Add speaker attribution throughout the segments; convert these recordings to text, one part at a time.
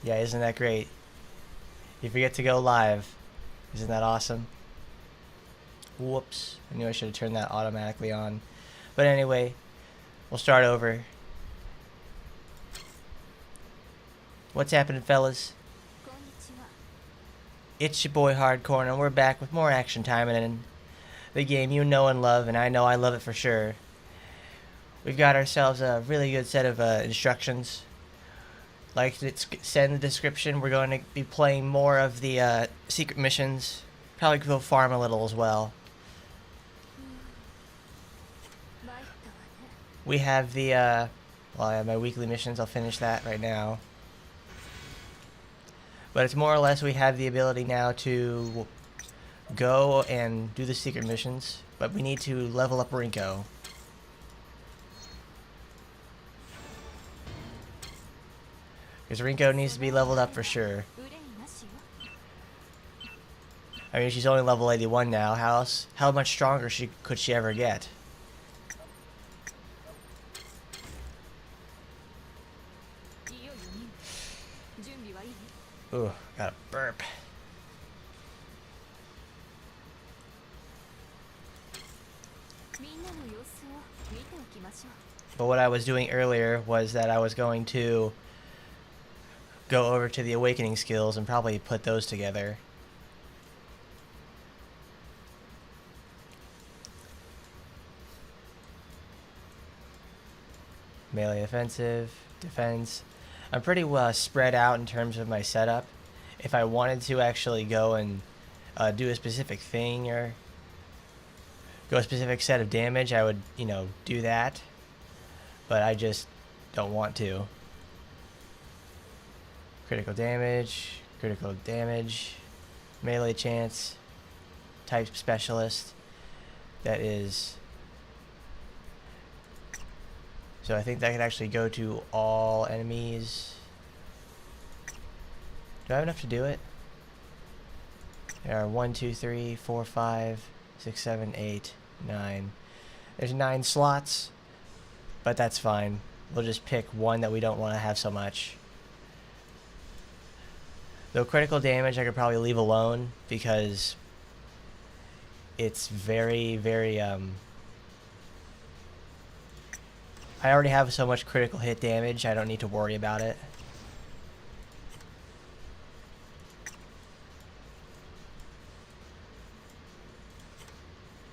Speaker 1: Yeah, isn't that great? You forget to go live. Isn't that awesome? Whoops. I knew I should have turned that automatically on. But anyway, we'll start over. What's happening, fellas? It's your boy Hardcore, and we're back with more Action Taimanin, the game you know and love, and I know I love it for sure. We've got ourselves a really good set of instructions. Like it said in the description, we're going to be playing more of the secret missions. Probably go farm a little as well. We have the, well, I have my weekly missions. I'll finish that right now. But it's more or less we have the ability now to go and do the secret missions. But we need to level up Rinko. Because Rinko needs to be leveled up for sure. I mean, she's only level 81 now. How much stronger could she ever get? Ooh, got a burp. But what I was doing earlier was that I was going to go over to the awakening skills and probably put those together. Melee offensive, defense. I'm pretty well spread out in terms of my setup. If I wanted to actually go and do a specific thing or go a specific set of damage, I would, do that. But I just don't want to. Critical damage, melee chance, type specialist. That is... So I think that could actually go to all enemies. Do I have enough to do it? There are 1, 2, 3, 4, 5, 6, 7, 8, 9. There's 9 slots, but that's fine. We'll just pick one that we don't want to have so much. Though critical damage I could probably leave alone because it's very, very, I already have so much critical hit damage, I don't need to worry about it.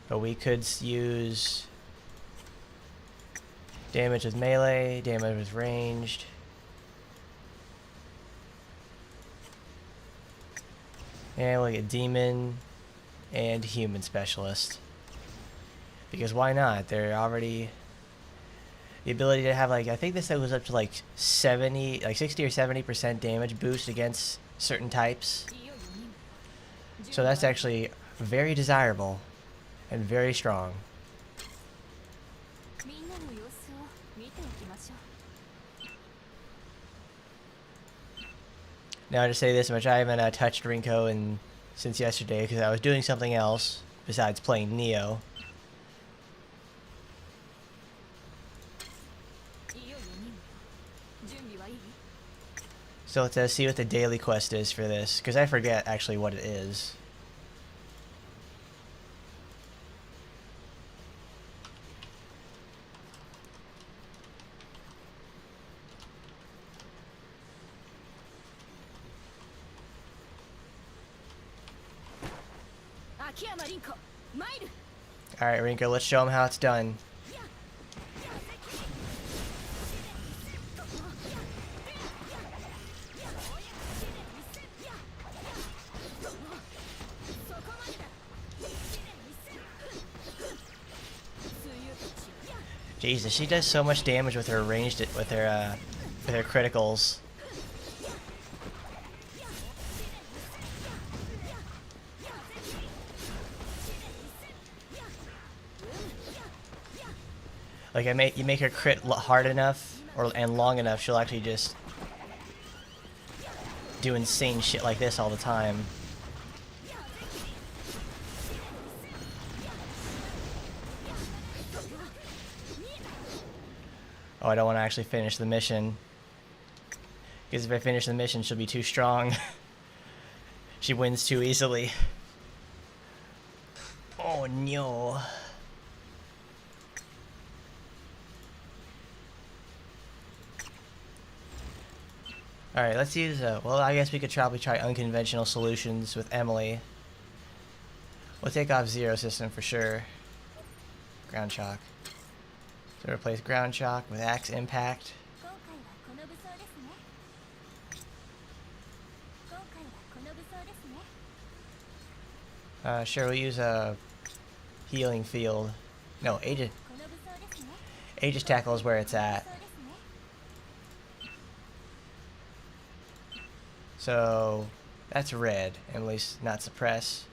Speaker 1: But we could use damage with melee, damage with ranged. And we'll get demon and human specialist. Because why not? They're already... The ability to have, like, I think this goes up to like 60 or 70% damage boost against certain types. So that's actually very desirable and very strong. Now to say this much, I haven't touched Rinko since yesterday because I was doing something else besides playing Neo. So let's see what the daily quest is for this, because I forget actually what it is. Alright, Rinko, let's show him how it's done. Jesus, she does so much damage with her ranged with her criticals. Like you make her crit hard enough and long enough, she'll actually just do insane shit like this all the time. Oh, I don't want to actually finish the mission. Because if I finish the mission, she'll be too strong. She wins too easily. Oh no. Alright, let's use, well, I guess we could probably try unconventional solutions with Emily. We'll take off Zero System for sure. Ground Shock. So replace Ground Shock with Axe Impact. Sure, we'll use a Healing Field. No, Aegis Tackle is where it's at. So, that's red. Emily's not Suppress.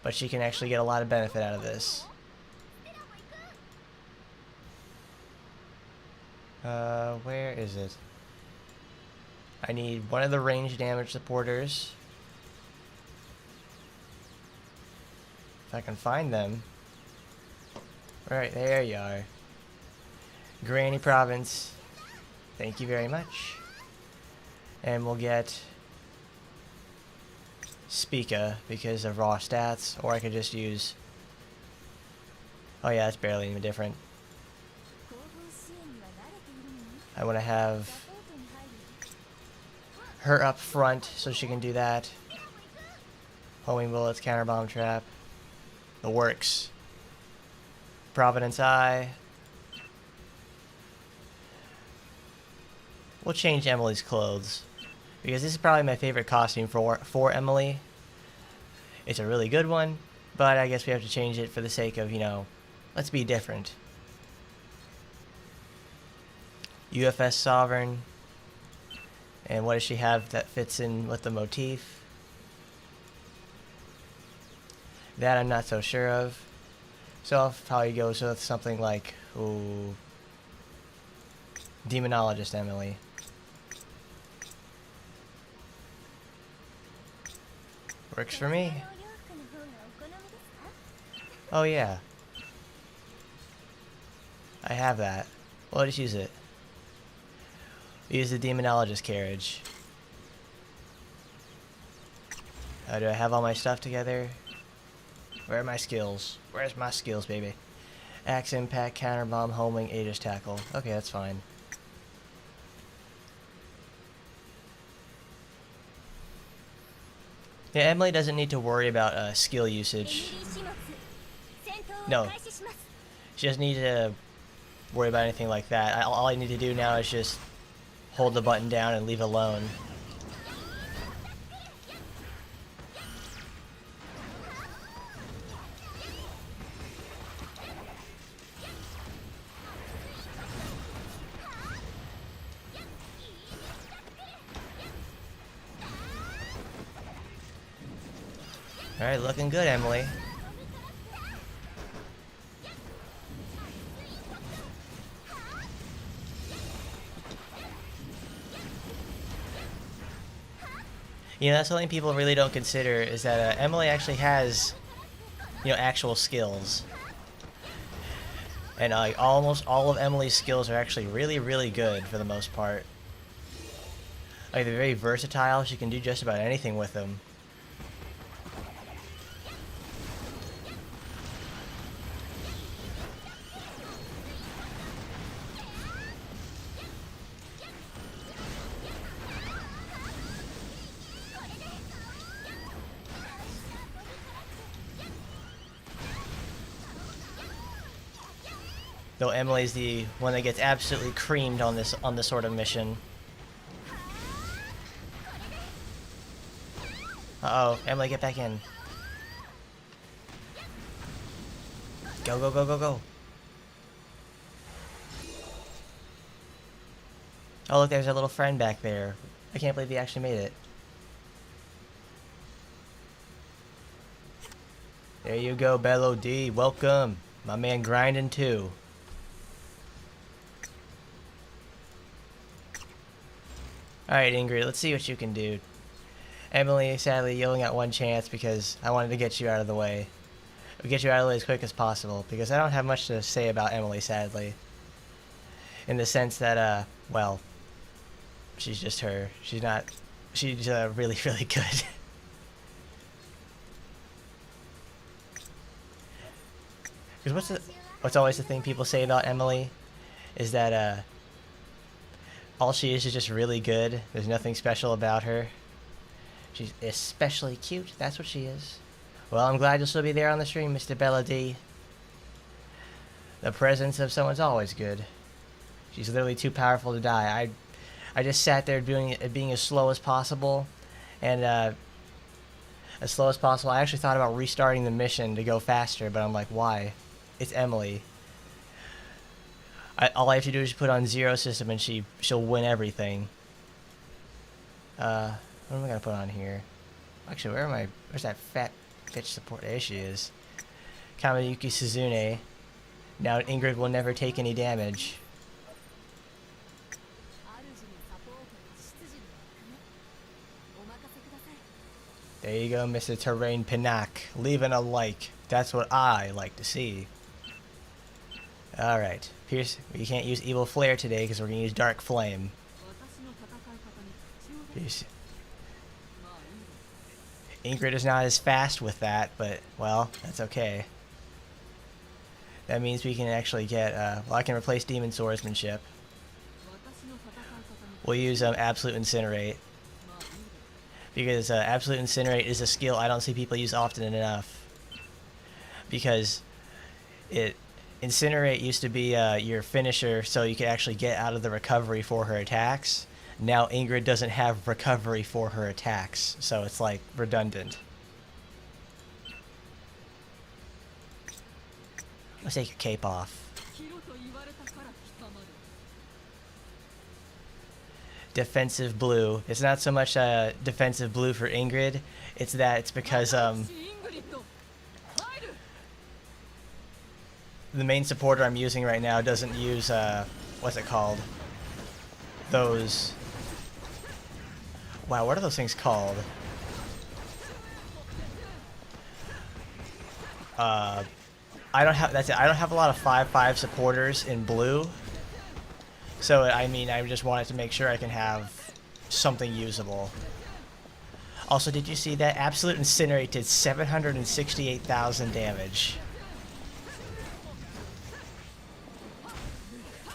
Speaker 1: But she can actually get a lot of benefit out of this. Where is it? I need one of the range damage supporters. If I can find them. Alright, there you are. Granny Province. Thank you very much. And we'll get Spica because of raw stats, or I could just use... Oh yeah, that's barely even different. I want to have her up front so she can do that. Homing bullets, counter bomb trap. The works. Providence Eye. We'll change Emily's clothes, because this is probably my favorite costume for Emily. It's a really good one, but I guess we have to change it for the sake of, you know, let's be different. UFS Sovereign. And what does she have that fits in with the motif? That I'm not so sure of. So I'll probably go with something like, ooh, Demonologist Emily. Works for me. Oh yeah. I have that. Well, I'll just use it. Use the Demonologist carriage. Do I have all my stuff together? Where are my skills? Where's my skills, baby? Axe Impact, Counter Bomb, Homing, Aegis Tackle. Okay, that's fine. Yeah, Emily doesn't need to worry about skill usage. No. She doesn't need to worry about anything like that. All I need to do now is just hold the button down and leave alone. Alright, looking good, Emily. You know, that's something people really don't consider, is that Emily actually has, you know, actual skills. And almost all of Emily's skills are actually really, really good for the most part. Like, they're very versatile. She can do just about anything with them. Though Emily's the one that gets absolutely creamed on this sort of mission. Uh-oh, Emily, get back in. Go, go, go, go, go. Oh, look, there's a little friend back there. I can't believe he actually made it. There you go, Bello D. Welcome. My man grinding too. Alright, Ingrid, let's see what you can do. Emily, sadly, you only got one chance because I wanted to get you out of the way. Get you out of the way as quick as possible, because I don't have much to say about Emily, sadly. In the sense that, well, she's just her. She's not. She's really, really good. Because what's always the thing people say about Emily is that all she is just really good. There's nothing special about her. She's especially cute. That's what she is. Well, I'm glad you'll still be there on the stream, Mr. Bella D. The presence of someone's always good. She's literally too powerful to die. I just sat there being as slow as possible, and as slow as possible. I actually thought about restarting the mission to go faster, but I'm like, why? It's Emily. All I have to do is put on zero system, and she'll win everything. What am I gonna put on here? Actually, where's that fat bitch support? There she is. Kamayuki Suzune. Now Ingrid will never take any damage. There you go, Mr. Terrain Pinac. Leaving a like. That's what I like to see. Alright. Pierce, we can't use Evil Flare today because we're going to use Dark Flame. Pierce. Ingrid is not as fast with that, but, well, that's okay. That means we can actually get, well, I can replace Demon Swordsmanship. We'll use Absolute Incinerate. Because Absolute Incinerate is a skill I don't see people use often enough. Because Incinerate used to be your finisher, so you could actually get out of the recovery for her attacks. Now Ingrid doesn't have recovery for her attacks, so it's like redundant. Let's take your cape off. Defensive blue. It's not so much defensive blue for Ingrid. It's because the main supporter I'm using right now doesn't use what's it called? Those. Wow, what are those things called? I don't have. That's it. I don't have a lot of 5/5 supporters in blue. So, I mean, I just wanted to make sure I can have something usable. Also, did you see that? Absolute Incinerate did 768,000 damage.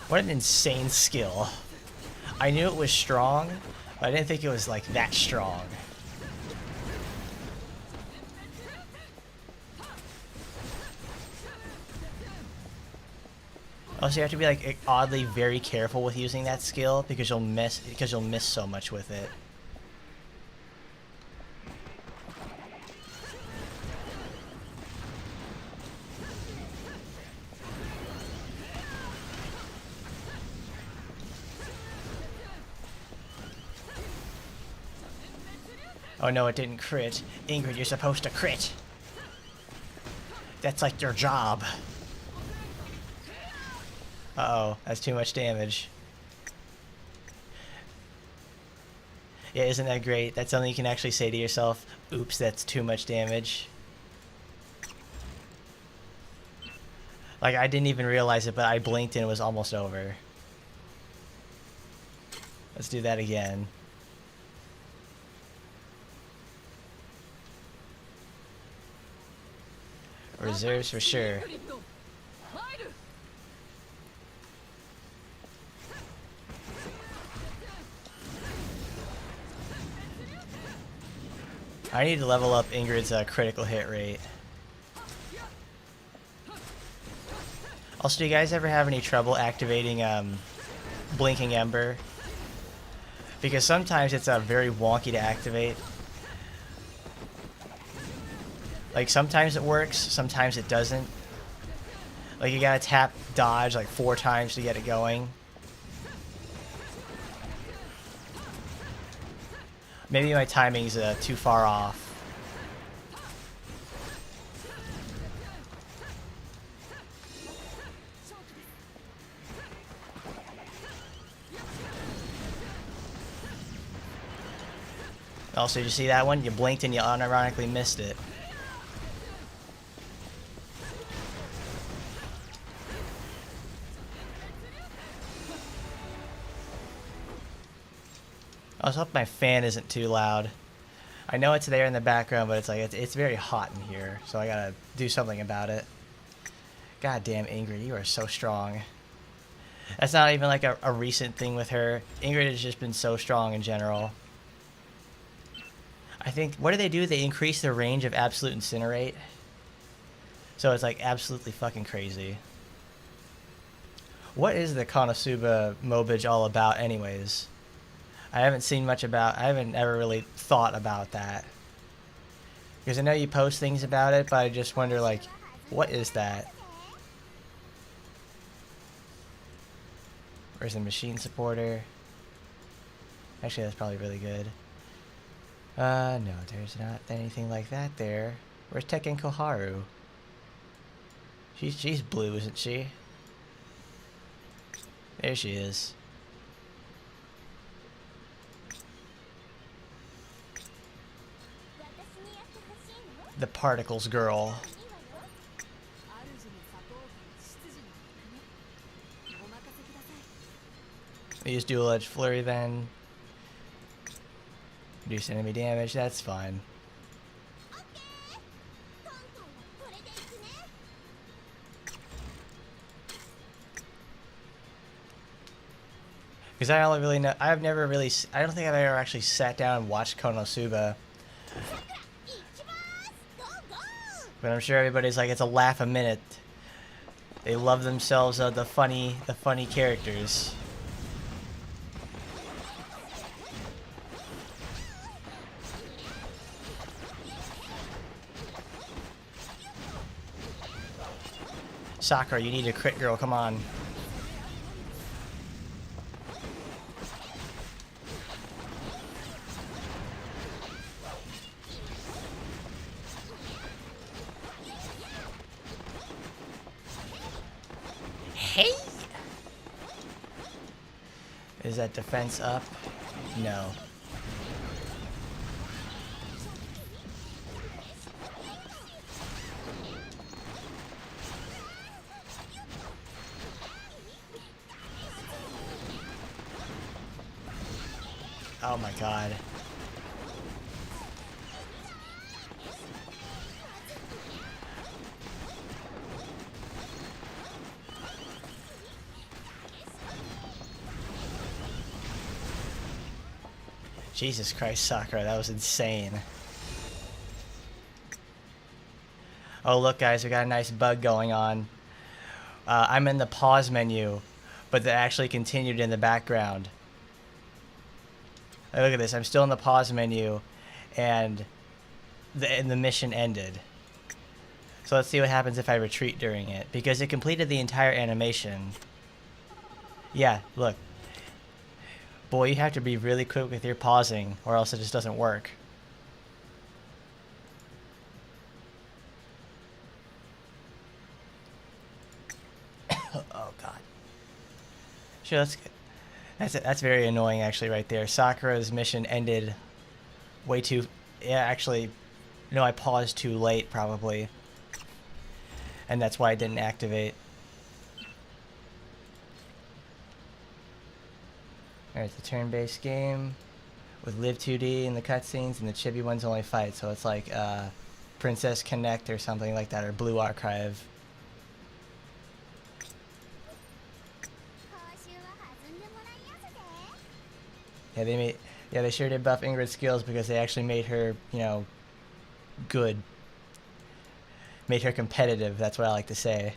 Speaker 1: What an insane skill. I knew it was strong, but I didn't think it was, like, that strong. Also, you have to be like oddly very careful with using that skill because you'll miss so much with it. Oh no, it didn't crit. Ingrid, you're supposed to crit. That's like your job. Uh-oh, that's too much damage. Yeah, isn't that great? That's something you can actually say to yourself, oops, that's too much damage. Like, I didn't even realize it, but I blinked and it was almost over. Let's do that again. Reserves for sure. I need to level up Ingrid's critical hit rate. Also, do you guys ever have any trouble activating Blinking Ember? Because sometimes it's very wonky to activate. Like, sometimes it works, sometimes it doesn't. Like, you gotta tap dodge like 4 times to get it going. Maybe my timing's too far off. Also, did you see that one? You blinked and you unironically missed it. I was hoping my fan isn't too loud. I know it's there in the background, but it's like it's very hot in here, so I gotta do something about it. God damn, Ingrid, you are so strong. That's not even like a recent thing with her. Ingrid has just been so strong in general. I think, what do? They increase the range of Absolute Incinerate. So it's like absolutely fucking crazy. What is the Konosuba Mobage all about anyways? I haven't seen much about, I haven't ever really thought about that. Because I know you post things about it, but I just wonder like, what is that? Where's the machine supporter? Actually, that's probably really good. No, there's not anything like that there. Where's Tekken Koharu? She's blue, isn't she? There she is. The Particles girl. Use dual edge flurry then. Reduce enemy damage, that's fine. Because I don't really know, I don't think I've ever actually sat down and watched Konosuba. But I'm sure everybody's like, it's a laugh a minute. They love themselves the funny characters. Sakura, you need a crit, girl, come on. Hey! Is that defense up? No. Oh my god. Jesus Christ, Sakura, that was insane. Oh look guys, we got a nice bug going on. I'm in the pause menu, but that actually continued in the background. Look at this, I'm still in the pause menu, and the mission ended. So let's see what happens if I retreat during it, because it completed the entire animation. Yeah, look. Boy, you have to be really quick with your pausing, or else it just doesn't work. Oh god. Sure, that's good. That's very annoying actually right there. Sakura's mission ended way too... Yeah, actually, no, I paused too late probably. And that's why it didn't activate. Alright, it's a turn-based game with Live 2D and the cutscenes, and the chibi ones only fight, so it's like Princess Connect or something like that, or Blue Archive. Yeah, they sure did buff Ingrid's skills because they actually made her, you know, good. Made her competitive, that's what I like to say.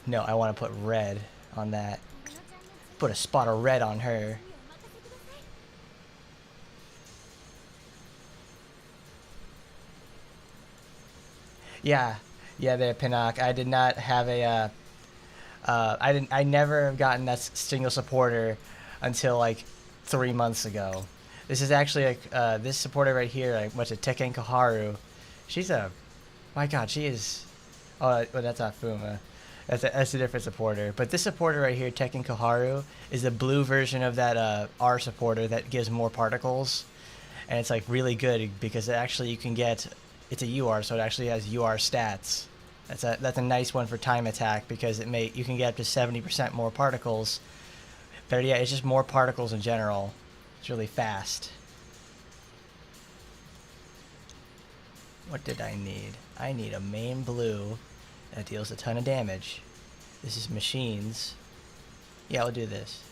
Speaker 1: No, I want to put red on that. Put a spot of red on her. Yeah, there, Pinnock. I did not have a, I never have gotten that single supporter until like 3 months ago. This is actually like, this supporter right here, like, what's it, Tekken Koharu. She's my god, she is, well, that's not Fuma. That's a different supporter. But this supporter right here, Tekken Koharu, is the blue version of that R supporter that gives more particles. And it's like really good because it actually you can get, it's a UR, so it actually has UR stats. That's a nice one for time attack because you can get up to 70% more particles But yeah, it's just more particles in general. It's really fast. What did I need? I need a main blue that deals a ton of damage. This is machines. Yeah, we'll do this.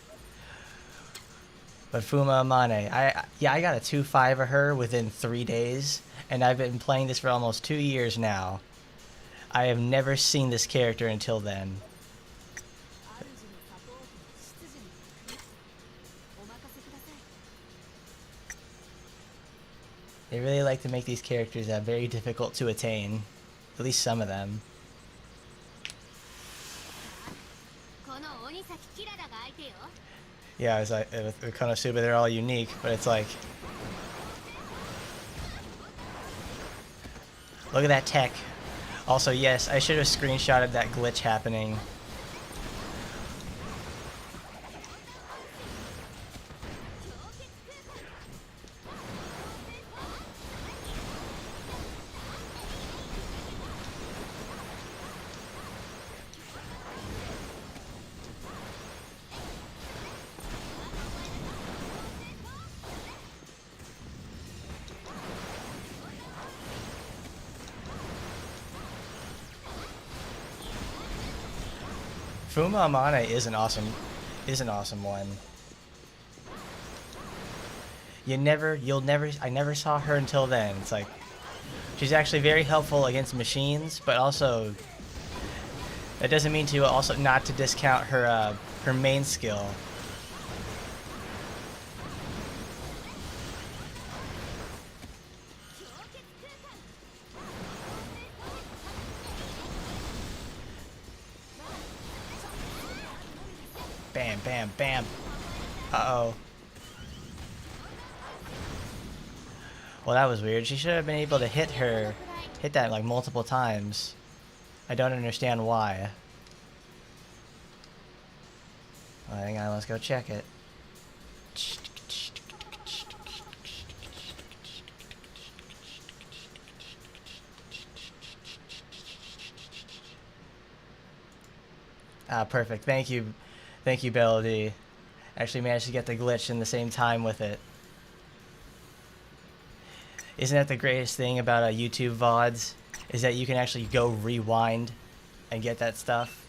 Speaker 1: But Fuma Amane, I got a 2-5 of her within 3 days, and I've been playing this for almost 2 years now. I have never seen this character until then. They really like to make these characters very difficult to attain. At least some of them. Yeah, it's like with Konosuba, they're all unique, but it's like, look at that tech. Also, yes, I should have screenshotted that glitch happening. Fuma Amane is an awesome one. I never saw her until then. It's like, she's actually very helpful against machines, but also, that doesn't mean to also not to discount her, her main skill. Bam, bam, bam. Uh-oh. Well, that was weird. She should have been able to hit that like multiple times. I don't understand why. Well, hang on, let's go check it. Ah, perfect. Thank you, Belle D. Actually managed to get the glitch in the same time with it. Isn't that the greatest thing about YouTube VODs? Is that you can actually go rewind and get that stuff.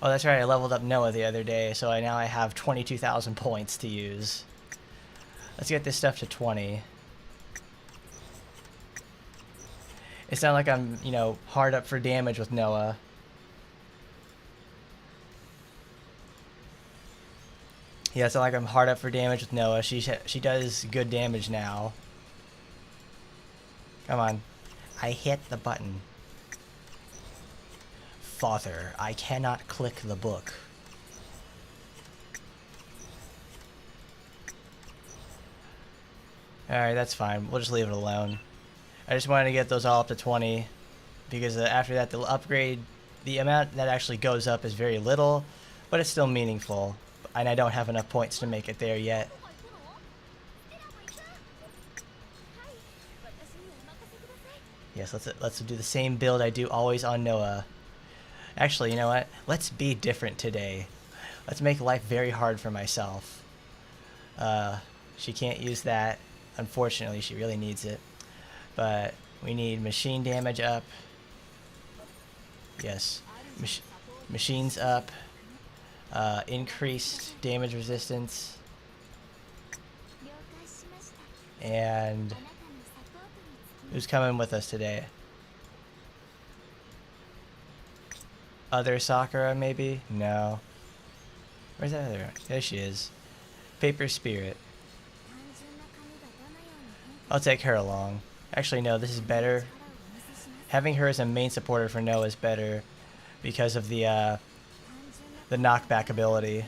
Speaker 1: Oh, that's right, I leveled up Noah the other day, so now I have 22,000 points to use. Let's get this stuff to 20. It's not like I'm, you know, hard up for damage with Noah. Yeah, it's not like I'm hard up for damage with Noah. She does good damage now. Come on. I hit the button. Father, I cannot click the book. Alright, that's fine. We'll just leave it alone. I just wanted to get those all up to 20. Because after that, they'll upgrade. The amount that actually goes up is very little. But it's still meaningful. And I don't have enough points to make it there yet. Yes, let's do the same build I do always on Noah. Actually, you know what? Let's be different today. Let's make life very hard for myself. She can't use that. Unfortunately, she really needs it. But we need machine damage up. Yes. Machines up. Increased damage resistance. And who's coming with us today? Other Sakura, maybe? No. Where's that other one? There she is. Paper Spirit. I'll take her along. Actually, no, this is better. Having her as a main supporter for Noah is better because of the knockback ability.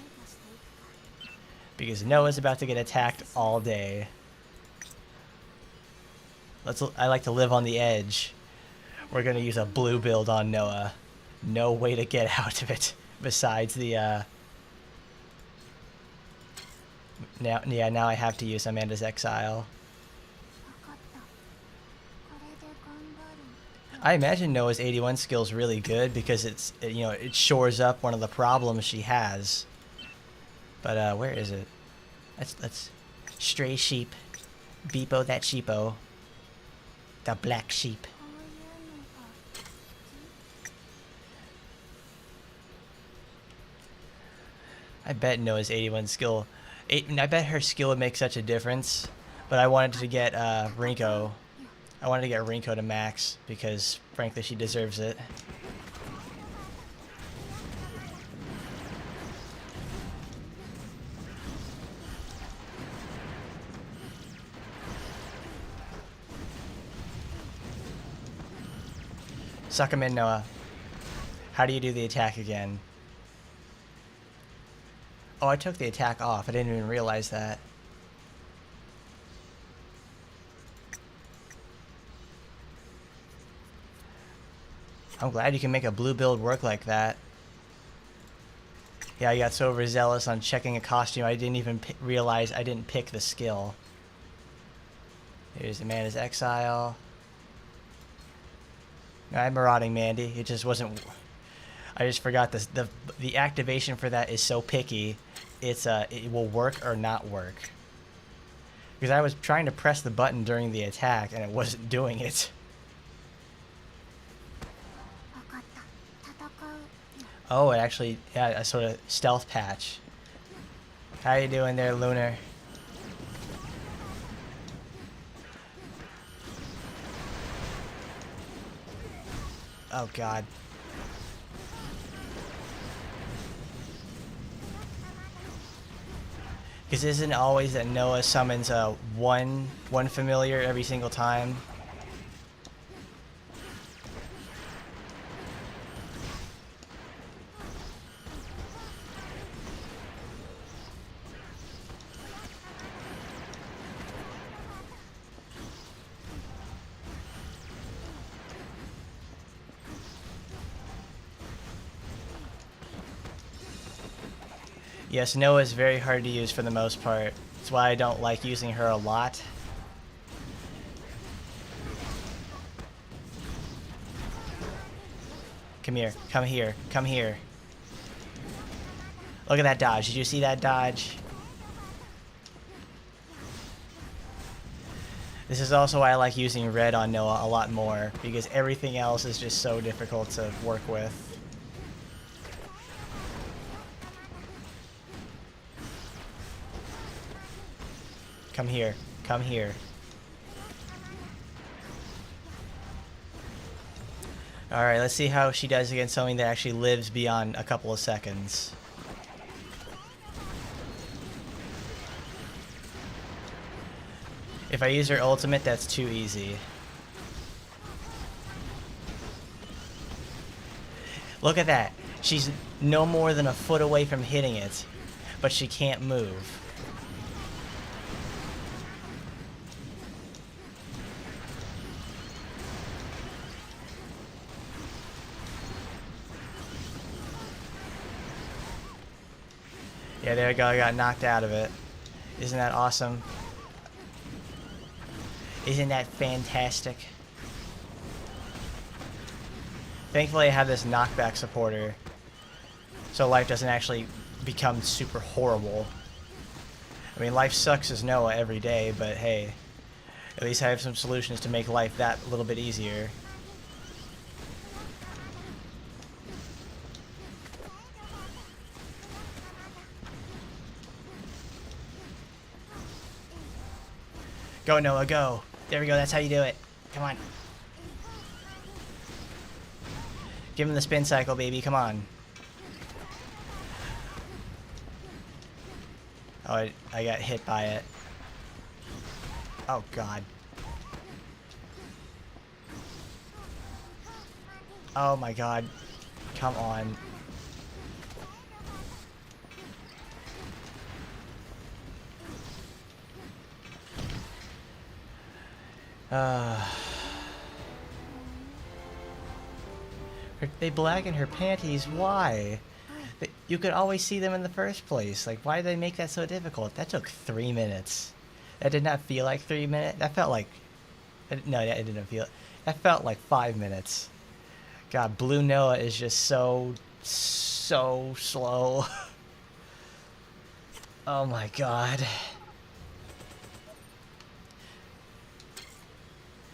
Speaker 1: Because Noah's about to get attacked all day. I like to live on the edge. We're gonna use a blue build on Noah. No way to get out of it besides the now I have to use Amanda's Exile. I imagine Noah's 81 skill is really good because it shores up one of the problems she has. But where is it? Let's stray sheep. Beepo that sheepo. The black sheep. I bet Noah's 81 skill. I bet her skill would make such a difference. But I wanted to get Rinko. I wanted to get Rinko to max because, frankly, she deserves it. Suck him in, Noah. How do you do the attack again? Oh, I took the attack off. I didn't even realize that. I'm glad you can make a blue build work like that. Yeah, I got so overzealous on checking a costume, I didn't even realize I didn't pick the skill. Here's the Amanda's Exile. No, I'm marauding Mandy. It just wasn't... I just forgot this. The activation for that is so picky. It will work or not work. Because I was trying to press the button during the attack and it wasn't doing it. Oh, it actually, yeah, a sort of stealth patch. How you doing there, Lunar? Oh, God. Because isn't it always that Noah summons one familiar every single time? Yes, Noah is very hard to use for the most part. That's why I don't like using her a lot. Come here, come here, come here. Look at that dodge. Did you see that dodge? This is also why I like using red on Noah a lot more, because everything else is just so difficult to work with. Come here. Come here. Alright, let's see how she does against something that actually lives beyond a couple of seconds. If I use her ultimate, that's too easy. Look at that. She's no more than a foot away from hitting it, but she can't move. Yeah, there we go. I got knocked out of it. Isn't that awesome? Isn't that fantastic? Thankfully, I have this knockback supporter, so life doesn't actually become super horrible. I mean, life sucks as Noah every day, but hey, at least I have some solutions to make life that little bit easier. Go, Noah, go. There we go, that's how you do it. Come on. Give him the spin cycle, baby, come on. Oh, I got hit by it. Oh, God. Oh, my God. Come on. They blacken her panties. Why? You could always see them in the first place. Like, why did they make that so difficult? That took 3 minutes. That did not feel like 3 minutes. That felt like... No, it didn't feel... That felt like 5 minutes. God, Blue Noah is just so slow. Oh my god.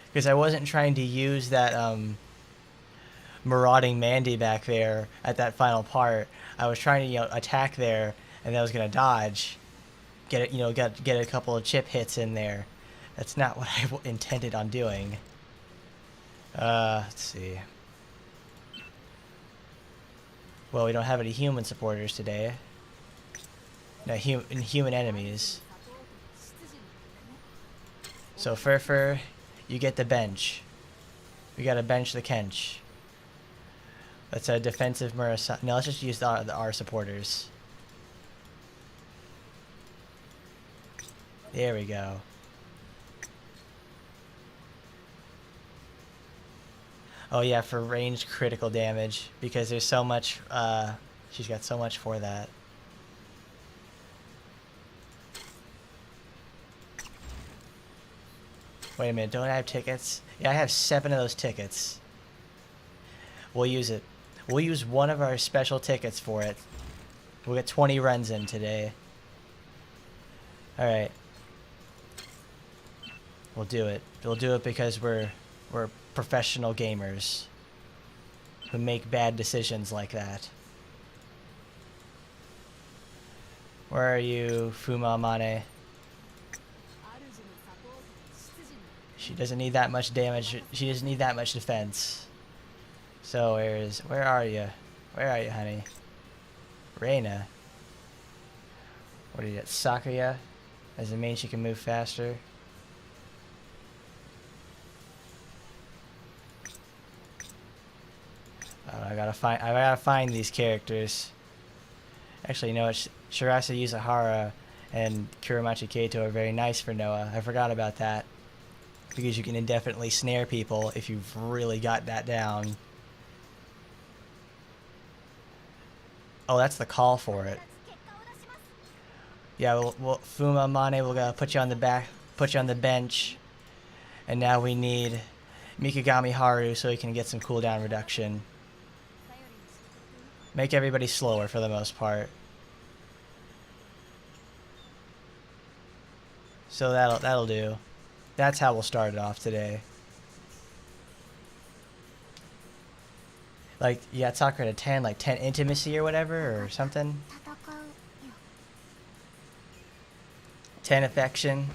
Speaker 1: Because I wasn't trying to use that marauding Mandy back there at that final part. I was trying to attack there, and then I was gonna dodge, get it, get a couple of chip hits in there. That's not what I intended on doing. Let's see. Well, we don't have any human supporters today. No, human enemies. So Furfur, you get the bench. We gotta bench the Kench. That's a defensive Murasaki. No, let's just use our supporters. There we go. Oh yeah, for ranged critical damage, because there's so much, she's got so much for that. Wait a minute, don't I have tickets? Yeah, I have 7 of those tickets. We'll use it. We'll use one of our special tickets for it. We'll get 20 runs in today. Alright. We'll do it. We'll do it because we're professional gamers who make bad decisions like that. Where are you, Fumamane? She doesn't need that much damage. She doesn't need that much defense. So where are you? Where are you, honey? Reina. What are you at? Sakuya? Does it mean she can move faster? I gotta find these characters. Actually, you know what? Shirase Yuzahara and Kuramachi Kaito are very nice for Noah. I forgot about that. Because you can indefinitely snare people if you've really got that down. Oh, that's the call for it. Yeah, well Fumamane, we're gonna put you on the bench. And now we need Mikagami Haru so he can get some cooldown reduction. Make everybody slower for the most part. So that'll do. That's how we'll start it off today. Like, you got Sakura to 10, like 10 intimacy or whatever, or something. 10 affection.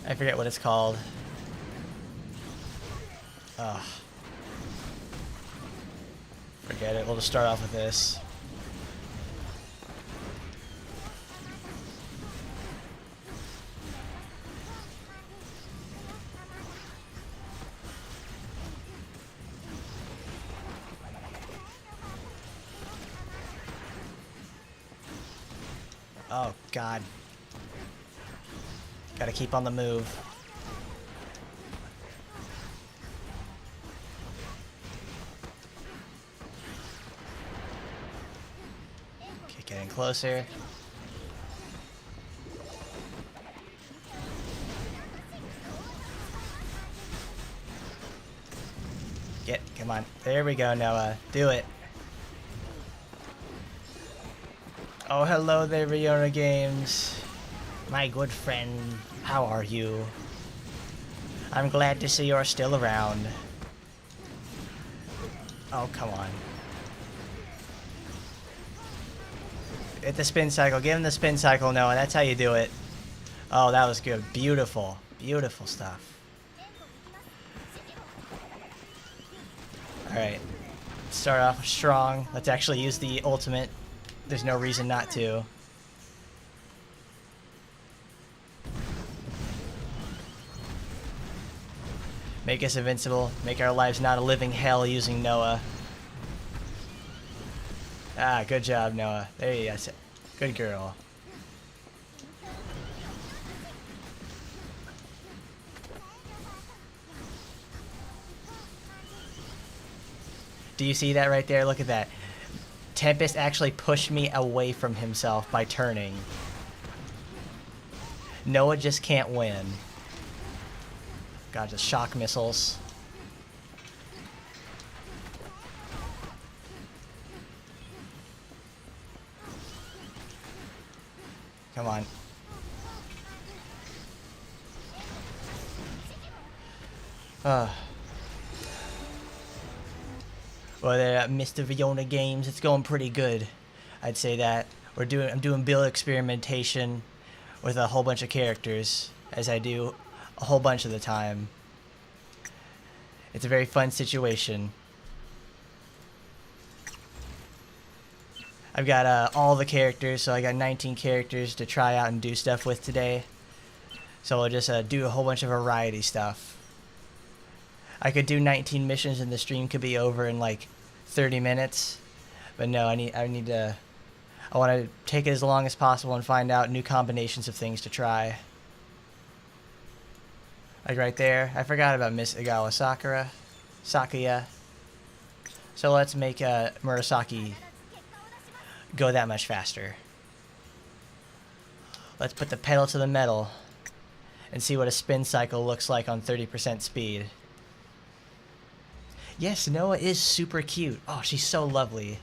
Speaker 1: I forget what it's called. Ugh. Forget it, we'll just start off with this. Oh, God. Gotta keep on the move. Okay, getting closer. Come on. There we go, Noah. Do it. Oh, hello there, Riona Games. My good friend, how are you? I'm glad to see you're still around. Oh, come on. Hit the spin cycle. Give him the spin cycle, Noah. That's how you do it. Oh, that was good. Beautiful. Beautiful stuff. Alright. Start off strong. Let's actually use the ultimate. There's no reason not to. Make us invincible. Make our lives not a living hell using Noah. Ah, good job, Noah. There you go. Good girl. Do you see that right there? Look at that. Tempest actually pushed me away from himself by turning. Noah just can't win. God, just shock missiles. Come on. Well, Mr. Viona Games, it's going pretty good. I'd say that. I'm doing build experimentation with a whole bunch of characters, as I do a whole bunch of the time. It's a very fun situation. I've got all the characters, so I got 19 characters to try out and do stuff with today. So I'll just do a whole bunch of variety stuff. I could do 19 missions and the stream could be over in like 30 minutes. But no, I want to take it as long as possible and find out new combinations of things to try. Like right there, I forgot about Miss Igawa Sakuya. So let's make Murasaki go that much faster. Let's put the pedal to the metal and see what a spin cycle looks like on 30% speed. Yes, Noah is super cute. Oh, she's so lovely.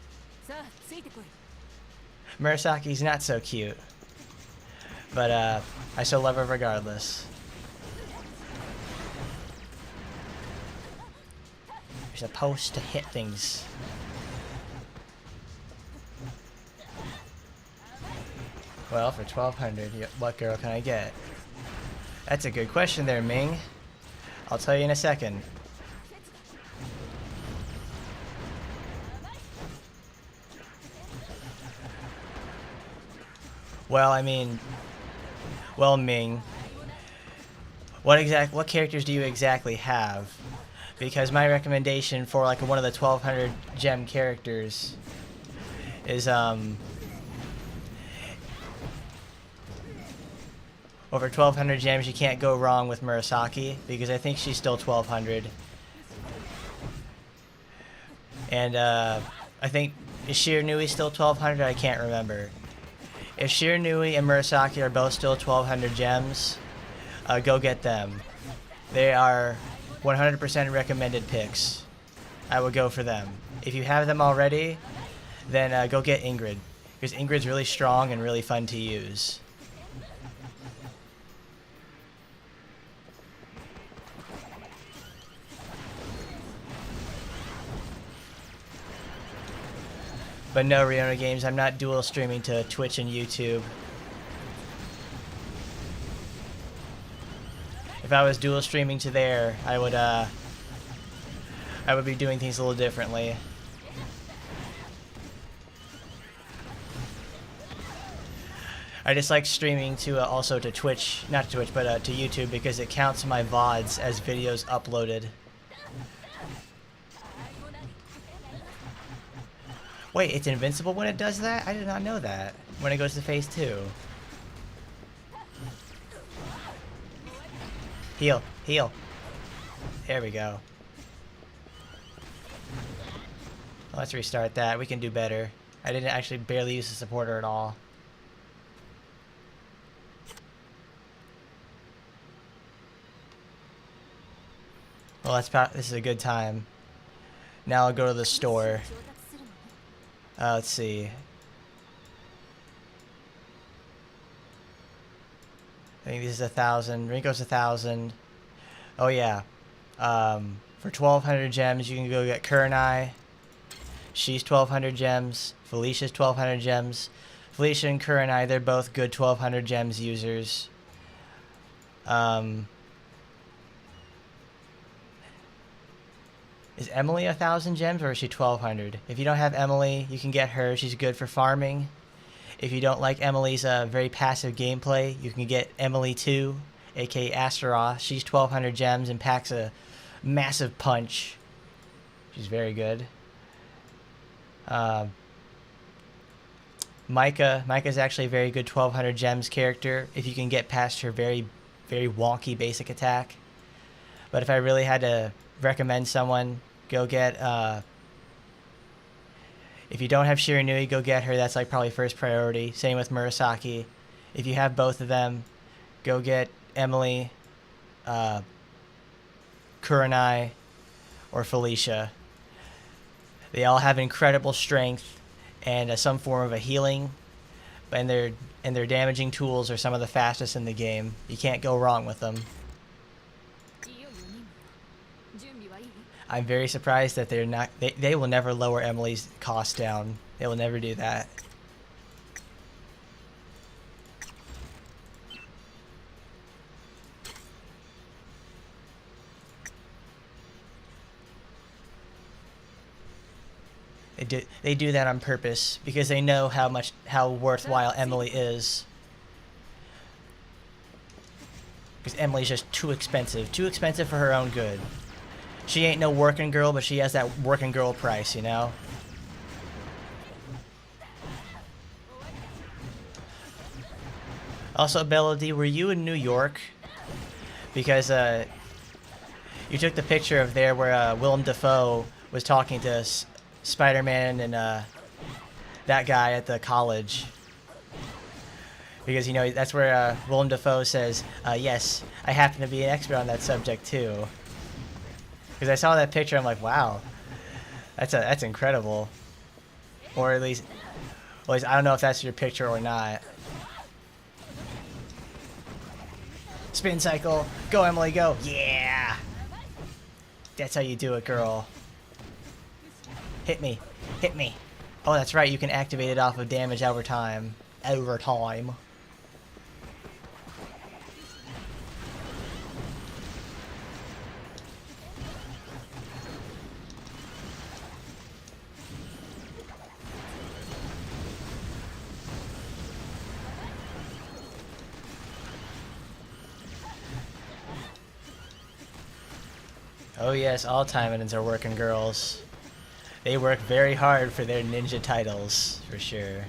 Speaker 1: Murasaki's not so cute. But I still love her regardless. You're supposed to hit things. Well, for 1200, what girl can I get? That's a good question there, Ming. I'll tell you in a second. Well, I mean, well, Ming, what characters do you exactly have? Because my recommendation for like one of the 1200 gem characters is over 1200 gems. You can't go wrong with Murasaki because I think she's still 1200. And I think is Shiranui still 1200? I can't remember. If Shiranui and Murasaki are both still 1200 gems, go get them. They are 100% recommended picks. I would go for them. If you have them already, then go get Ingrid, because Ingrid's really strong and really fun to use. But no, Riona Games, I'm not dual streaming to Twitch and YouTube. If I was dual streaming to there, I would be doing things a little differently. I just like streaming to also to Twitch, not to Twitch, but to YouTube, because it counts my VODs as videos uploaded. Wait, it's invincible when it does that? I did not know that. When it goes to phase 2. Heal, heal. There we go. Let's restart that. We can do better. I didn't actually barely use the supporter at all. Well, this is a good time. Now I'll go to the store. Let's see. I think this is 1,000. Rinko's 1,000. Oh yeah. For 1,200 gems, you can go get Kurenai. She's 1,200 gems. Felicia's 1,200 gems. Felicia and Kurenai, they're both good 1,200 gems users. Is Emily 1,000 gems or is she 1,200? If you don't have Emily, you can get her. She's good for farming. If you don't like Emily's very passive gameplay, you can get Emily 2, aka Astaroth. She's 1,200 gems and packs a massive punch. She's very good. Micah's actually a very good 1,200 gems character if you can get past her very, very wonky basic attack. But if I really had to recommend someone, go get if you don't have Shiranui, go get her. That's like probably first priority. Same with Murasaki. If you have both of them, go get Emily, Kurenai, or Felicia. They all have incredible strength and some form of a healing, and they're and their damaging tools are some of the fastest in the game. You can't go wrong with them. I'm very surprised that they're not. They will never lower Emily's cost down. They will never do that. They do that on purpose because they know how worthwhile Emily is. Because Emily's just too expensive for her own good. She ain't no working girl, but she has that working girl price, you know? Also, Bella D, were you in New York? Because you took the picture of there where Willem Dafoe was talking to Spider-Man and that guy at the college. Because, you know, that's where Willem Dafoe says, yes, I happen to be an expert on that subject too. Because I saw that picture, I'm like, wow, that's incredible. Or at least, I don't know if that's your picture or not. Spin cycle, go Emily, go, yeah! That's how you do it, girl. Hit me, hit me. Oh, that's right, you can activate it off of damage over time. Over time. Oh yes, all Taimanins are working girls. They work very hard for their ninja titles, for sure.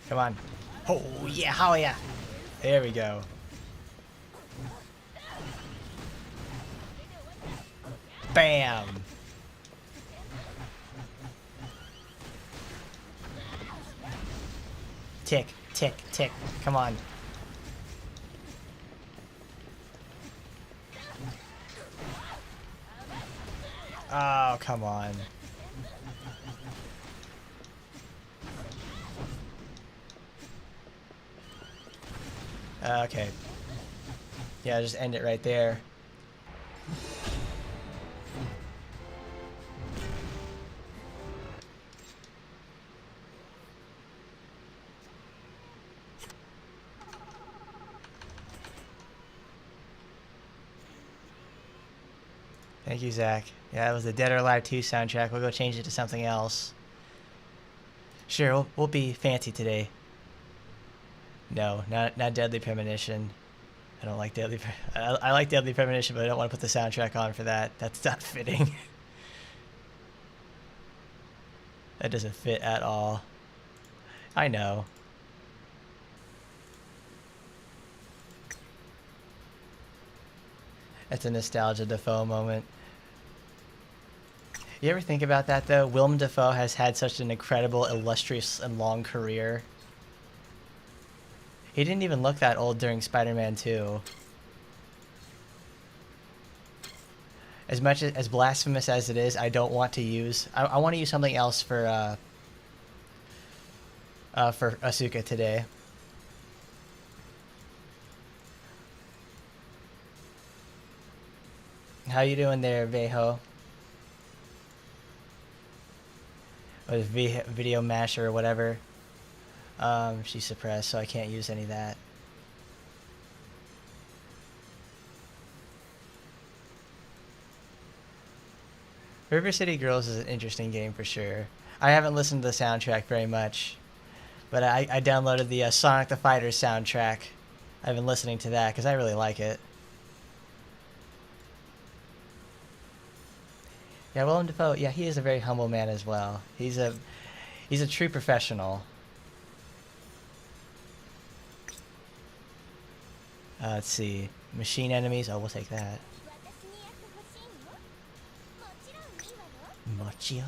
Speaker 1: Come on. Oh yeah, how yeah. There we go. Bam! Tick, tick, tick. Come on. Oh, come on. Okay. Yeah, just end it right there. Thank you, Zach. Yeah, that was the Dead or Alive 2 soundtrack. We'll go change it to something else. Sure, we'll be fancy today. No, not Deadly Premonition. I don't like Deadly. I like Deadly Premonition, but I don't want to put the soundtrack on for that. That's not fitting. That doesn't fit at all. I know. That's a nostalgia Dafoe moment. You ever think about that though? Willem Dafoe has had such an incredible, illustrious, and long career. He didn't even look that old during Spider-Man 2. As much as blasphemous as it is, I don't want to use. I want to use something else for Asuka today. How you doing there, Veho? Or video masher or whatever. She's suppressed, so I can't use any of that. River City Girls is an interesting game for sure. I haven't listened to the soundtrack very much, but I downloaded the Sonic the Fighter soundtrack. I've been listening to that because I really like it. Yeah, Willem Dafoe. Yeah, he is a very humble man as well. He's a true professional. Let's see. Machine enemies. Oh, we'll take that. Mochia.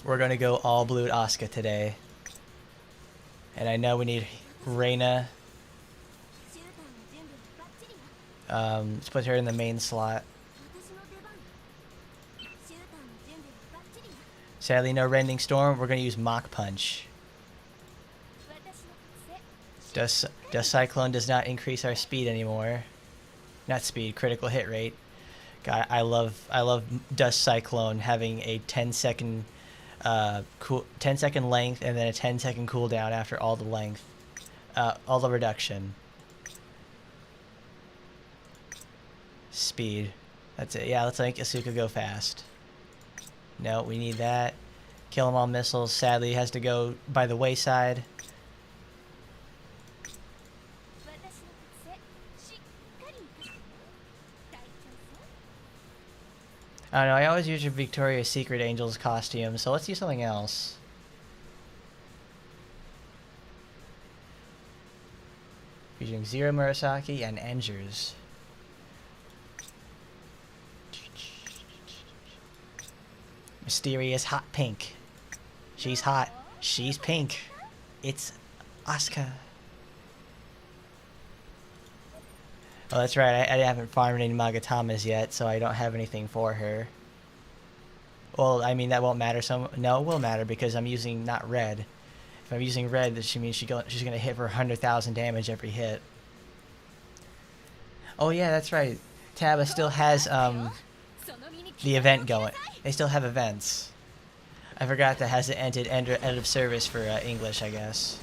Speaker 1: We're gonna go all blue at Asuka today. And I know we need Reina. Let's put her in the main slot. Sadly, no Rending Storm. We're going to use Mach Punch. Dust Cyclone does not increase our speed anymore. Not speed, critical hit rate. God, I love Dust Cyclone having a 10-second 10-second length and then a 10-second cooldown after all the length, all the reduction. Speed. That's it. Yeah, let's make Asuka go fast. No, we need that. Kill 'em all missiles. Sadly, has to go by the wayside. I don't know, I always use your Victoria's Secret Angel's costume, so let's do something else. Using Zero Murasaki and Engers. Mysterious hot pink. She's hot. She's pink. It's Asuka. Oh, that's right. I haven't farmed any Magatamas yet, so I don't have anything for her. Well, I mean, that won't matter. No, it will matter because I'm using not red. If I'm using red, that she means she's going to hit for 100,000 damage every hit. Oh, yeah, that's right. Taba still has the event going. They still have events. I forgot that has it ended end of service for English, I guess.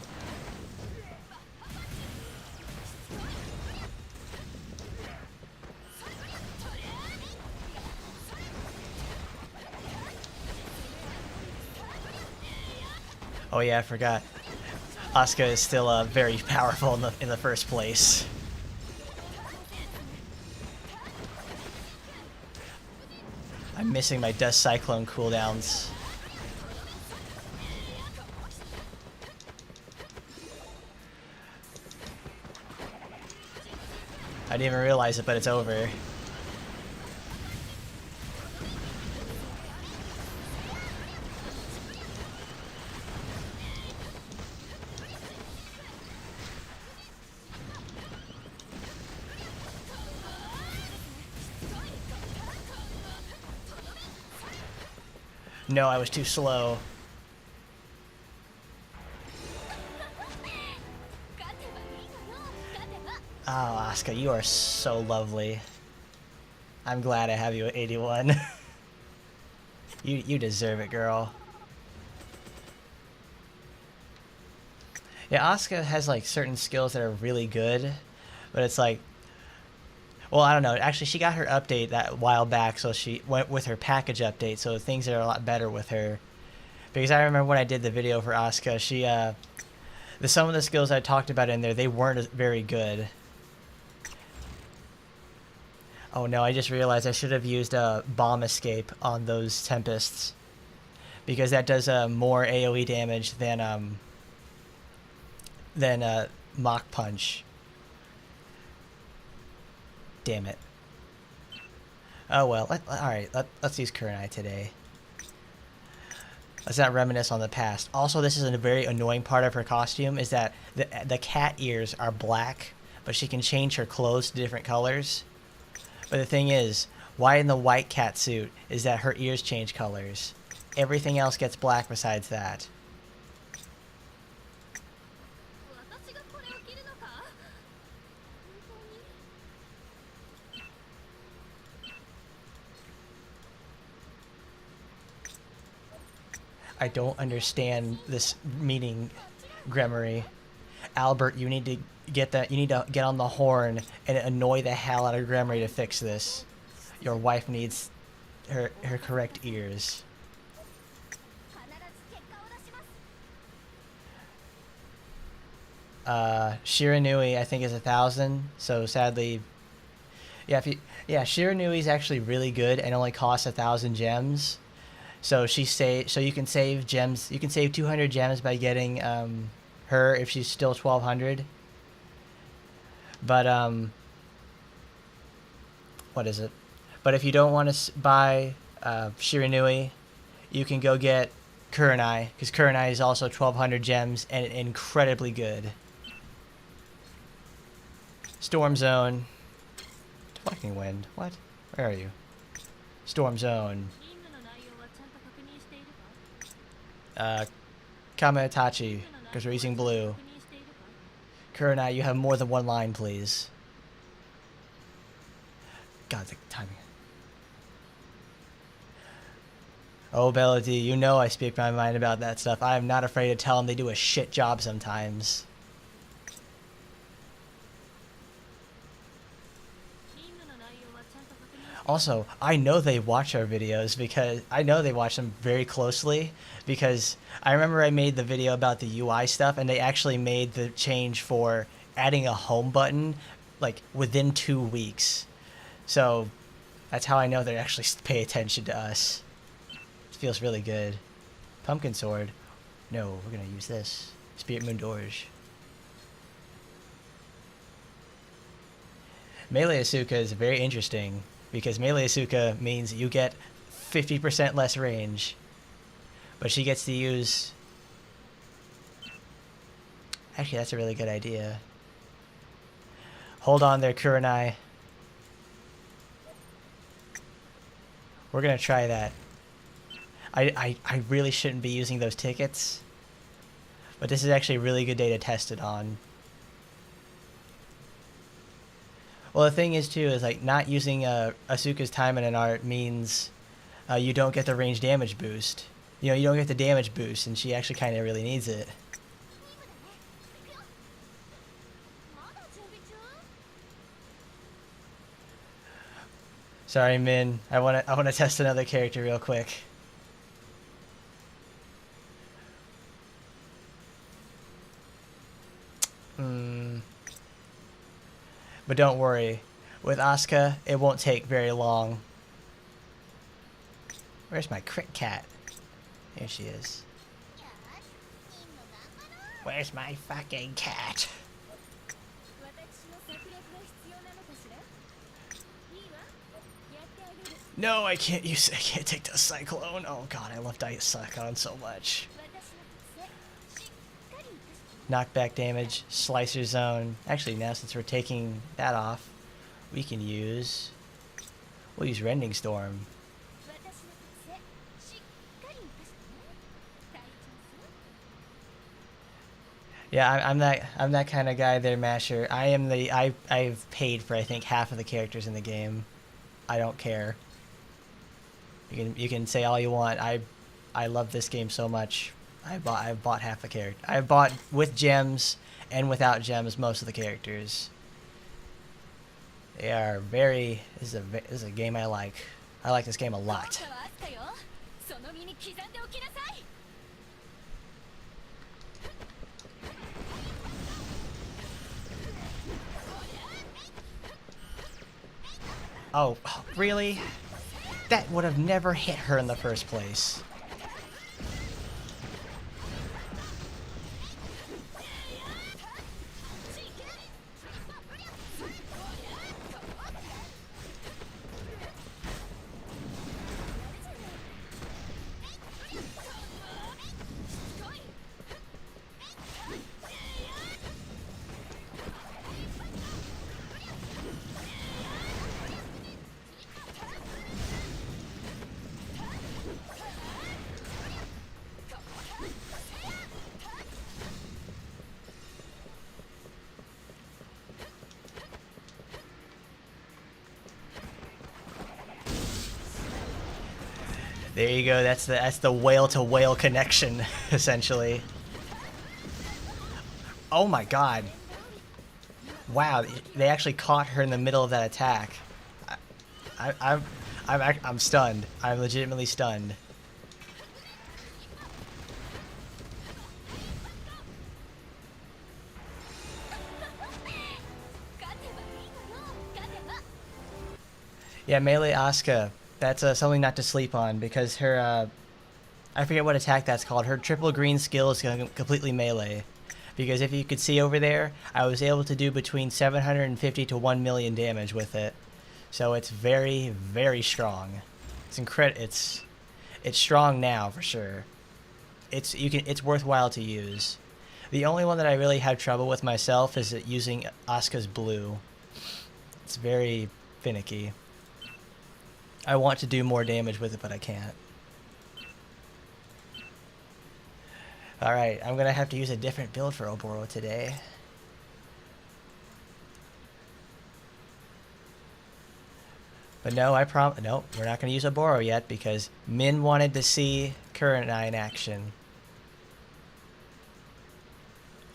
Speaker 1: Oh yeah, I forgot. Asuka is still very powerful in the first place. I'm missing my Dust Cyclone cooldowns. I didn't even realize it, but it's over. No, I was too slow. Oh, Asuka, you are so lovely. I'm glad I have you at 81. You deserve it, girl. Yeah, Asuka has like certain skills that are really good, but it's like, well, I don't know. Actually, she got her update that while back, so she went with her package update, so things are a lot better with her. Because I remember when I did the video for Asuka, she some of the skills I talked about in there, they weren't very good. Oh no, I just realized I should have used Bomb Escape on those Tempests. Because that does more AoE damage than Mach Punch. Damn it. Oh well, alright, let's use Kurenai today. Let's not reminisce on the past. Also, this is a very annoying part of her costume, is that the cat ears are black, but she can change her clothes to different colors. But the thing is, why in the white cat suit is that her ears change colors? Everything else gets black besides that. I don't understand this meeting, Gremory. Albert, you need to get that. You need to get on the horn and annoy the hell out of Gremory to fix this. Your wife needs her correct ears. Shiranui, I think, is 1,000. So sadly, yeah. Shiranui's actually really good and only costs 1,000 gems. So you can save gems. You can save 200 gems by getting her if she's still 1,200. But what is it? But if you don't want to buy Shiranui, you can go get Kurenai, because Kurenai is also 1,200 gems and incredibly good. Storm Zone. Fucking wind. What? Where are you? Storm Zone. Kamatachi, because we're using blue. Kurenai, you have more than one line, please. God, the timing. Oh, Belladie, you know I speak my mind about that stuff. I am not afraid to tell them they do a shit job sometimes. Also, I know they watch our videos because I know they watch them very closely because I remember I made the video about the UI stuff and they actually made the change for adding a home button like within 2 weeks. So that's how I know they actually pay attention to us. It feels really good. Pumpkin sword. No, we're gonna use this. Spirit Moon Dorge. Melee Asuka is very interesting because Melee Asuka means you get 50% less range. But she gets to use... Actually, that's a really good idea. Hold on there, Kurenai. We're gonna try that. I really shouldn't be using those tickets. But this is actually a really good day to test it on. Well, the thing is, too, is like not using Asuka's Taimanin art means you don't get the range damage boost. You know, you don't get the damage boost, and she actually kind of really needs it. Sorry, Min. I wanna test another character real quick. But don't worry, with Asuka, it won't take very long. Where's my crit cat? Here she is. Where's my fucking cat? No, I can't take the Cyclone. Oh god, I love Cyclone so much. Knockback damage, Slicer Zone. Actually, now since we're taking that off, we'll use Rending Storm. Yeah, I'm that kind of guy there, Masher. I've paid for I think half of the characters in the game. I don't care. You can say all you want. I love this game so much. I've bought half the character. I've bought with gems and without gems most of the characters. They are very. This is a game I like. I like this game a lot. Oh, really? That would have never hit her in the first place. There you go. That's the whale to whale connection, essentially. Oh my god! Wow, they actually caught her in the middle of that attack. I'm stunned. I'm legitimately stunned. Yeah, Melee Asuka. That's something not to sleep on because her, I forget what attack that's called. Her triple green skill is completely melee. Because if you could see over there, I was able to do between 750 to 1 million damage with it. So it's very, very strong. It's strong now for sure. It's worthwhile to use. The only one that I really have trouble with myself is using Asuka's blue. It's very finicky. I want to do more damage with it, but I can't. Alright, I'm gonna have to use a different build for Oboro today. But no, no, we're not gonna use Oboro yet because Min wanted to see Kurenai in action.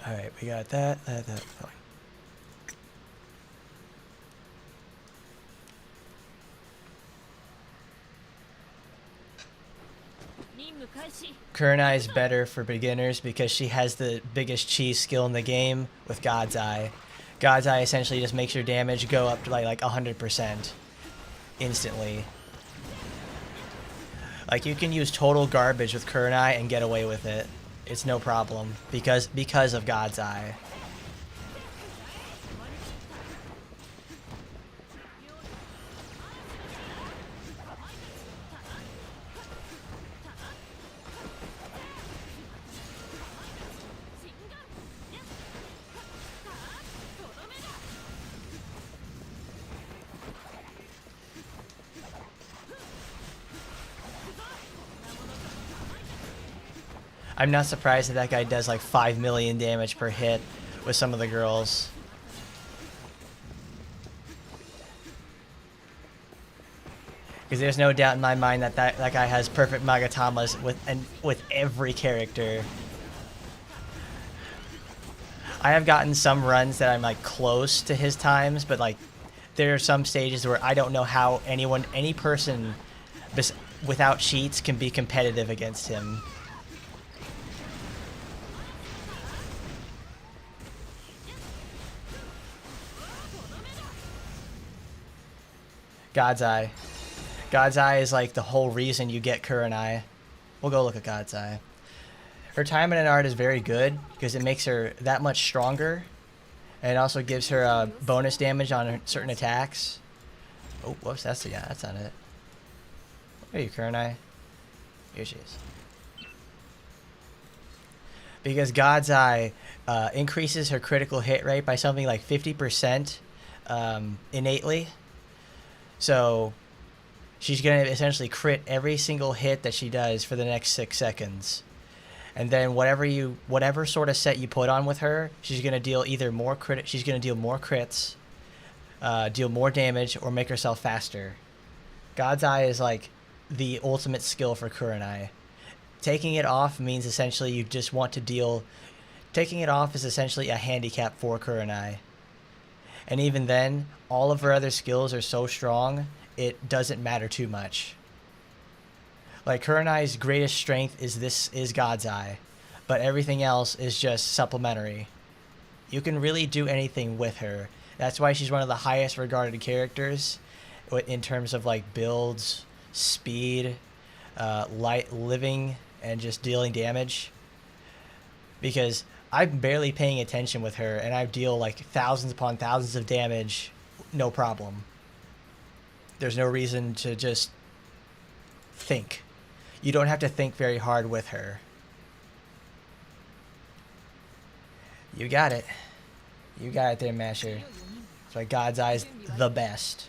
Speaker 1: Alright, we got that. Fine. Kurenai is better for beginners because she has the biggest cheese skill in the game with God's Eye. God's Eye essentially just makes your damage go up to like 100% instantly. Like you can use total garbage with Kurenai and get away with it. It's no problem because of God's Eye. I'm not surprised that guy does like 5 million damage per hit with some of the girls. Because there's no doubt in my mind that that guy has perfect Magatamas with every character. I have gotten some runs that I'm like close to his times, but like there are some stages where I don't know how any person without cheats can be competitive against him. God's Eye. God's Eye is like the whole reason you get Kurenai. We'll go look at God's Eye. Her Taimanin art is very good because it makes her that much stronger. And it also gives her bonus damage on certain attacks. Oh, whoops, that's not it. Where are you, Kurenai? Here she is. Because God's Eye increases her critical hit rate by something like 50% innately. So she's going to essentially crit every single hit that she does for the next 6 seconds. And then whatever sort of set you put on with her, she's going to deal either more she's going to deal more crits, deal more damage, or make herself faster. God's Eye is like the ultimate skill for Kurenai. Taking it off means essentially you just want to deal... Taking it off is essentially a handicap for Kurenai. And even then, all of her other skills are so strong, it doesn't matter too much. Like, Kurenai's greatest strength is God's Eye, but everything else is just supplementary. You can really do anything with her. That's why she's one of the highest regarded characters in terms of, like, builds, speed, living, and just dealing damage. Because I'm barely paying attention with her, and I deal like thousands upon thousands of damage, no problem. There's no reason to just think. You don't have to think very hard with her. You got it. You got it there, Masher. That's why God's Eye's the best.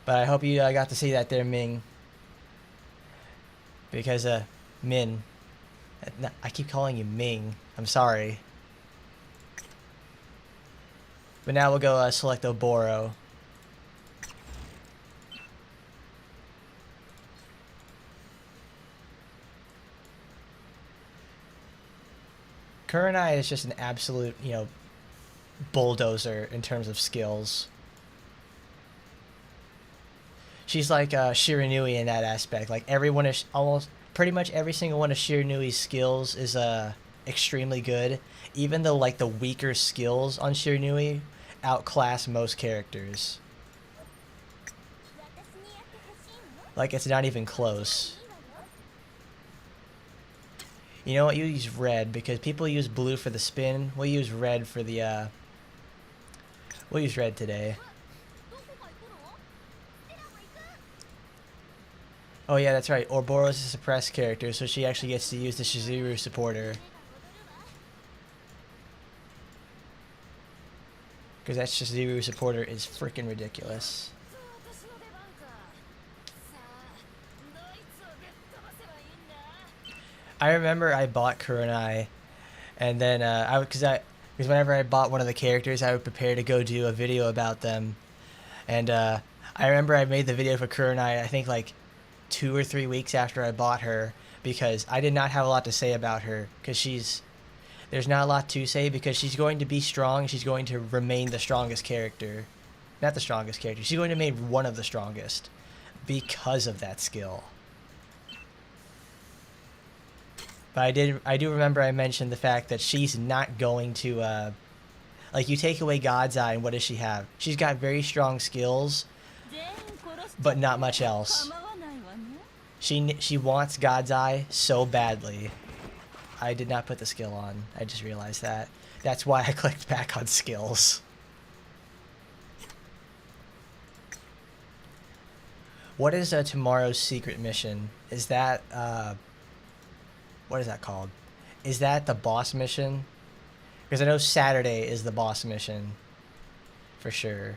Speaker 1: But I hope you got to see that there, Ming. Because, Min. I keep calling you Ming. I'm sorry. But now we'll go select Oboro. Kurenai is just an absolute, bulldozer in terms of skills. She's like Shiranui in that aspect. Like everyone is pretty much every single one of Shiranui's skills is extremely good. Even though like the weaker skills on Shiranui outclass most characters. Like it's not even close. You know what? You use red because people use blue for the spin. We'll use red for the we'll use red today. Oh yeah, that's right. Ouroboros is a suppressed character, so she actually gets to use the Shizuru supporter. Because that Shizuru supporter is freaking ridiculous. I remember I bought Kurenai, and then because whenever I bought one of the characters, I would prepare to go do a video about them, and I remember I made the video for Kurenai. I think like 2 or 3 weeks after I bought her, because I did not have a lot to say about her, because there's not a lot to say, because she's going to be strong. She's going to remain the strongest character. Not the strongest character. She's going to remain one of the strongest because of that skill. But I do remember I mentioned the fact that she's not going to, like, you take away God's Eye, and what does she have? She's got very strong skills, but not much else. She wants God's Eye so badly. I did not put the skill on. I just realized that. That's why I clicked back on skills. What is tomorrow's secret mission? Is that, what is that called? Is that the boss mission? Because I know Saturday is the boss mission. For sure.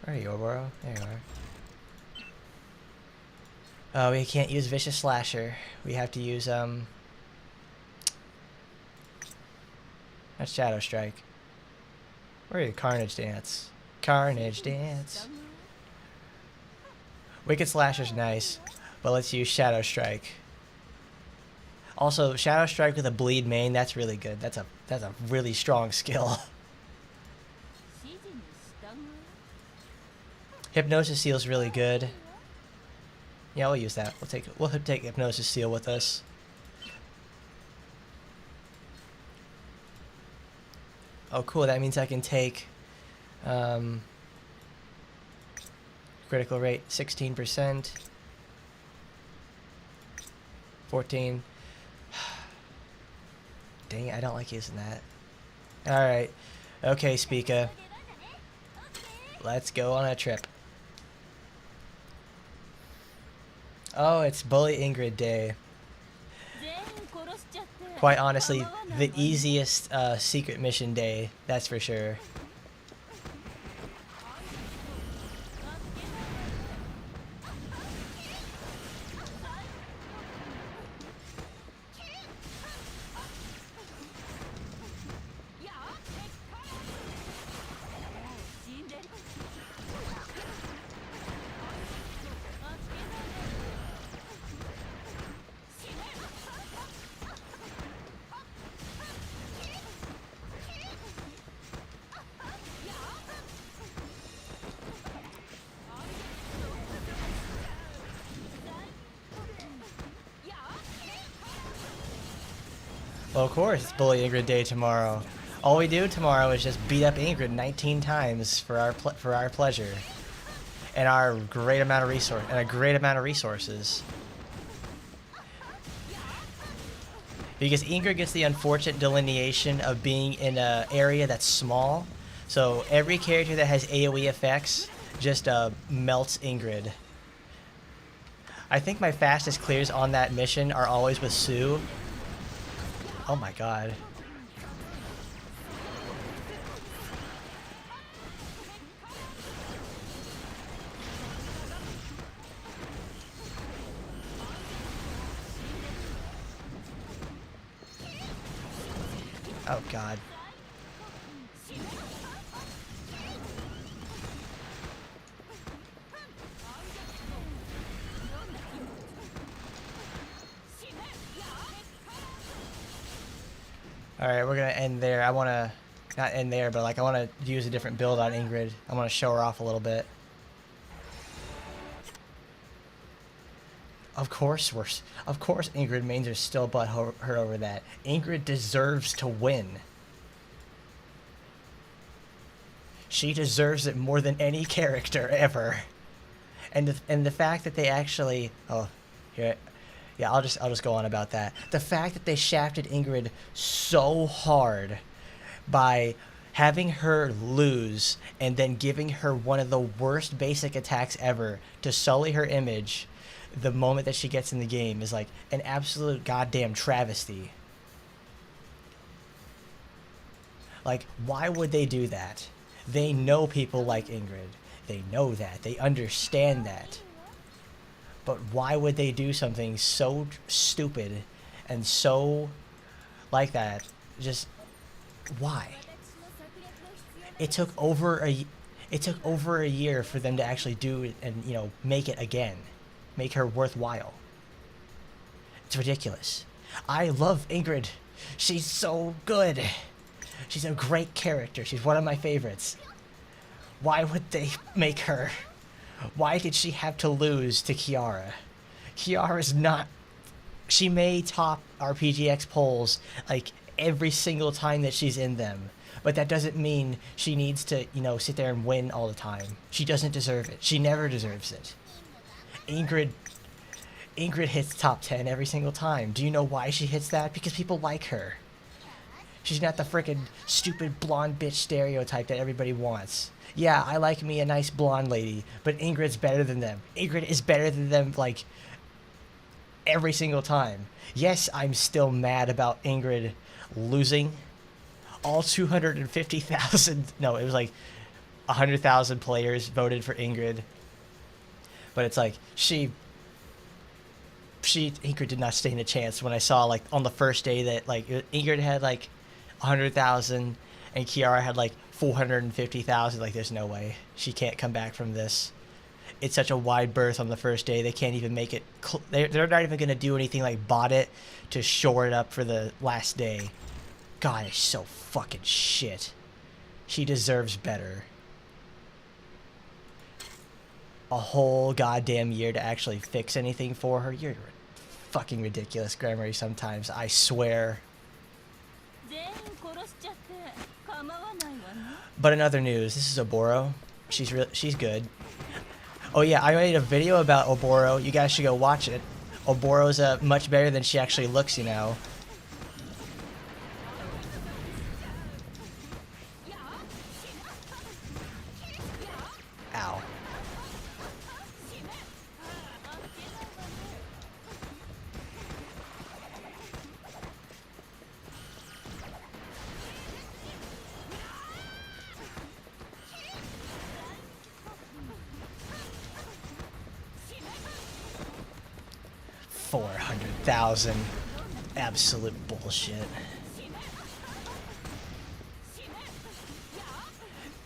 Speaker 1: Where are you, Oboro? There you are. Oh, we can't use Vicious Slasher. We have to use, that's Shadow Strike. Where are you? Carnage Dance. Carnage Dance. Wicked Slasher's nice, but let's use Shadow Strike. Also, Shadow Strike with a bleed main, that's really good. That's a really strong skill. Hypnosis Seal's really good. Yeah, we'll use that. We'll take Hypnosis Seal with us. Oh, cool. That means I can take critical rate 16%, 14. Dang it, I don't like using that. All right. Okay, Spica. Let's go on a trip. Oh, it's Bully Ingrid Day. Quite honestly, the easiest secret mission day, that's for sure. Well, of course, it's Bully Ingrid Day tomorrow. All we do tomorrow is just beat up Ingrid 19 times for our pleasure, and a great amount of resources. Because Ingrid gets the unfortunate delineation of being in an area that's small, so every character that has AoE effects just melts Ingrid. I think my fastest clears on that mission are always with Sue. Oh my god. Oh god. Alright, we're gonna end there. I wanna, not end there, but like I wanna use a different build on Ingrid. I wanna show her off a little bit. Of course Ingrid mains are still butthurt over that. Ingrid deserves to win. She deserves it more than any character ever. And the fact that they actually, oh, here, yeah, I'll just go on about that. The fact that they shafted Ingrid so hard by having her lose and then giving her one of the worst basic attacks ever to sully her image the moment that she gets in the game is like an absolute goddamn travesty. Like, why would they do that? They know people like Ingrid. They know that. They understand that. But why would they do something so stupid and so like that. Just why? It took over a it took over a year for them to actually do it and, you know, make it again, make her worthwhile. It's ridiculous. I love Ingrid. She's so good. She's a great character. She's one of my favorites. Why would they make her? Why did she have to lose to Kiara? Kiara's not... She may top RPGX polls like every single time that she's in them, but that doesn't mean she needs to, you know, sit there and win all the time. She doesn't deserve it. She never deserves it. Ingrid hits top 10 every single time. Do you know why she hits that? Because people like her. She's not the frickin' stupid blonde bitch stereotype that everybody wants. Yeah, I like me a nice blonde lady, but Ingrid's better than them. Ingrid is better than them, like, every single time. Yes, I'm still mad about Ingrid losing. All 250,000, no, it was like 100,000 players voted for Ingrid. But it's like, Ingrid did not stand a chance when I saw, like, on the first day that, like, Ingrid had, like, 100,000 and Kiara had, like, 450,000. Like, there's no way. She can't come back from this. It's such a wide berth on the first day. They can't even make it... They're not even going to do anything like bot it to shore it up for the last day. God, it's so fucking shit. She deserves better. A whole goddamn year to actually fix anything for her? You're fucking ridiculous, Grammary, sometimes. I swear. But in other news, this is Oboro. She's good. Oh yeah, I made a video about Oboro. You guys should go watch it. Oboro's much better than she actually looks, you know. Ow. $400,000. Absolute bullshit.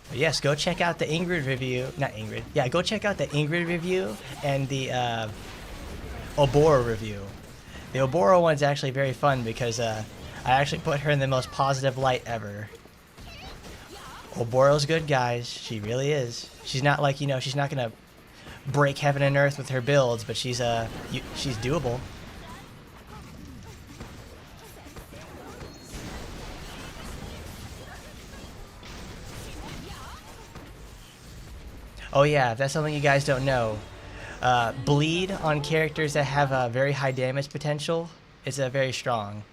Speaker 1: But yes, go check out the Ingrid review. Not Ingrid. Yeah, go check out the Ingrid review and the Oboro review. The Oboro one's actually very fun because I actually put her in the most positive light ever. Oboro's good, guys. She really is. She's not like, you know, she's not gonna break heaven and earth with her builds, but she's doable. Oh yeah, if that's something you guys don't know, bleed on characters that have a very high damage potential is very strong.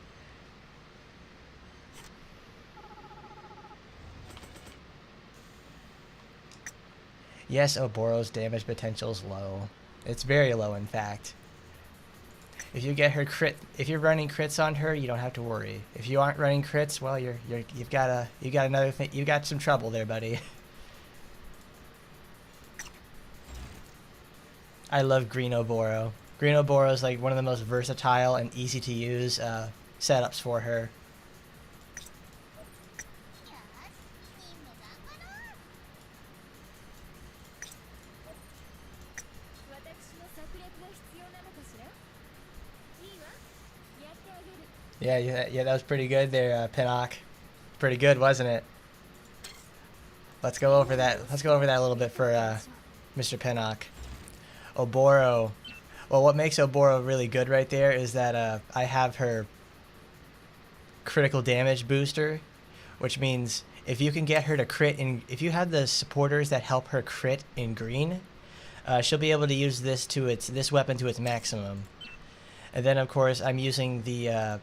Speaker 1: Yes, Oboro's damage potential is low. It's very low, in fact. If you get her crit, if you're running crits on her, you don't have to worry. If you aren't running crits, well, you've got another thing. You got some trouble there, buddy. I love Green Oboro. Green Oboro is like one of the most versatile and easy to use setups for her. Yeah, that was pretty good there, Pinnock. Pretty good, wasn't it? Let's go over that. Let's go over that a little bit for Mr. Pinnock. Oboro. Well, what makes Oboro really good right there is that I have her critical damage booster, which means if you can get her to crit if you have the supporters that help her crit in green, she'll be able to use this weapon to its maximum. And then of course I'm using the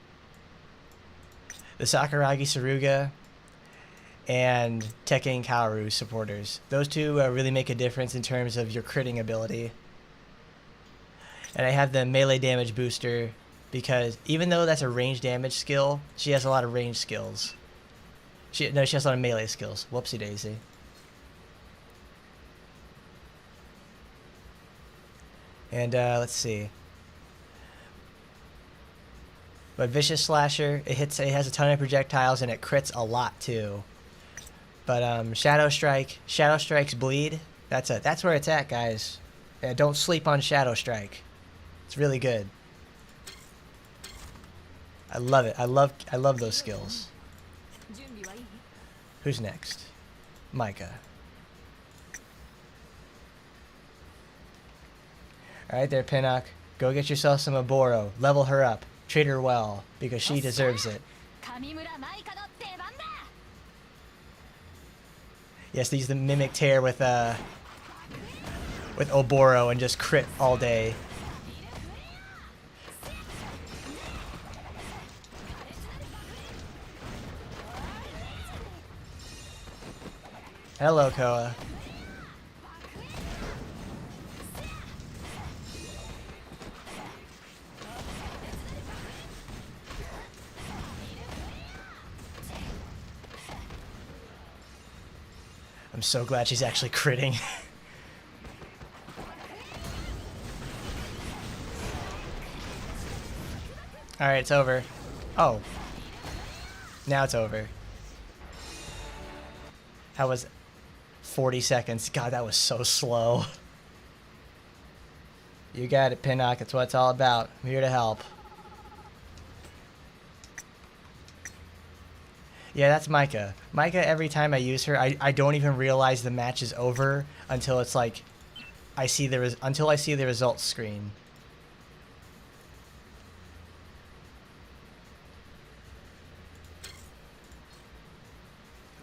Speaker 1: Sakuragi Saruga and Tekken Kaoru supporters. Those two really make a difference in terms of your critting ability. And I have the melee damage booster because even though that's a range damage skill, she has a lot of range skills. She has a lot of melee skills. Whoopsie daisy. And let's see. But Vicious Slasher, it has a ton of projectiles and it crits a lot too. But Shadow Strike's bleed. That's where it's at, guys. Yeah, don't sleep on Shadow Strike. It's really good. I love it. I love those skills. Who's next? Micah. Alright there, Pinnock. Go get yourself some Oboro. Level her up. Treat her well, because she deserves it. Yes, use the Mimic Tear with Oboro and just crit all day. Hello, Koa. I'm so glad she's actually critting. Alright, it's over. Oh. Now it's over. That was 40 seconds. God, that was so slow. You got it, Pinnock. That's what it's all about. I'm here to help. Yeah, that's Micah. Micah, every time I use her, I don't even realize the match is over until it's like until I see the results screen.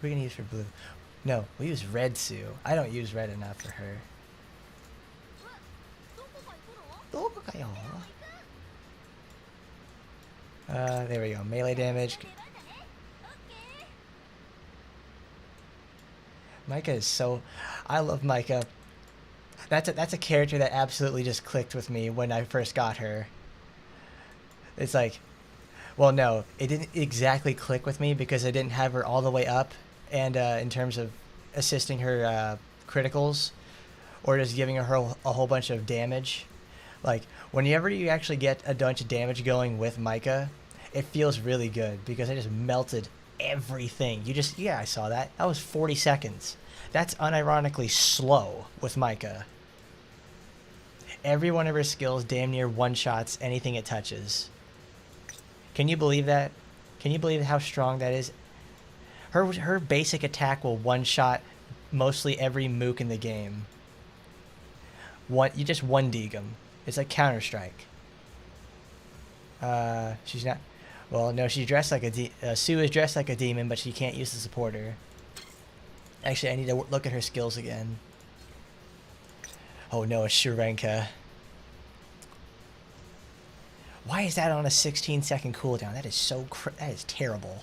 Speaker 1: What are we gonna use for blue? No, we use red Sue. I don't use red enough for her. There we go. Melee damage. Micah is so... I love Micah. That's a character that absolutely just clicked with me when I first got her. It's like... Well, no. It didn't exactly click with me because I didn't have her all the way up. And in terms of assisting her criticals. Or just giving her a whole bunch of damage. Like, whenever you actually get a bunch of damage going with Micah, it feels really good. Because I just melted everything. Yeah, I saw that. That was 40 seconds. That's unironically slow with Micah. Every one of her skills damn near one-shots anything it touches. Can you believe that? Can you believe how strong that is? Her basic attack will one-shot mostly every mook in the game. You just one-dig them. It's like Counter-Strike. She's not... Well, no, she's dressed like Sue is dressed like a demon, but she can't use the supporter. Actually, I need to look at her skills again. Oh no, it's Shurenka. Why is that on a 16-second cooldown? That is that is terrible.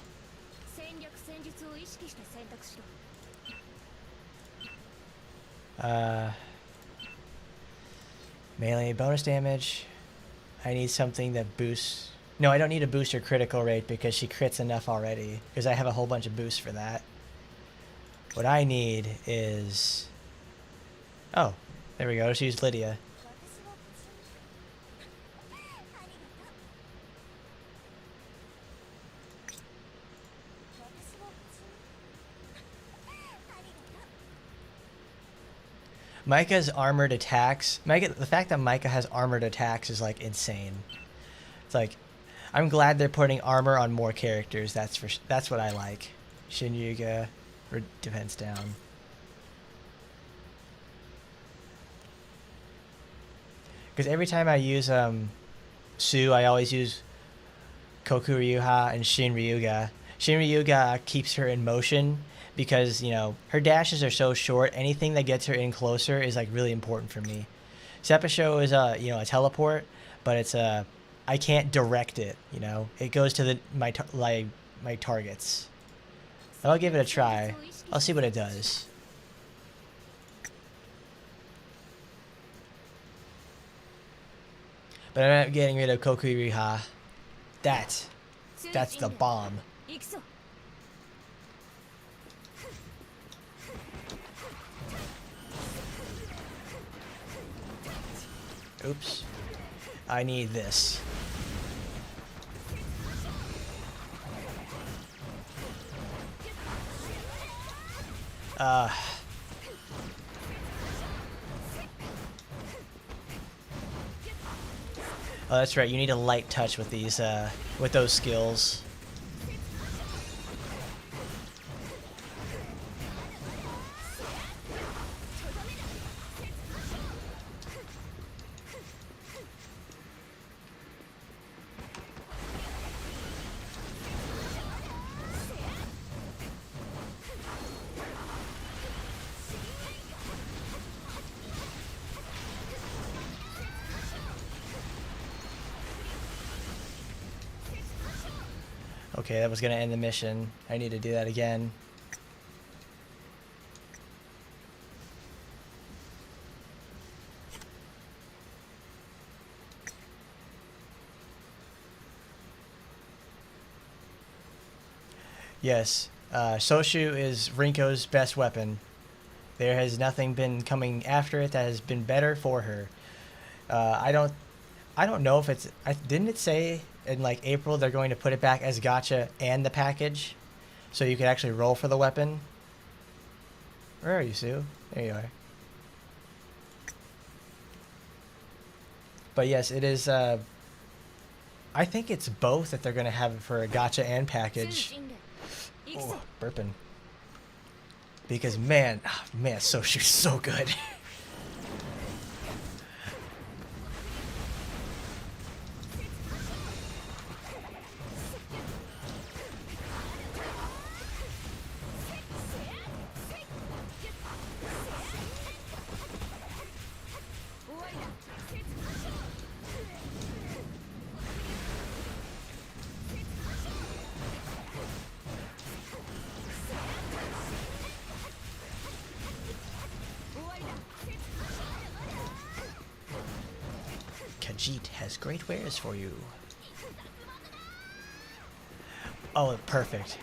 Speaker 1: Melee bonus damage. I need something that boosts... No, I don't need to boost her critical rate because she crits enough already. Because I have a whole bunch of boosts for that. What I need is... Oh, there we go. Let's use Lydia. Micah's armored attacks... the fact that Micah has armored attacks is, like, insane. It's like... I'm glad they're putting armor on more characters. That's what I like. Shin-Yuga, or defense down. Because every time I use Sue, I always use Koku Ryuha and Shin Ryuga. Shin Ryuga keeps her in motion because, you know, her dashes are so short. Anything that gets her in closer is like really important for me. Sepasho is a teleport, but it's I can't direct it, you know. It goes to my targets. But I'll give it a try. I'll see what it does. But I'm not getting rid of Koku Ryuha. That's the bomb. Oops. I need this. Uh, oh, that's right. You need a light touch with these, with those skills. Okay, that was gonna end the mission. I need to do that again. Yes, Soshu is Rinko's best weapon. There has nothing been coming after it that has been better for her. I don't know if it's. Didn't it say in like April they're going to put it back as gacha and the package, so you could actually roll for the weapon? Where are you, Sue? There you are. But yes, it is. I think it's both that they're going to have it for a gacha and package. Oh, burping. Because man, Soshu's so good. Khajiit has great wares for you. Oh, perfect.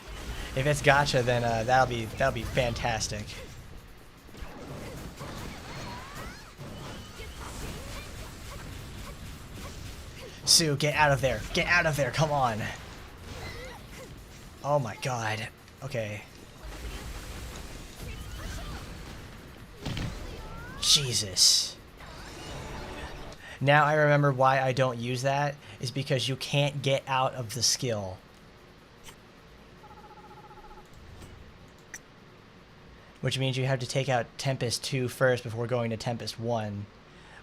Speaker 1: If it's gacha, then that'll be fantastic. Sue, get out of there! Get out of there! Come on! Oh my god. Okay. Jesus. Now I remember why I don't use that, is because you can't get out of the skill. Which means you have to take out Tempest 2 first before going to Tempest 1.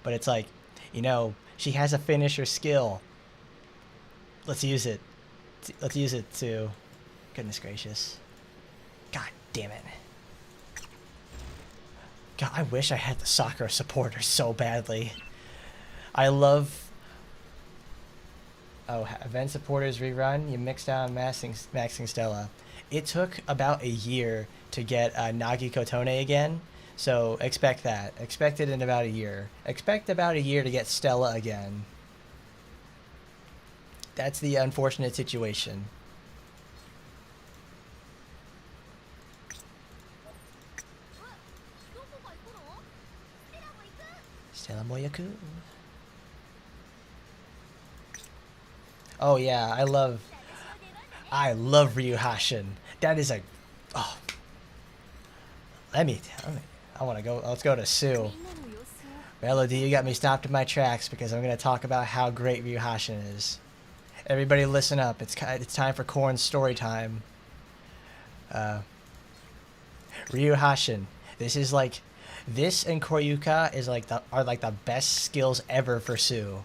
Speaker 1: But it's like, you know, she has a finisher skill. Let's use it. Let's use it to... Goodness gracious. God damn it. God, I wish I had the Sakura supporter so badly. I love... Oh, event supporters rerun. You mixed down maxing Stella. It took about a year to get Nagi Kotone again, so expect that. Expect it in about a year. Expect about a year to get Stella again. That's the unfortunate situation. Stella Moyaku. Oh yeah, I love Ryu Hashin. That is a... Oh. I want to go... Let's go to Sue. Melody, you got me stopped in my tracks because I'm going to talk about how great Ryu Hashin is. Everybody listen up. It's time for Korn's story time. Ryu Hashin. This is like... This and Koryuka is like are the best skills ever for Sue.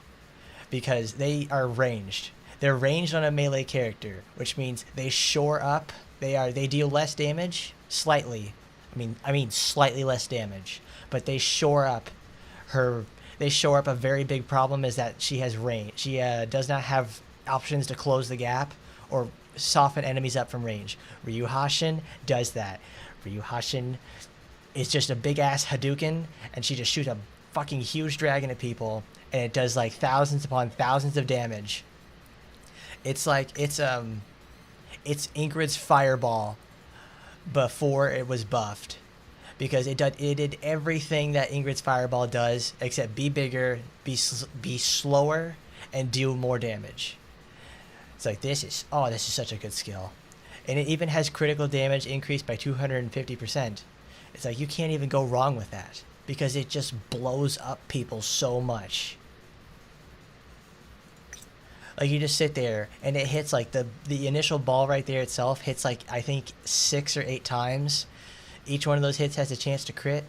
Speaker 1: Because they are ranged. They're ranged on a melee character, which means they shore up. They deal less damage, slightly. I mean slightly less damage, but they shore up her. They shore up a very big problem is that she has range. She does not have options to close the gap or soften enemies up from range. Ryu Hashin does that. Ryu Hashin is just a big ass Hadouken, and she just shoots a fucking huge dragon at people, and it does like thousands upon thousands of damage. It's like it's Ingrid's Fireball before it was buffed, because it did everything that Ingrid's Fireball does except be bigger, be slower, and deal more damage. It's like this is such a good skill, and it even has critical damage increased by 250%. It's like you can't even go wrong with that because it just blows up people so much. Like you just sit there and it hits like the initial ball right there itself hits like I think 6 or 8 times. Each one of those hits has a chance to crit,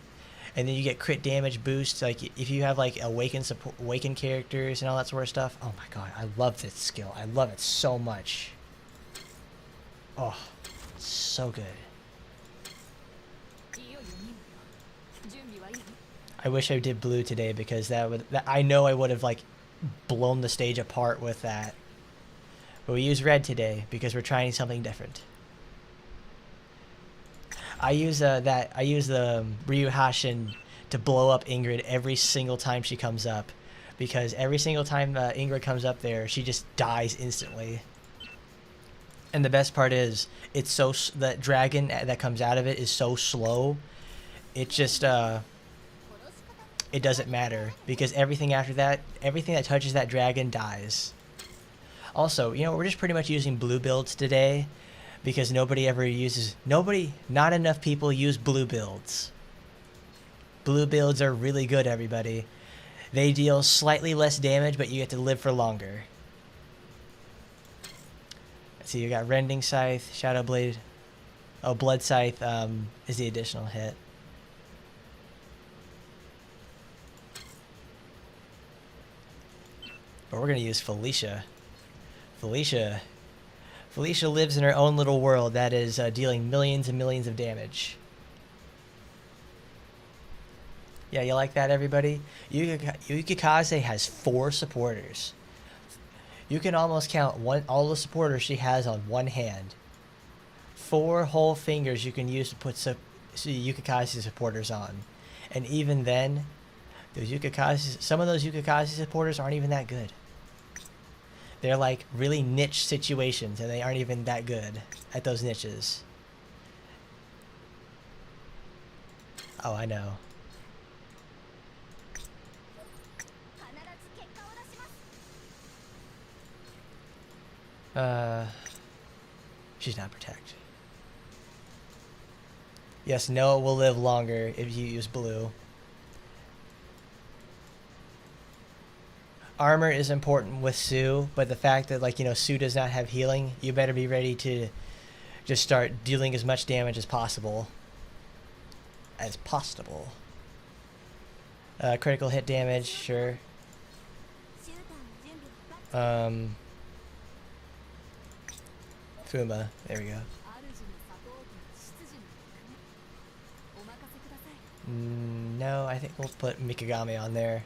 Speaker 1: and then you get crit damage boost. Like if you have like awaken characters and all that sort of stuff. Oh my god, I love this skill. I love it so much. Oh, so good. I wish I did blue today because I know I would have like blown the stage apart with that. But we use red today because we're trying something different. I use the Ryu Hashin to blow up Ingrid every single time she comes up, because every single time Ingrid comes up there, she just dies instantly. And the best part is, it's so the dragon that comes out of it is so slow. It just it doesn't matter because everything after that, everything that touches that dragon dies. Also, you know, we're just pretty much using blue builds today because not enough people use blue builds. Blue builds are really good, everybody. They deal slightly less damage, but you get to live for longer. Let's see, you got Rending Scythe, Shadow Blade. Oh, Blood Scythe is the additional hit. But we're going to use Felicia. Felicia lives in her own little world that is dealing millions and millions of damage. Yeah, you like that, everybody? Yukikaze has 4 supporters. You can almost count all the supporters she has on one hand. 4 whole fingers you can use to put Yukikaze supporters on. And even then, some of those Yukikaze supporters aren't even that good. They're like really niche situations, and they aren't even that good at those niches. Oh, I know. She's not protect. Yes, Noah will live longer if you use blue. Armor is important with Sue, but the fact that, like, you know, Sue does not have healing, you better be ready to just start dealing as much damage as possible. Critical hit damage, sure. Fuma, there we go. No, I think we'll put Mikagami on there.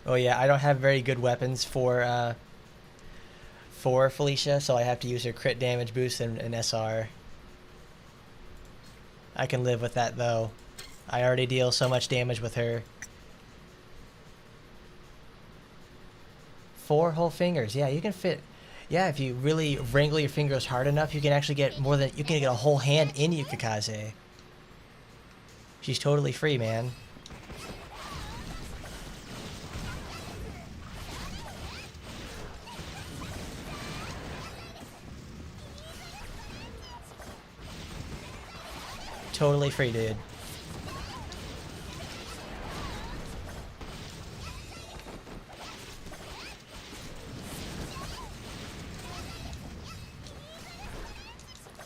Speaker 1: Oh yeah, I don't have very good weapons for Felicia, so I have to use her crit damage boost and an SR. I can live with that though. I already deal so much damage with her. 4 whole fingers, yeah, you can fit. Yeah, if you really wrangle your fingers hard enough, you can actually get you can get a whole hand in Yukikaze. She's totally free, man. Totally free, dude.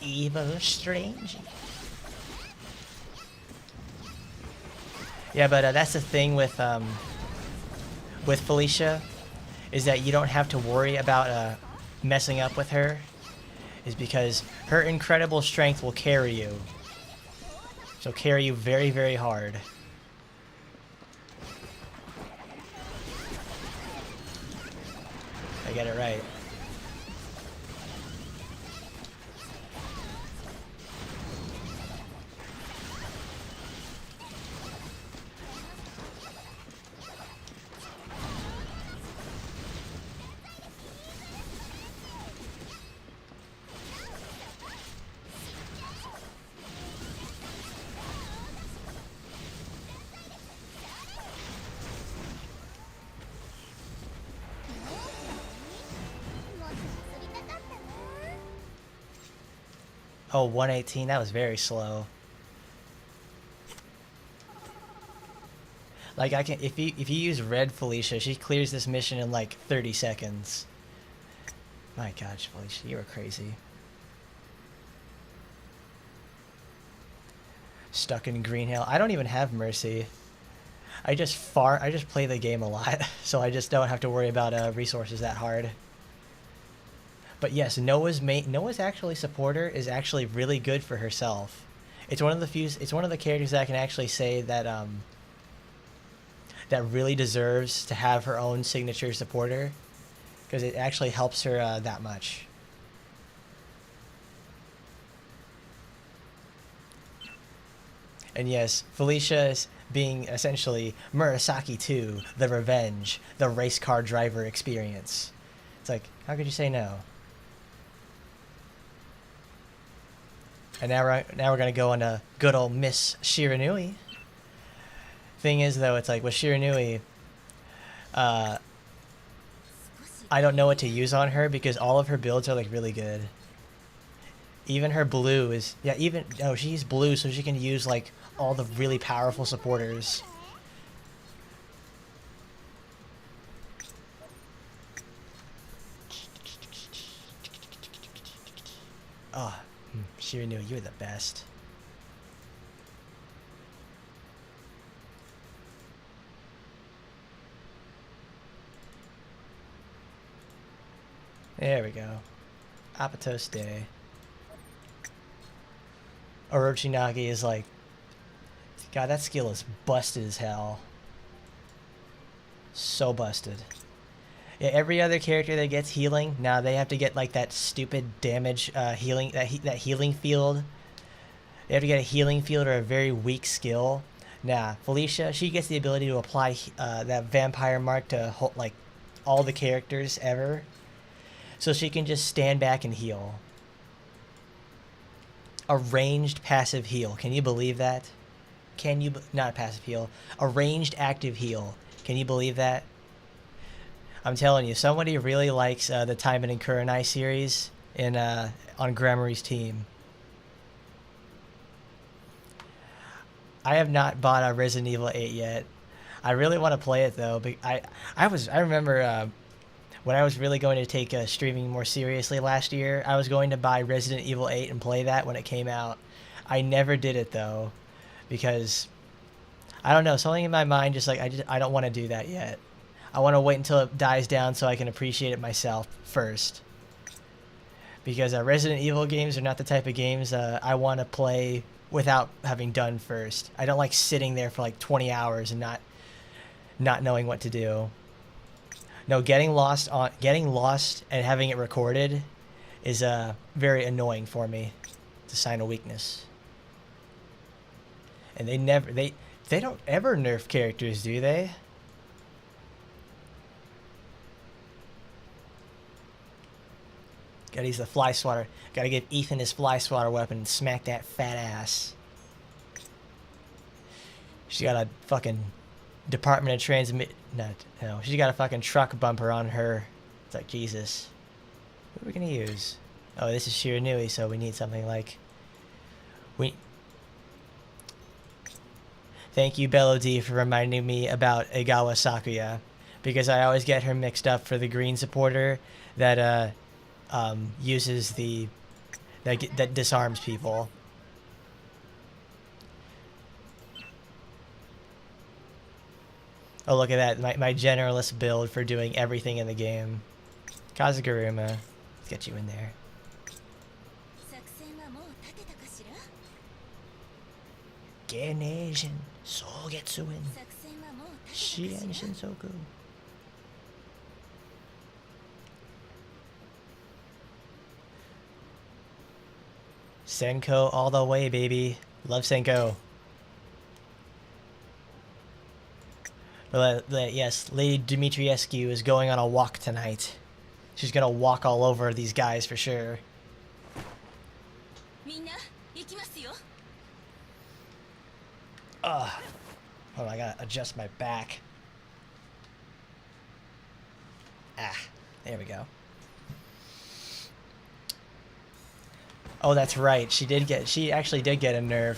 Speaker 1: Evil strange. Yeah, but that's the thing with Felicia, is that you don't have to worry about messing up with her, is because her incredible strength will carry you. She'll carry you very, very hard. I get it right. Oh, 118. That was very slow. Like I can, if you use red Felicia, she clears this mission in like 30 seconds. My gosh, Felicia, you were crazy. Stuck in Green Hill. I don't even have Mercy. I just play the game a lot, so I just don't have to worry about resources that hard. But yes, Noah's actually supporter is actually really good for herself. It's one of the few. It's one of the characters that I can actually say that that really deserves to have her own signature supporter, because it actually helps her that much. And yes, Felicia is being essentially Murasaki 2, the revenge, the race car driver experience. It's like, how could you say no? And now we're gonna go into good old Miss Shiranui. Thing is though, it's like with Shiranui, I don't know what to use on her because all of her builds are like really good. Even her blue is she's blue, so she can use like all the really powerful supporters. Oh, Shiranui, you're the best. There we go. Apatos Day. Orochinagi is like, God, that skill is busted as hell. So busted. Yeah, every other character that gets healing, now they have to get like that stupid damage healing, that healing field. They have to get a healing field or a very weak skill. Nah, Felicia, she gets the ability to apply that vampire mark to like all the characters ever. So she can just stand back and heal. A ranged passive heal. Can you believe that? Can you... Not a passive heal. A ranged active heal. Can you believe that? I'm telling you, somebody really likes the Taimanin Kurenai series on Gramarye's team. I have not bought a Resident Evil 8 yet. I really want to play it though. But I remember when I was really going to take streaming more seriously last year, I was going to buy Resident Evil 8 and play that when it came out. I never did it though, because I don't know, something in my mind just like I don't want to do that yet. I want to wait until it dies down so I can appreciate it myself first. Because Resident Evil games are not the type of games I want to play without having done first. I don't like sitting there for like 20 hours and not knowing what to do. No, getting lost and having it recorded is very annoying for me. It's a sign of weakness. And they don't ever nerf characters, do they? Gotta use the fly swatter. Gotta give Ethan his fly swatter weapon and smack that fat ass. She's got a fucking Department of Transmit... No, she's got a fucking truck bumper on her. It's like, Jesus. What are we gonna use? Oh, this is Shiranui, so we need something like... Thank you, Bello D, for reminding me about Egawa Sakuya. Because I always get her mixed up for the green supporter that, uses the... That disarms people. Oh, look at that. My generalist build for doing everything in the game. Kazuguruma. Let's get you in there. Geneijin Sogetsuin. Shien Shinsoku. Senko all the way, baby. Love Senko. But yes, Lady Dimitriescu is going on a walk tonight. She's gonna walk all over these guys for sure. Ugh. Hold on, I gotta adjust my back. Ah, there we go. Oh, that's right. She actually did get a nerf.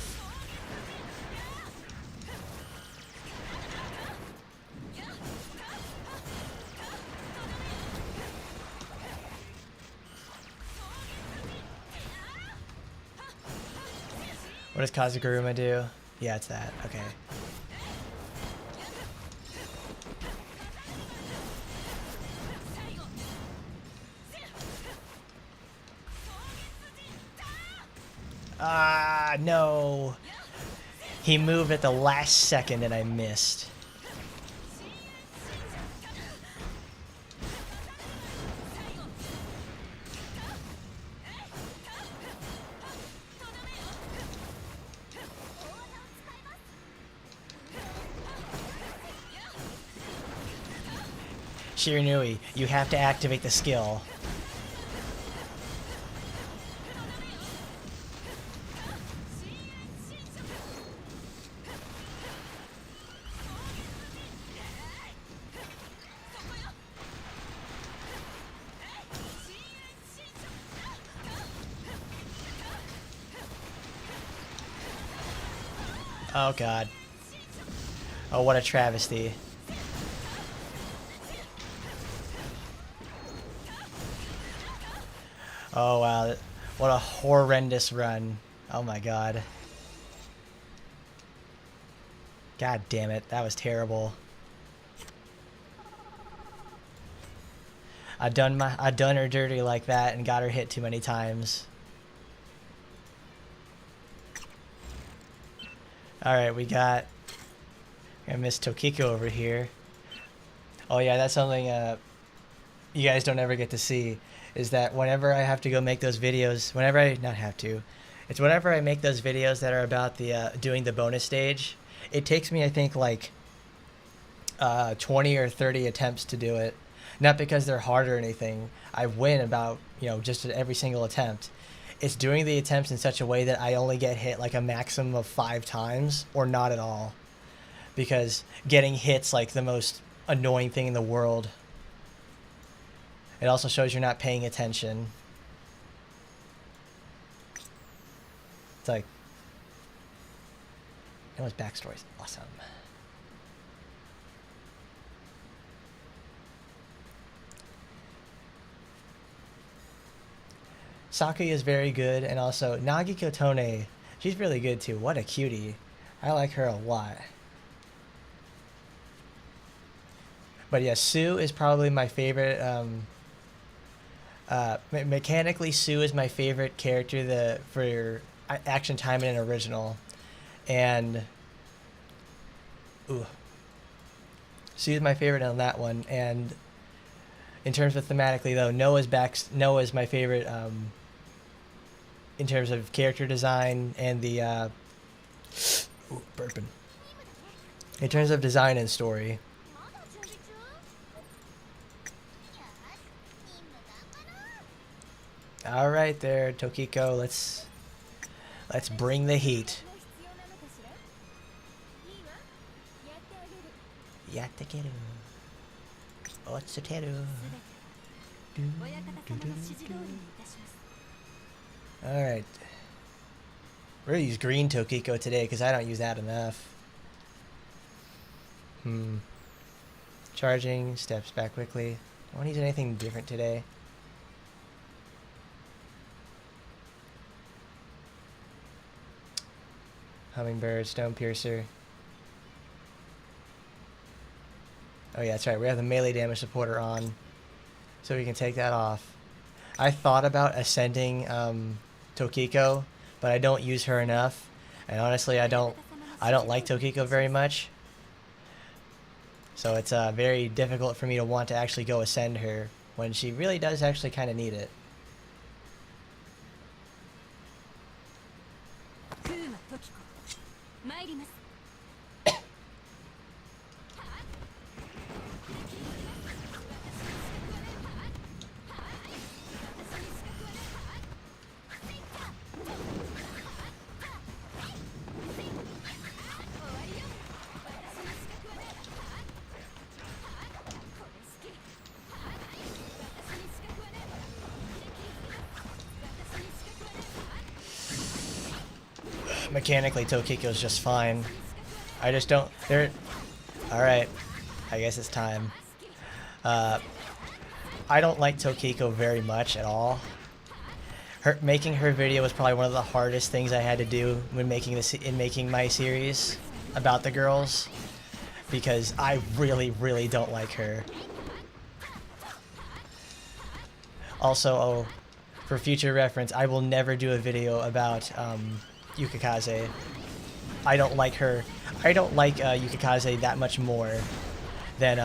Speaker 1: What does Kazuguruma do? Yeah, it's that. Okay. Ah, no. He moved at the last second and I missed. Shiranui, you have to activate the skill. Oh god. Oh, what a travesty. Oh wow, what a horrendous run. Oh my god. God damn it, that was terrible. I done her dirty like that and got her hit too many times. Alright, we got Miss Tokiko over here. Oh yeah, that's something you guys don't ever get to see, is that whenever I have to go make those videos, whenever I make those videos that are about the doing the bonus stage, it takes me, I think, like 20 or 30 attempts to do it. Not because they're hard or anything. I win about, just at every single attempt. It's doing the attempts in such a way that I only get hit like a maximum of 5 times or not at all. Because getting hit's like the most annoying thing in the world. It also shows you're not paying attention. It's like, Noah's backstory's awesome. Sakuya is very good, and also Nagiko Tone, she's really good too. What a cutie. I like her a lot. But yeah, Sue is probably my favorite. Mechanically, Sue is my favorite character for Action Taimanin original. And Sue is my favorite on that one. And in terms of thematically, though, Noah's my favorite in terms of character design and the burping. In terms of design and story. All right, there, Tokiko. Let's bring the heat. Yattakeru. Otsuteru. All right. We're gonna use green Tokiko today because I don't use that enough. Charging, steps back quickly. I want to use anything different today. Hummingbird, Stone Piercer. Oh yeah, that's right. We have the melee damage supporter on, so we can take that off. I thought about ascending Tokiko, but I don't use her enough, and honestly, I don't like Tokiko very much. So it's very difficult for me to want to actually go ascend her when she really does actually kind of need it. Mechanically, Tokiko's just fine. I just don't... There... Alright. I guess it's time. I don't like Tokiko very much at all. Making her video was probably one of the hardest things I had to do when making my series about the girls, because I really don't like her. Also, oh, for future reference, I will never do a video about Yukikaze. I don't like her. I don't like Yukikaze that much more than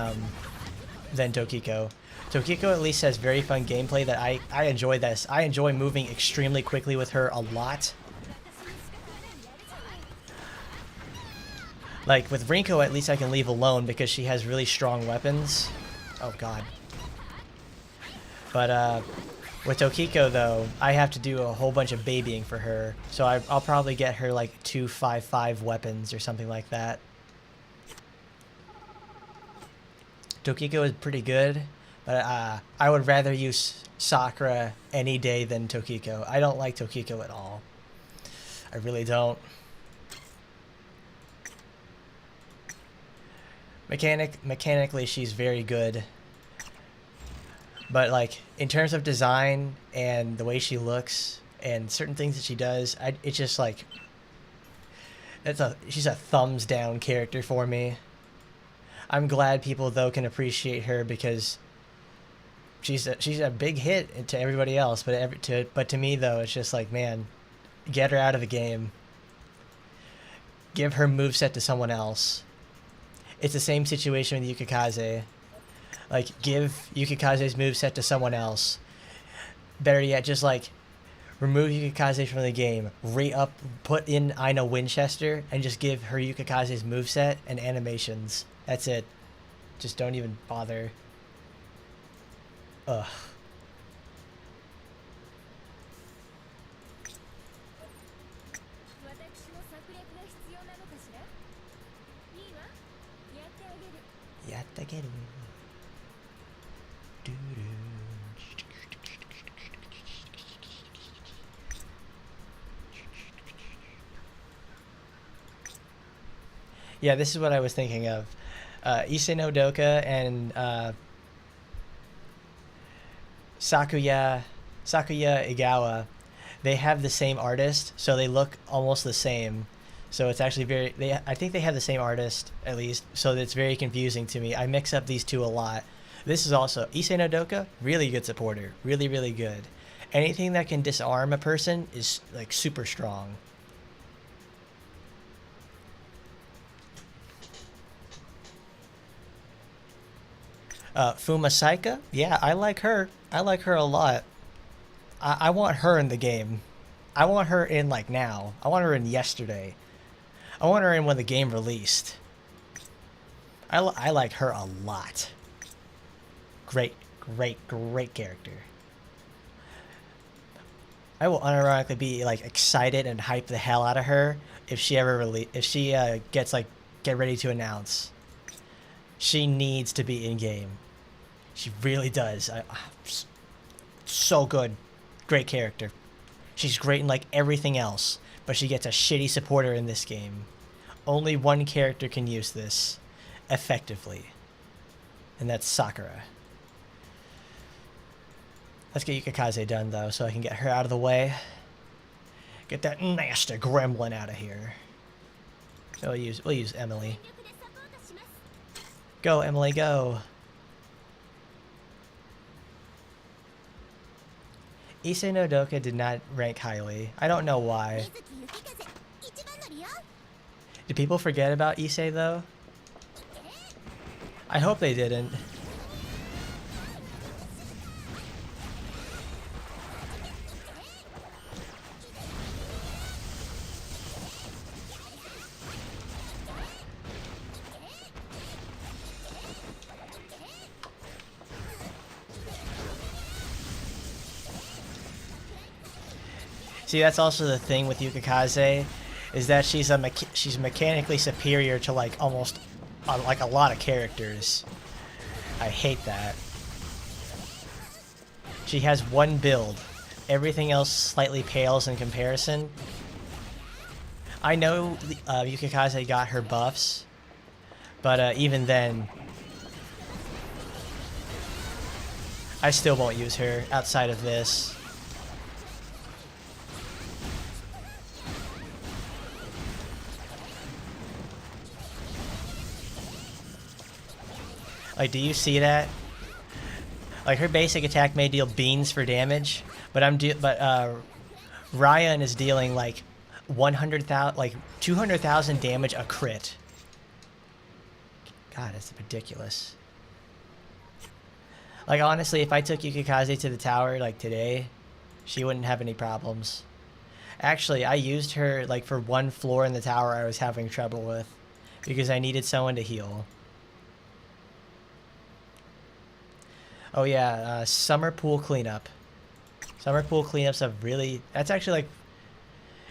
Speaker 1: Tokiko. Tokiko at least has very fun gameplay that I enjoy this. I enjoy moving extremely quickly with her a lot. Like with Rinko, at least I can leave alone because she has really strong weapons. Oh god. But with Tokiko though, I have to do a whole bunch of babying for her. So I'll probably get her like 255 weapons or something like that. Tokiko is pretty good, but I would rather use Sakura any day than Tokiko. I don't like Tokiko at all. I really don't. Mechanically, she's very good. But like in terms of design and the way she looks and certain things that she does, it's just like she's a thumbs down character for me. I'm glad people though can appreciate her because she's a big hit to everybody else, but to me though it's just like, man, get her out of the game. Give her moveset to someone else. It's the same situation with Yukikaze. Like, give Yukikaze's moveset to someone else. Better yet, just like remove Yukikaze from the game, put in Aina Winchester, and just give her Yukikaze's moveset and animations. That's it. Just don't even bother. Ugh. Yattageru. Yeah, this is what I was thinking of. Issei no Doka and Sakuya Igawa, they have the same artist, so they look almost the same. So it's actually I think they have the same artist, at least, so it's very confusing to me. I mix up these two a lot. This is also Issei no Doka, really good supporter, really good. Anything that can disarm a person is like super strong. Fuma Saika, yeah, I like her. I like her a lot. I want her in the game. I want her in like now. I want her in yesterday. I want her in when the game released. I like her a lot. Great character. I will unironically be like excited and hype the hell out of her if she gets like get ready to announce. She needs to be in game. She really does. So good. Great character. She's great in like everything else, but she gets a shitty supporter in this game. Only one character can use this effectively, and that's Sakura. Let's get Yukikaze done though, so I can get her out of the way. Get that nasty gremlin out of here. So we'll use Emily. Go, Emily, go. Issei no Doka did not rank highly. I don't know why. Did people forget about Issei though? I hope they didn't. See, that's also the thing with Yukikaze, is that she's mechanically superior to like almost like a lot of characters. I hate that. She has one build. Everything else slightly pales in comparison. I know Yukikaze got her buffs, but even then, I still won't use her outside of this. Like, do you see that? Like, her basic attack may deal beans for damage, but Ryan is dealing like 100,000, like 200,000 damage a crit. God, that's ridiculous. Like, honestly, if I took Yukikaze to the tower like today, she wouldn't have any problems. Actually, I used her like for one floor in the tower I was having trouble with because I needed someone to heal. Oh yeah, summer pool cleanup. Summer pool cleanup's a really, that's actually like,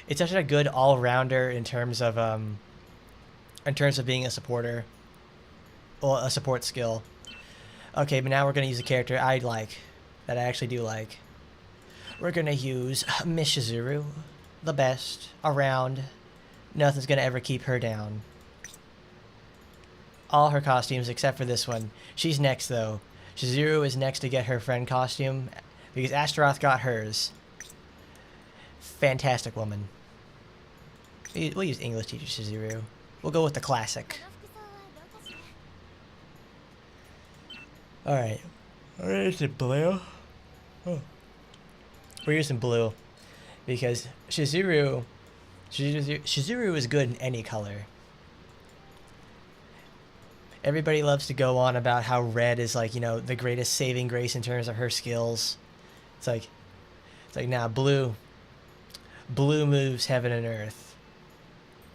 Speaker 1: it's actually a good all-rounder in terms of being a supporter, or a support skill. Okay, but now we're gonna use a character I like, that I actually do like. We're gonna use Miss Shizuru, the best around. Nothing's gonna ever keep her down. All her costumes except for this one. She's next though. Shizuru is next to get her friend costume because Astaroth got hers. Fantastic woman. We'll use English teacher Shizuru. We'll go with the classic. Alright. Is it blue? Oh. We're using blue because Shizuru is good in any color. Everybody loves to go on about how red is like, you know, the greatest saving grace in terms of her skills. It's like nah, blue moves heaven and earth.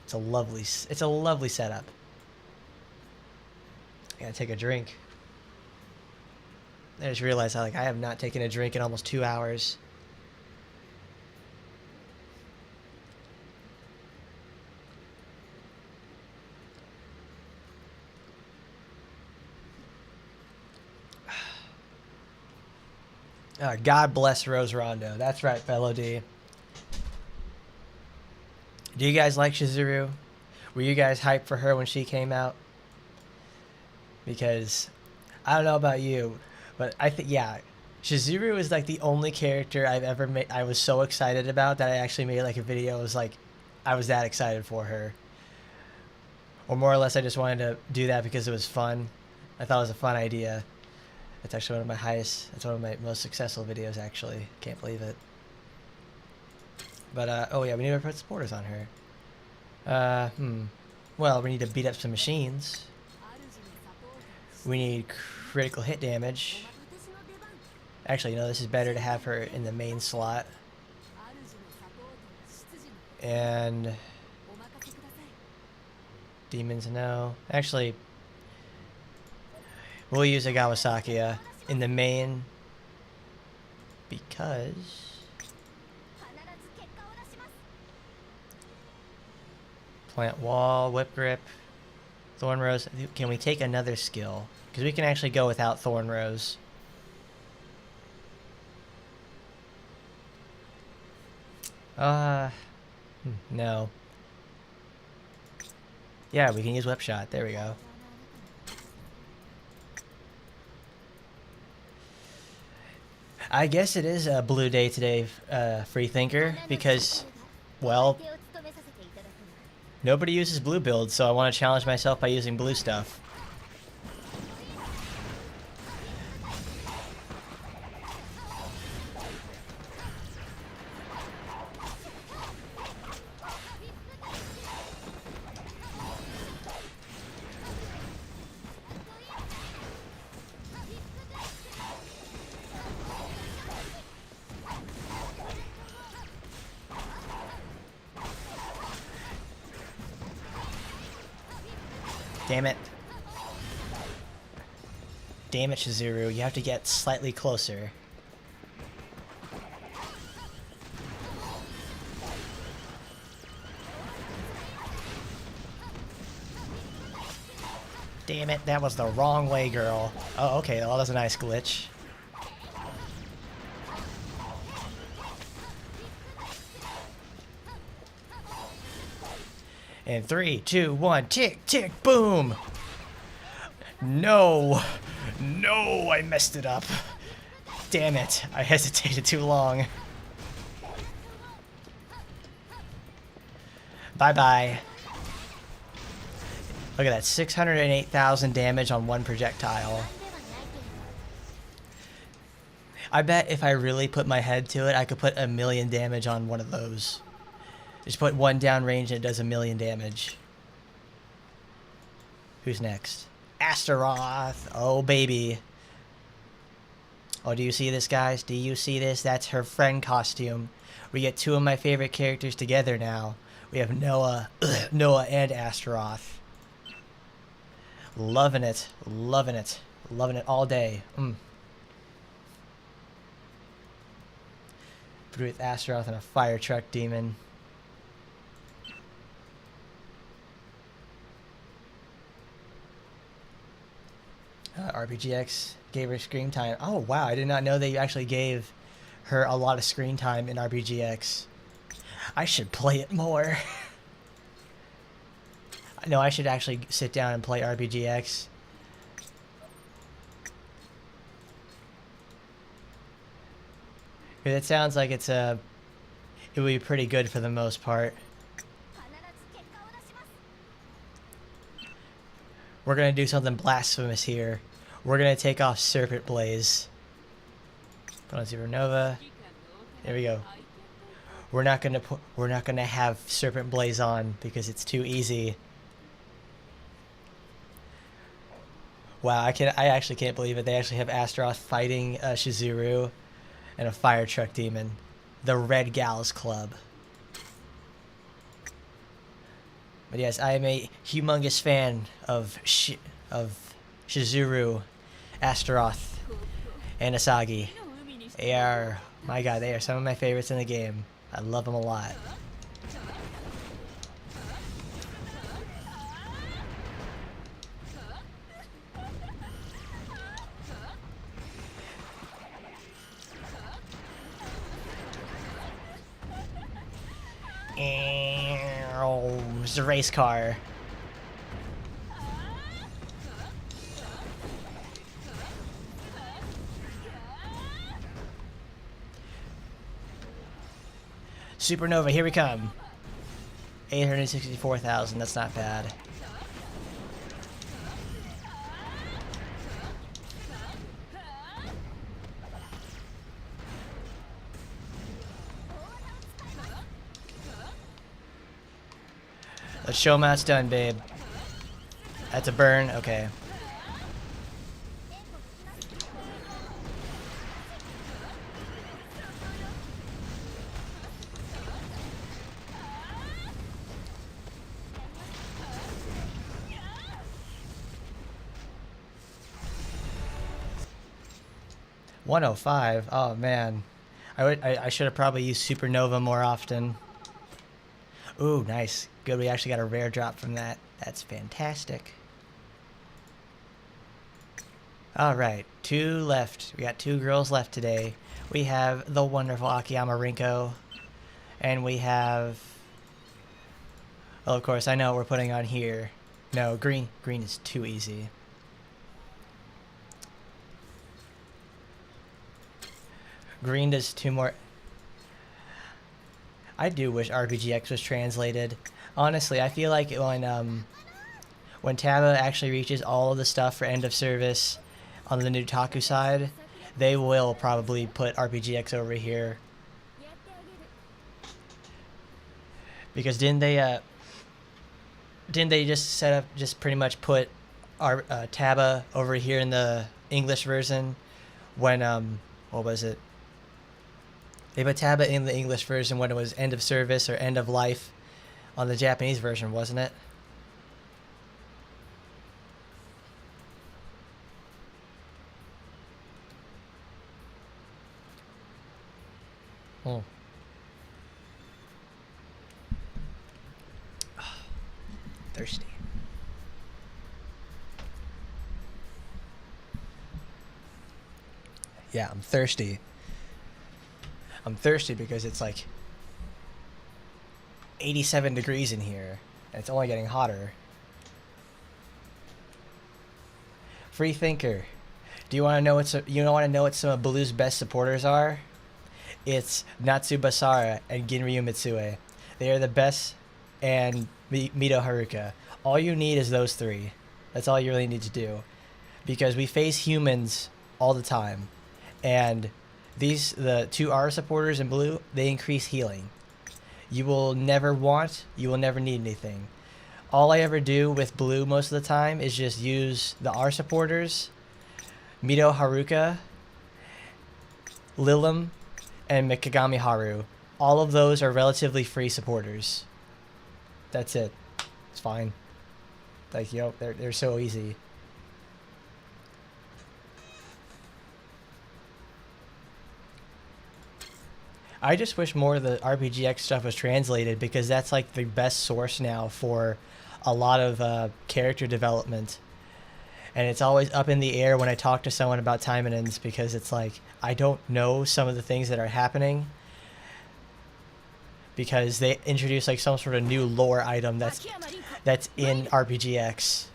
Speaker 1: It's a lovely setup. I gotta take a drink. I just realized I have not taken a drink in almost 2 hours. God bless Rose Rondo. That's right, fellow D. Do you guys like Shizuru? Were you guys hyped for her when she came out? Because I don't know about you, but I think, yeah, Shizuru is like the only character I've ever made. I was so excited about that I actually made like a video. It was like, I was that excited for her. Or more or less, I just wanted to do that because it was fun. I thought it was a fun idea. That's actually one of my most successful videos, actually. Can't believe it. But, oh yeah, we need to put supporters on her. Well, we need to beat up some machines. We need critical hit damage. Actually, you know, this is better to have her in the main slot. And demons, no. Actually, we'll use a Gawasakia in the main because plant wall, whip grip, thorn rose. Can we take another skill? Because we can actually go without thorn rose. No. Yeah, we can use whip shot. There we go. I guess it is a blue day today, free thinker, because, well, nobody uses blue builds, so I want to challenge myself by using blue stuff. Damn it. Damn it, Shizuru. You have to get slightly closer. Damn it, that was the wrong way, girl. Oh, okay, well, that was a nice glitch. And 3, 2, 1, tick, tick, boom! No! No, I messed it up. Damn it, I hesitated too long. Bye-bye. Look at that, 608,000 damage on one projectile. I bet if I really put my head to it, I could put 1,000,000 damage on one of those. Just put one down range and it does 1,000,000 damage. Who's next? Astaroth. Oh, baby. Oh, do you see this, guys? Do you see this? That's her friend costume. We get two of my favorite characters together now. We have Noah, Noah and Astaroth. Loving it. Loving it. Loving it all day. With Astaroth and a fire truck demon. RPGX gave her screen time. Oh wow, I did not know they actually gave her a lot of screen time in RPGX. I should play it more. No, I should actually sit down and play RPGX. It sounds like it would be pretty good for the most part. We're gonna do something blasphemous here. We're gonna take off Serpent Blaze. Put on Supernova. There we go. We're not gonna have Serpent Blaze on because it's too easy. Wow, I actually can't believe it. They actually have Astaroth fighting Shizuru and a fire truck demon. The Red Gals Club. But yes, I am a humongous fan of Shizuru, Astaroth, and Asagi. They are, my god, they are some of my favorites in the game. I love them a lot. It's a race car. Supernova, here we come. 864,000, that's not bad. Let's show 'em how it's done, babe. That's a burn? Okay. $105? Oh man. I should have probably used Supernova more often. Ooh, nice. Good, we actually got a rare drop from that. That's fantastic. Alright, 2 left. We got 2 girls left today. We have the wonderful Akiyama Rinko. And we have... Oh, of course, I know what we're putting on here. No, green. Green is too easy. Green does 2 more... I do wish RPGX was translated. Honestly, I feel like when Taba actually reaches all of the stuff for end of service on the Nutaku side, they will probably put RPGX over here. Because didn't they just just pretty much put our Taba over here in the English version when what was it? They put Taba in the English version when it was end of service or end of life on the Japanese version, wasn't it? Oh. Thirsty. Yeah, I'm thirsty. I'm thirsty because it's like 87 degrees in here. And it's only getting hotter. Free thinker. Do you want to know what some of Blue's best supporters are? It's Natsu Basara and Ginryu Mitsue. They are the best, and Mito Haruka. All you need is those three. That's all you really need to do. Because we face humans all the time. And the two R supporters in Blue, they increase healing. You will never need anything. All I ever do with Blue most of the time is just use the R supporters, Mito Haruka, Lilim, and Mikagami Haru. All of those are relatively free supporters. That's it. It's fine. Like, you know, they're so easy. I just wish more of the RPGX stuff was translated, because that's like the best source now for a lot of character development. And it's always up in the air when I talk to someone about Taimanins, because it's like, I don't know some of the things that are happening, because they introduce like some sort of new lore item that's in RPGX.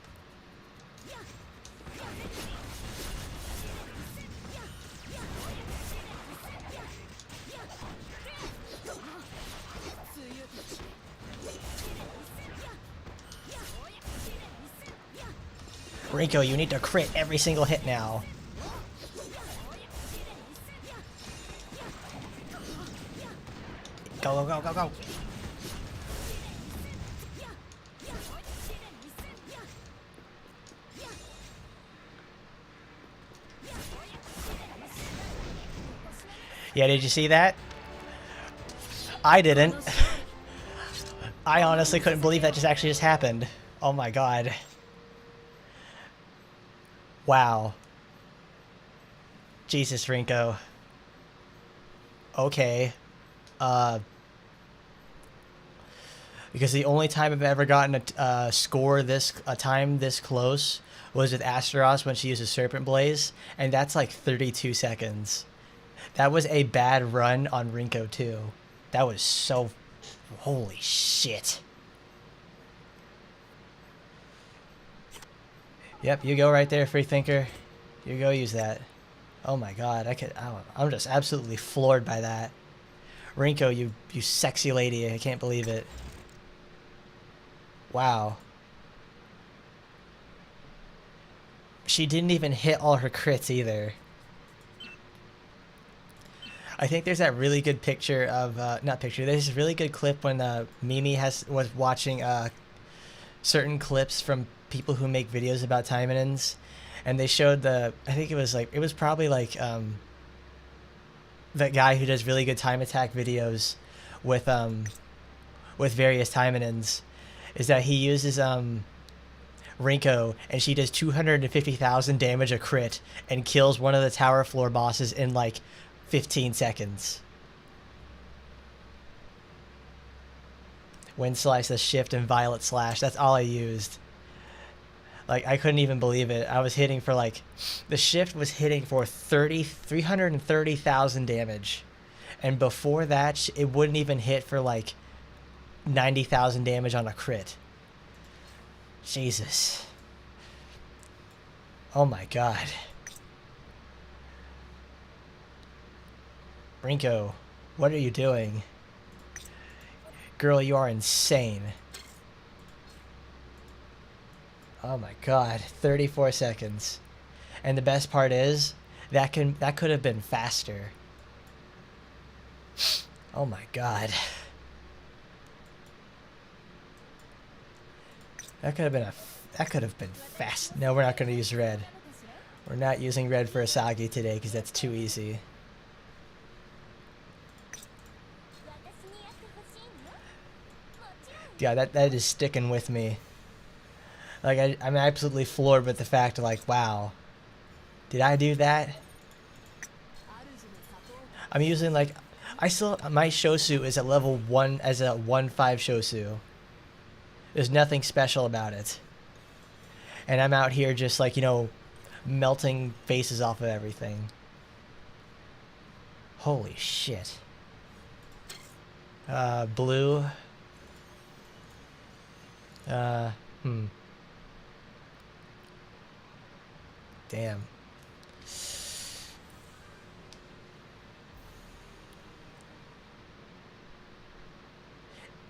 Speaker 1: Rico, you need to crit every single hit now. Go, go, go, go, go. Yeah, did you see that? I didn't. I honestly couldn't believe that actually just happened. Oh my god. Wow. Jesus, Rinko. Okay. Because the only time I've ever gotten a time this close was with Asteros when she uses Serpent Blaze, and that's like 32 seconds. That was a bad run on Rinko too. That was so... Holy shit. Yep, you go right there, free thinker. You go use that. Oh my god, I'm just absolutely floored by that. Rinko, you sexy lady, I can't believe it. Wow. She didn't even hit all her crits either. I think there's that really good picture of, there's this really good clip when Mimi was watching certain clips from people who make videos about Taimanins, and they showed I think it was probably like that guy who does really good time attack videos with various Taimanins, is that he uses Rinko, and she does 250,000 damage a crit and kills one of the tower floor bosses in like 15 seconds. Wind Slice, the Shift, and Violet Slash. That's all I used. Like, I couldn't even believe it. I was hitting for like... The Shift was hitting for 330,000 damage. And before that, it wouldn't even hit for like 90,000 damage on a crit. Jesus. Oh my god. Rinko, what are you doing? Girl, you are insane. Oh my god, 34 seconds. And the best part is, that could have been faster. Oh my god. That could have been fast. No, we're not going to use red. We're not using red for Asagi today because that's too easy. Yeah, that is sticking with me. Like, I'm absolutely floored with the fact of, like, wow. Did I do that? I'm using, like... my Shosu is at level 1 as a 1-5 Shosu. There's nothing special about it. And I'm out here just, like, you know, melting faces off of everything. Holy shit. Blue... Uh, hmm. Damn.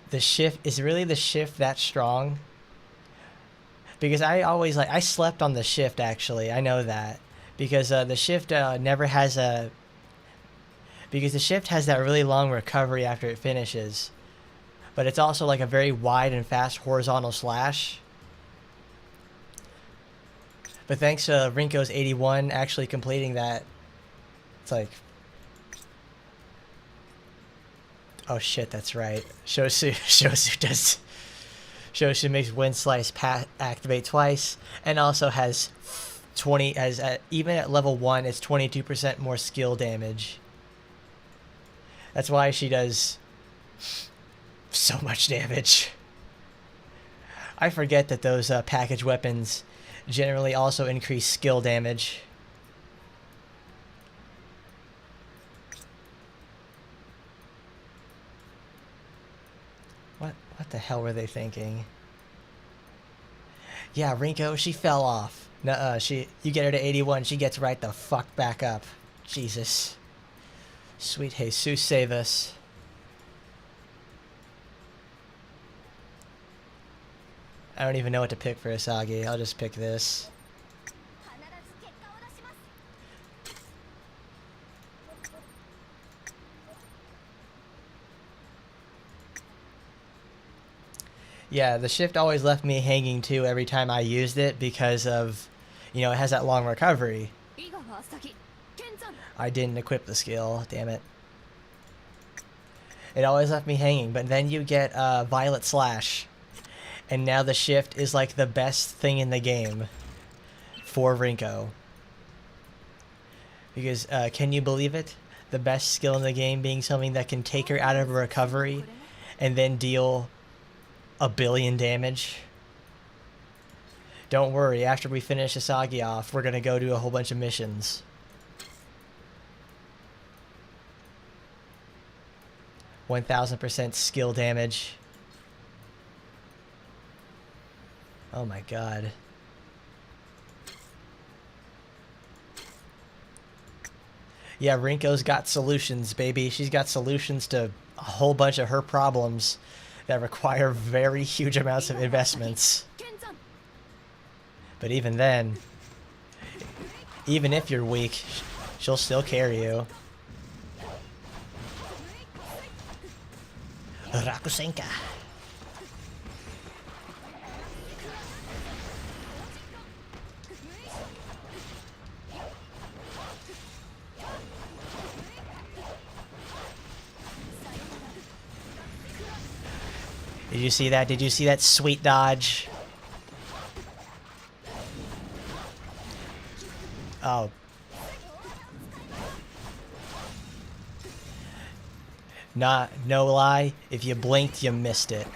Speaker 1: The shift is really the shift that strong? Because I always like I slept on the shift actually. I know that because the shift never has a because the shift has that really long recovery after it finishes, but it's also like a very wide and fast horizontal slash. But thanks to Rinko's 81 actually completing that, it's like, oh shit, that's right. Shosu makes wind slice activate twice, and also has 20 as even at level 1, it's 22% more skill damage. That's why she does so much damage. I forget that those package weapons generally also increase skill damage. What the hell were they thinking? Yeah, Rinko, she fell off. Nuh-uh, you get her to 81, she gets right the fuck back up. Jesus. Sweet Jesus, save us. I don't even know what to pick for Asagi. I'll just pick this. Yeah, the shift always left me hanging too every time I used it because of, you know, it has that long recovery. I didn't equip the skill, damn it. It always left me hanging, but then you get Violet Slash. And now the shift is like the best thing in the game for Rinko. Because, can you believe it? The best skill in the game being something that can take her out of a recovery and then deal 1 billion damage. Don't worry, after we finish Asagi off, we're gonna go do a whole bunch of missions. %1,000 skill damage. Oh my god. Yeah, Rinko's got solutions, baby. She's got solutions to a whole bunch of her problems that require very huge amounts of investments. But even then, even if you're weak, she'll still carry you. Rakusenka. Did you see that? Did you see that sweet dodge? Oh. No lie, if you blinked, you missed it.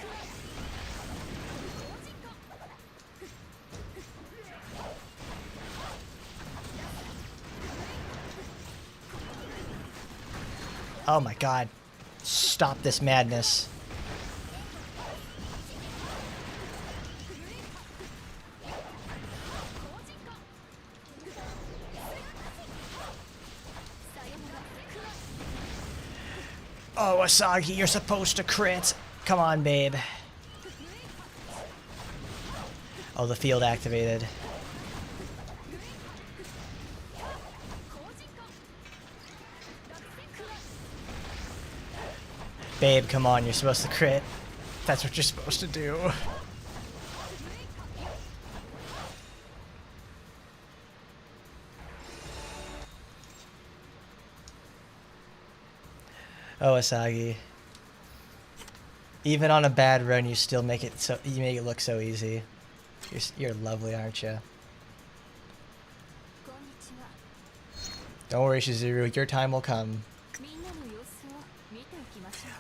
Speaker 1: Oh my god. Stop this madness. Oh, Asagi, you're supposed to crit. Come on, babe. Oh, the field activated. Babe, come on, you're supposed to crit. That's what you're supposed to do. Oh, Asagi. Even on a bad run, you still make it so you make it look so easy. You're lovely, aren't you? Don't worry, Shizuru. Your time will come.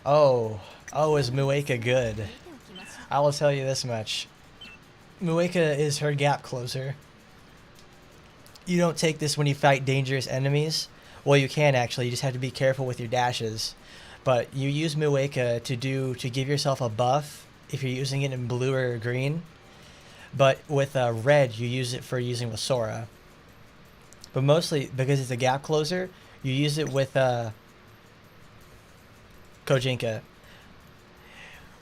Speaker 1: Oh, is Mueka good? I will tell you this much. Mueka is her gap closer. You don't take this when you fight dangerous enemies. Well, you can actually. You just have to be careful with your dashes. But you use Mueka to give yourself a buff if you're using it in blue or green. But with red, you use it for using with Sora. But mostly, because it's a gap closer, you use it with Kojinka.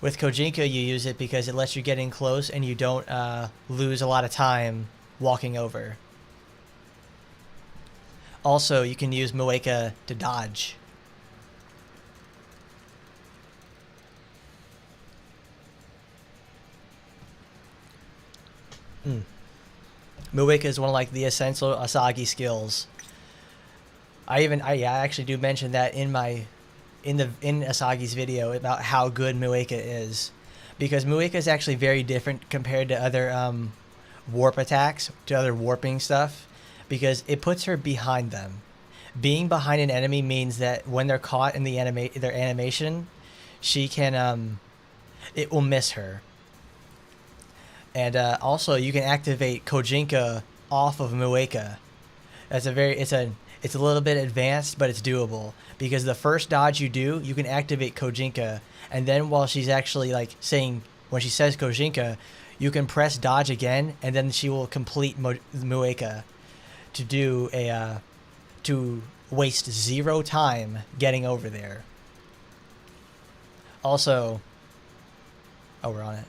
Speaker 1: With Kojinka, you use it because it lets you get in close and you don't lose a lot of time walking over. Also, you can use Mueka to dodge. Mueka is one of like the essential Asagi skills. I actually do mention that in Asagi's video about how good Mueka is, because Mueka is actually very different compared to other warp attacks, to other warping stuff, because it puts her behind them. Being behind an enemy means that when they're caught in their animation, she can it will miss her. And also, you can activate Kojinka off of Mueka. It's a little bit advanced, but it's doable, because the first dodge you do, you can activate Kojinka, and then while she's actually like saying, when she says Kojinka, you can press dodge again, and then she will complete Mueka to do to waste 0 time getting over there. Also, we're on it.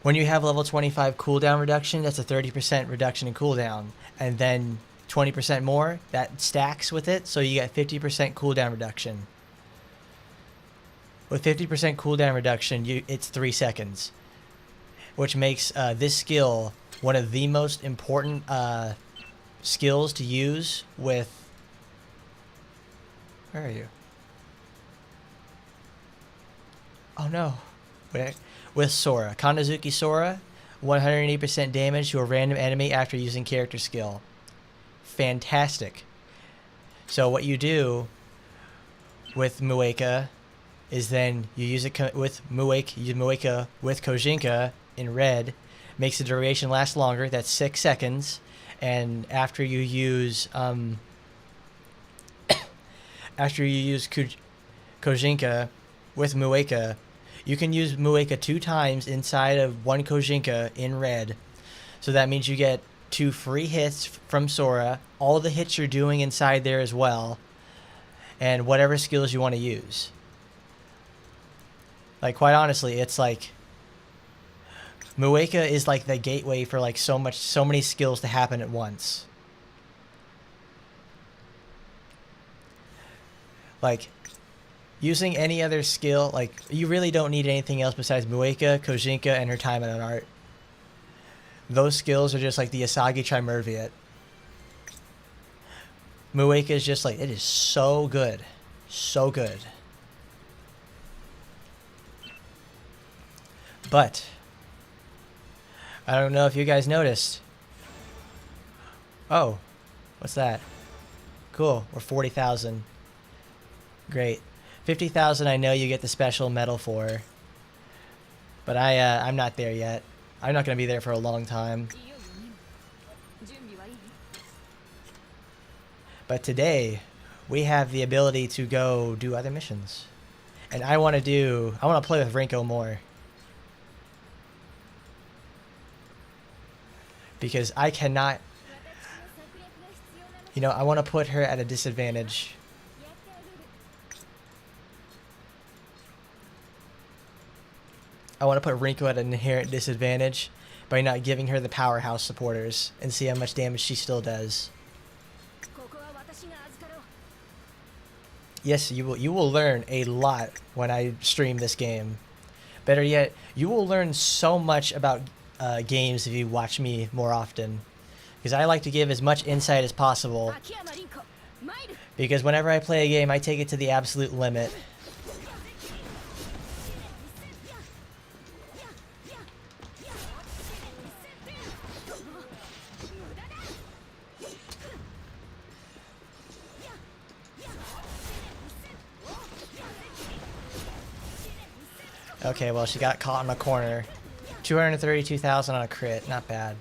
Speaker 1: When you have level 25 cooldown reduction, that's a 30% reduction in cooldown. And then 20% more, that stacks with it, so you get 50% cooldown reduction. With 50% cooldown reduction, it's 3 seconds. Which makes this skill one of the most important skills to use with... Where are you? Oh no. With Sora. Kanazuki Sora, 180% damage to a random enemy after using character skill. Fantastic. So what you do with Mueka is then you use it with Mueka with Kojinka in red, makes the duration last longer, that's 6 seconds, and after you use Kojinka with Mueka, you can use Mueka 2 times inside of 1 Kojinka in red. So that means you get 2 free hits from Sora, all the hits you're doing inside there as well, and whatever skills you want to use. Like, quite honestly, it's like Mueka is like the gateway for like so many skills to happen at once. Like, using any other skill, like, you really don't need anything else besides Mueka, Kojinka, and her Taimanin art. Those skills are just like the Asagi Trimerviate. Mueka is just like, it is so good. So good. But I don't know if you guys noticed. Oh, what's that? Cool, we're 40,000. Great. 50,000 I know you get the special medal for. But I'm not there yet. I'm not going to be there for a long time. But today, we have the ability to go do other missions. And I want to play with Rinko more. Because I cannot... You know, I want to put her at a disadvantage. I want to put Rinko at an inherent disadvantage by not giving her the powerhouse supporters and see how much damage she still does. Yes, you will learn a lot when I stream this game. Better yet, you will learn so much about games if you watch me more often. Because I like to give as much insight as possible. Because whenever I play a game, I take it to the absolute limit. Okay, well, she got caught in a corner. 232,000 on a crit. Not bad.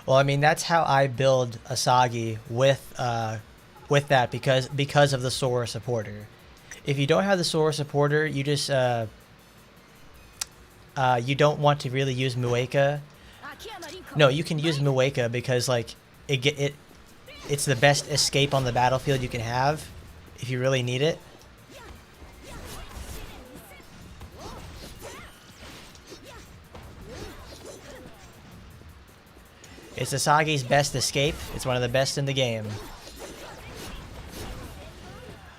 Speaker 1: Well, I mean that's how I build Asagi with that because of the Sora supporter. If you don't have the Sora supporter, you just you don't want to really use Mueka. No, you can use Mueka because like it's the best escape on the battlefield you can have if you really need it. It's Asagi's best escape. It's one of the best in the game.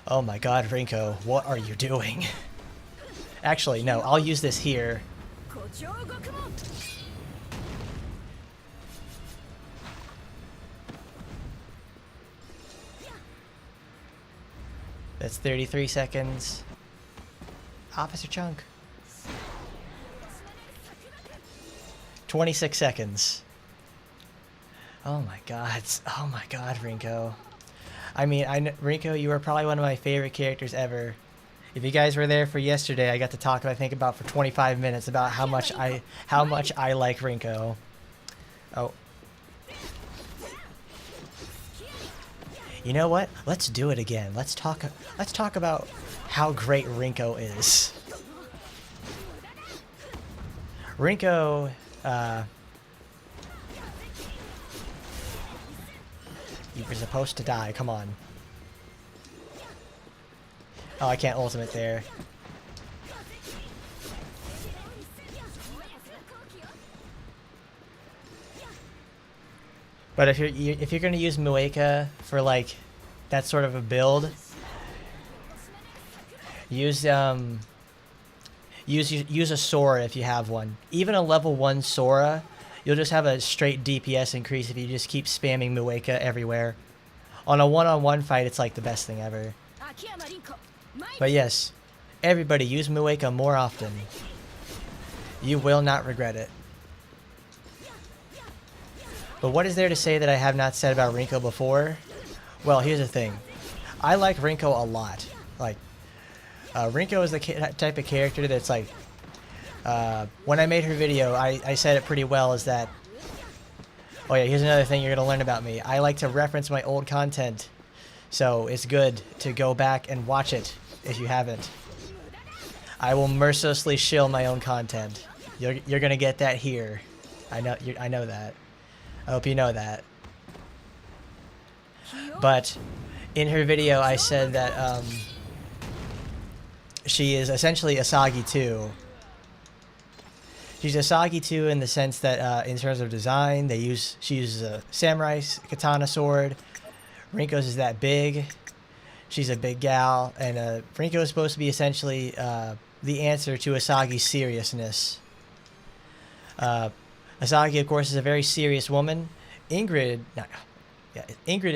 Speaker 1: Oh my god, Rinko, what are you doing? Actually, no, I'll use this here. That's 33 seconds. Officer Chunk. 26 seconds. Oh my god. Oh my god, Rinko. I mean, Rinko, you are probably one of my favorite characters ever. If you guys were there for yesterday, I got to talk, I think, about for 25 minutes about how much I like Rinko. Oh. You know what? Let's do it again. Let's talk about how great Rinko is. Rinko, you were supposed to die. Come on. Oh, I can't ultimate there. But if you're gonna use Mueka for like that sort of a build, use use a Sora if you have one. Even a level 1 Sora, you'll just have a straight DPS increase if you just keep spamming Mueka everywhere. On a one-on-one fight, it's like the best thing ever. But yes, everybody use Mueka more often. You will not regret it. But what is there to say that I have not said about Rinko before? Well, here's the thing. I like Rinko a lot. Like, Rinko is the type of character that's like... when I made her video, I said it pretty well, is that... Oh yeah, here's another thing you're going to learn about me. I like to reference my old content. So it's good to go back and watch it if you haven't. I will mercilessly shill my own content. You're going to get that here. I know that. I hope you know that. But in her video, I said that she is essentially Asagi 2. She's Asagi 2 in the sense that in terms of design, she uses a samurai katana sword. Rinko's is that big. She's a big gal, and Rinko is supposed to be essentially the answer to Asagi's seriousness. Asagi, of course, is a very serious woman. Ingrid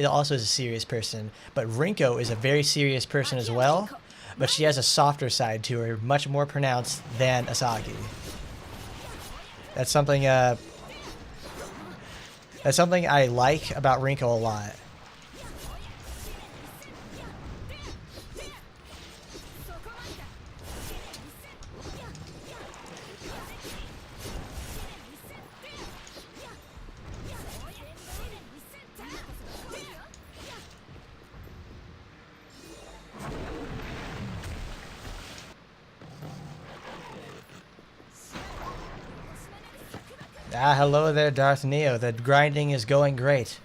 Speaker 1: also is a serious person, but Rinko is a very serious person as well, but she has a softer side to her, much more pronounced than Asagi. That's something I like about Rinko a lot. Ah, hello there, Darth Neo. The grinding is going great.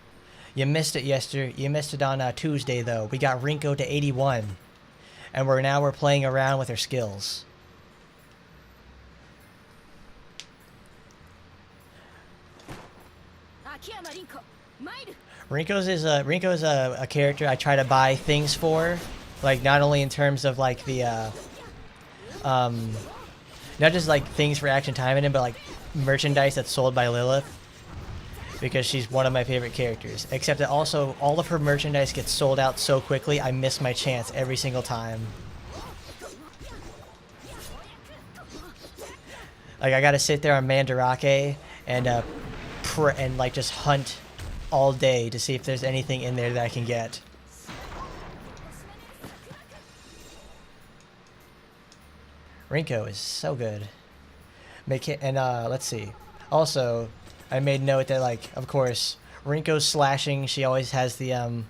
Speaker 1: You missed it yesterday. You missed it on Tuesday, though. We got Rinko to 81, and we're playing around with her skills. Rinko's is a character I try to buy things for, like not only in terms of like the not just like things for Action Taimanin, but like merchandise that's sold by Lilith, because she's one of my favorite characters. Except that also all of her merchandise gets sold out so quickly, I miss my chance every single time. Like I gotta sit there on Mandarake and like just hunt all day to see if there's anything in there that I can get. Rinko is so good. And let's see. Also, I made note that, like, of course, Rinko's slashing. She always has the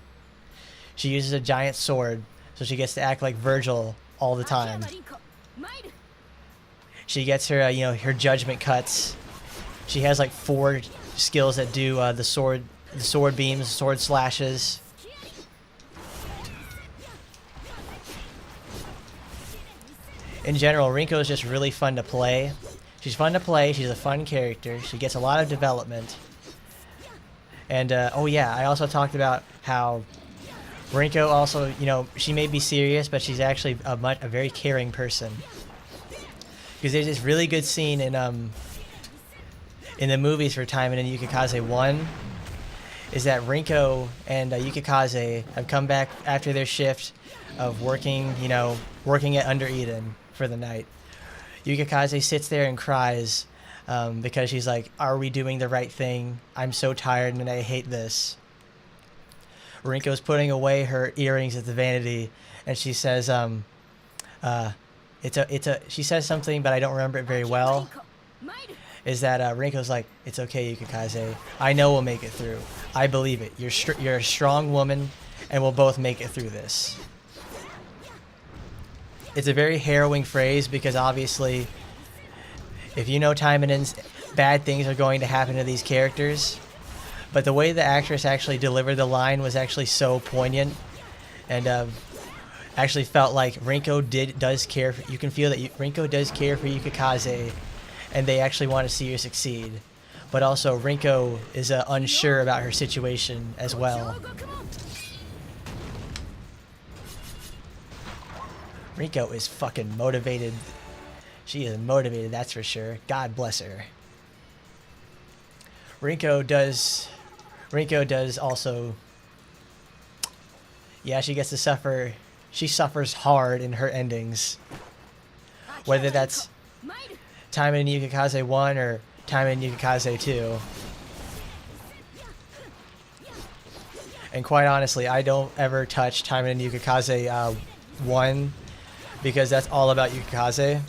Speaker 1: she uses a giant sword, so she gets to act like Virgil all the time. She gets her, her judgment cuts. She has like 4 skills that do the sword beams, sword slashes. In general, Rinko is just really fun to play. She's fun to play. She's a fun character. She gets a lot of development. And oh yeah, I also talked about how Rinko also, she may be serious, but she's actually a very caring person. Because there's this really good scene in the movies for Taimanin and Yukikaze 1, is that Rinko and Yukikaze have come back after their shift of working at Under Eden for the night. Yukikaze sits there and cries because she's like, are we doing the right thing? I'm so tired and I hate this. Rinko's putting away her earrings at the vanity, and she says, she says something, but I don't remember it very well. Is that Rinko's like, it's okay, Yukikaze. I know we'll make it through. I believe it. You're a strong woman, and we'll both make it through this. It's a very harrowing phrase because obviously, if you know Taimanin's, bad things are going to happen to these characters. But the way the actress actually delivered the line was actually so poignant, and actually felt like Rinko does care. You can feel that Rinko does care for Yukikaze, and they actually want to see her succeed. But also, Rinko is unsure about her situation as well. Rinko is fucking motivated. She is motivated, that's for sure. God bless her. Rinko does also... Yeah, she gets to suffer... She suffers hard in her endings. Whether that's Taimanin Yukikaze 1 or Taimanin Yukikaze 2. And quite honestly, I don't ever touch Taimanin Yukikaze 1 because that's all about Yukikaze.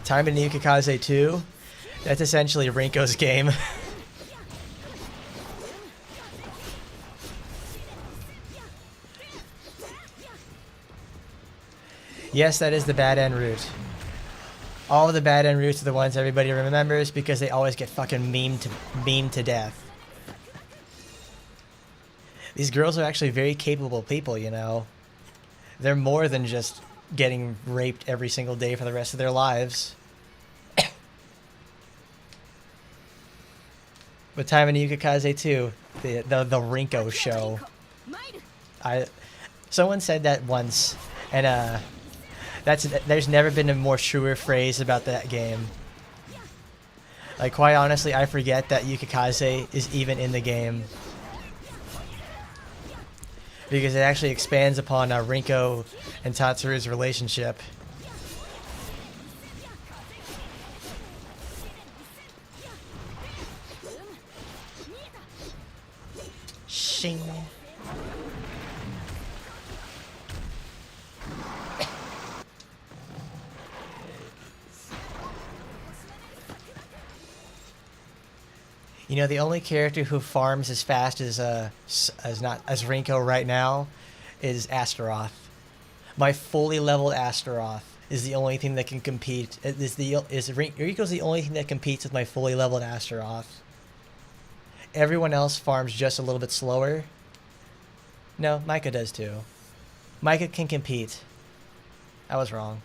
Speaker 1: Taimanin Yukikaze 2, that's essentially Rinko's game. Yes, that is the bad end route. All of the bad end routes are the ones everybody remembers because they always get fucking memed to death. These girls are actually very capable people, They're more than just getting raped every single day for the rest of their lives. But Taimanin Yukikaze 2, the Rinko show. Someone said that once, and there's never been a more truer phrase about that game. Like, quite honestly, I forget that Yukikaze is even in the game. Because it actually expands upon Rinko and Tatsuru's relationship. Shing. The only character who farms as fast as Rinko right now is Astaroth. My fully leveled Astaroth is the only thing that can compete. Rinko's the only thing that competes with my fully leveled Astaroth. Everyone else farms just a little bit slower. No, Micah does too. Micah can compete. I was wrong.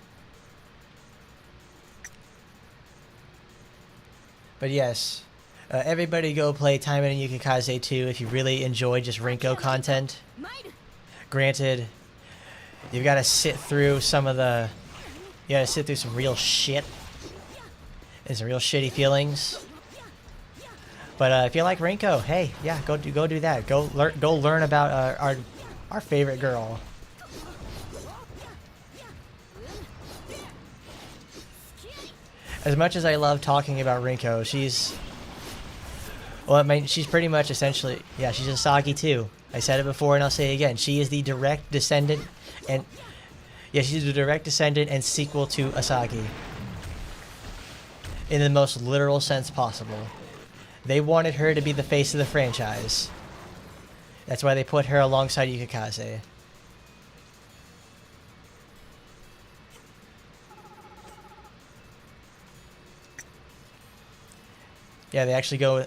Speaker 1: But yes. Everybody go play Taimanin Yukikaze 2 if you really enjoy just Rinko content. Granted, you've got to sit through some real shit. And some real shitty feelings. But if you like Rinko, hey, yeah, go do that. Go learn about our favorite girl. As much as I love talking about Rinko, she's pretty much essentially, yeah, she's Asagi too. I said it before and I'll say it again. She is the direct descendant and sequel to Asagi. In the most literal sense possible. They wanted her to be the face of the franchise. That's why they put her alongside Yukikaze. Yeah, they actually go.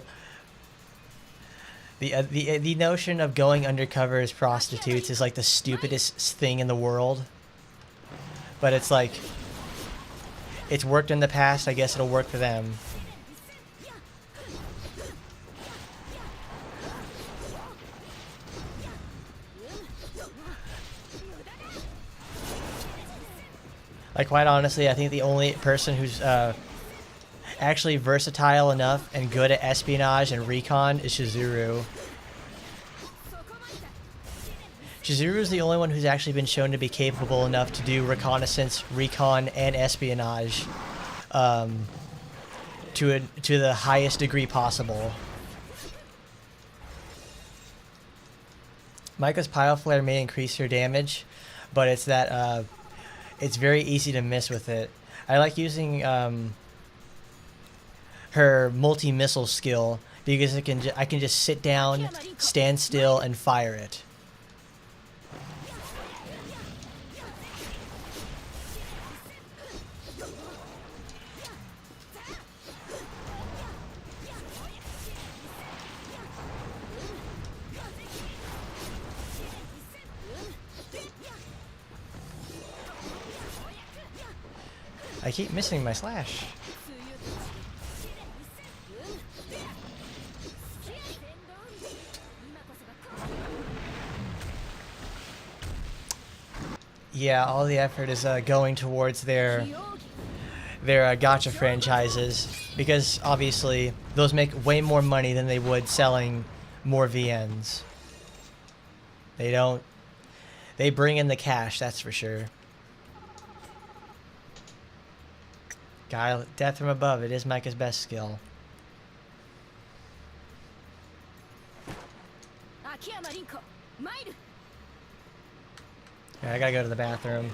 Speaker 1: The notion of going undercover as prostitutes is like the stupidest thing in the world. But it's like, it's worked in the past. I guess it'll work for them. Like, quite honestly, I think the only person who's actually versatile enough and good at espionage and recon is Shizuru. Shizuru is the only one who's actually been shown to be capable enough to do reconnaissance, recon, and espionage to the highest degree possible. Micah's Pile Flare may increase her damage, but it's that it's very easy to miss with it. I like using her multi-missile skill because I can just sit down, stand still, and fire it. I keep missing my slash. Yeah, all the effort is going towards their gacha franchises, because obviously those make way more money than they would selling more VNs. They bring in the cash, that's for sure. Death from above, it is Micah's best skill. Yeah, I gotta go to the bathroom.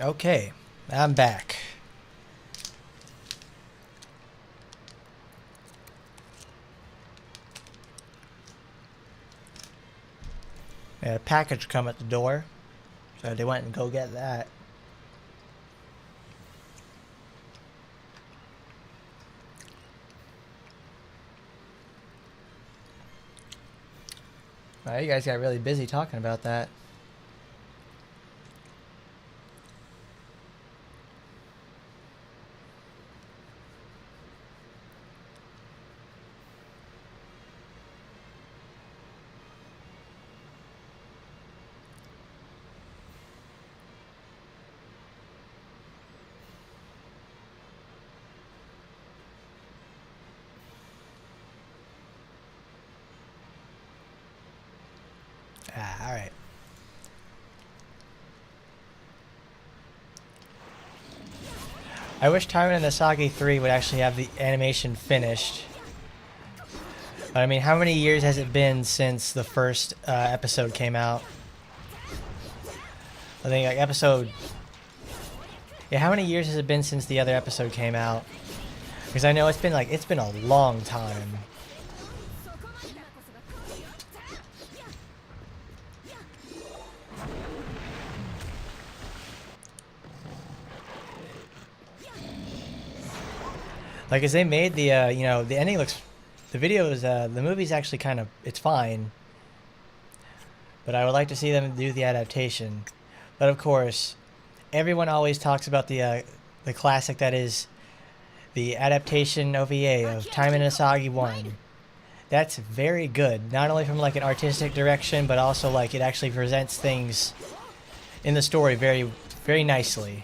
Speaker 1: Okay, I'm back. A package come at the door, so they went and go get that. Wow, you guys got really busy talking about that. Ah, alright. I wish Taimanin and Asagi 3 would actually have the animation finished. But I mean, how many years has it been since the first episode came out? I think like episode... Yeah, how many years has it been since the other episode came out? Because I know it's been a long time. Like, as they made the, the ending looks... The video is, the movie's actually kind of... It's fine. But I would like to see them do the adaptation. But of course, everyone always talks about the classic that is the adaptation OVA of Taimanin and Asagi 1. That's very good. Not only from, like, an artistic direction, but also, like, it actually presents things in the story very, very nicely.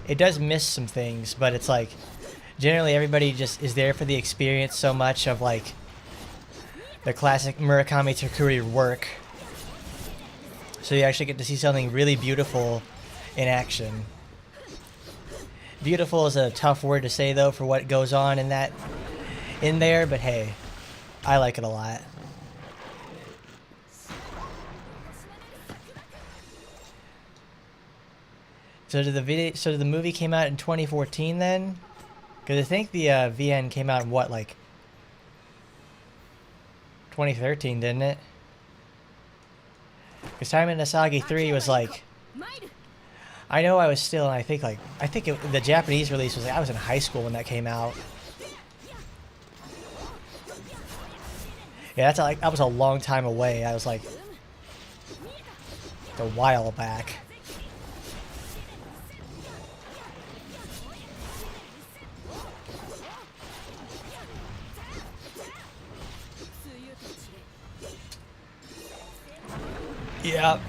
Speaker 1: It does miss some things, but it's like... Generally, everybody just is there for the experience so much of, like, the classic Murakami Takuri work. So you actually get to see something really beautiful in action. Beautiful is a tough word to say, though, for what goes on in there, but hey, I like it a lot. So did the movie came out in 2014 then? Because I think the VN came out in what, like 2013, didn't it? Because Taimanin and Asagi 3 was like... I know I was still, I think the Japanese release was like, I was in high school when that came out. Yeah, that was a long time away. I was like... a while back.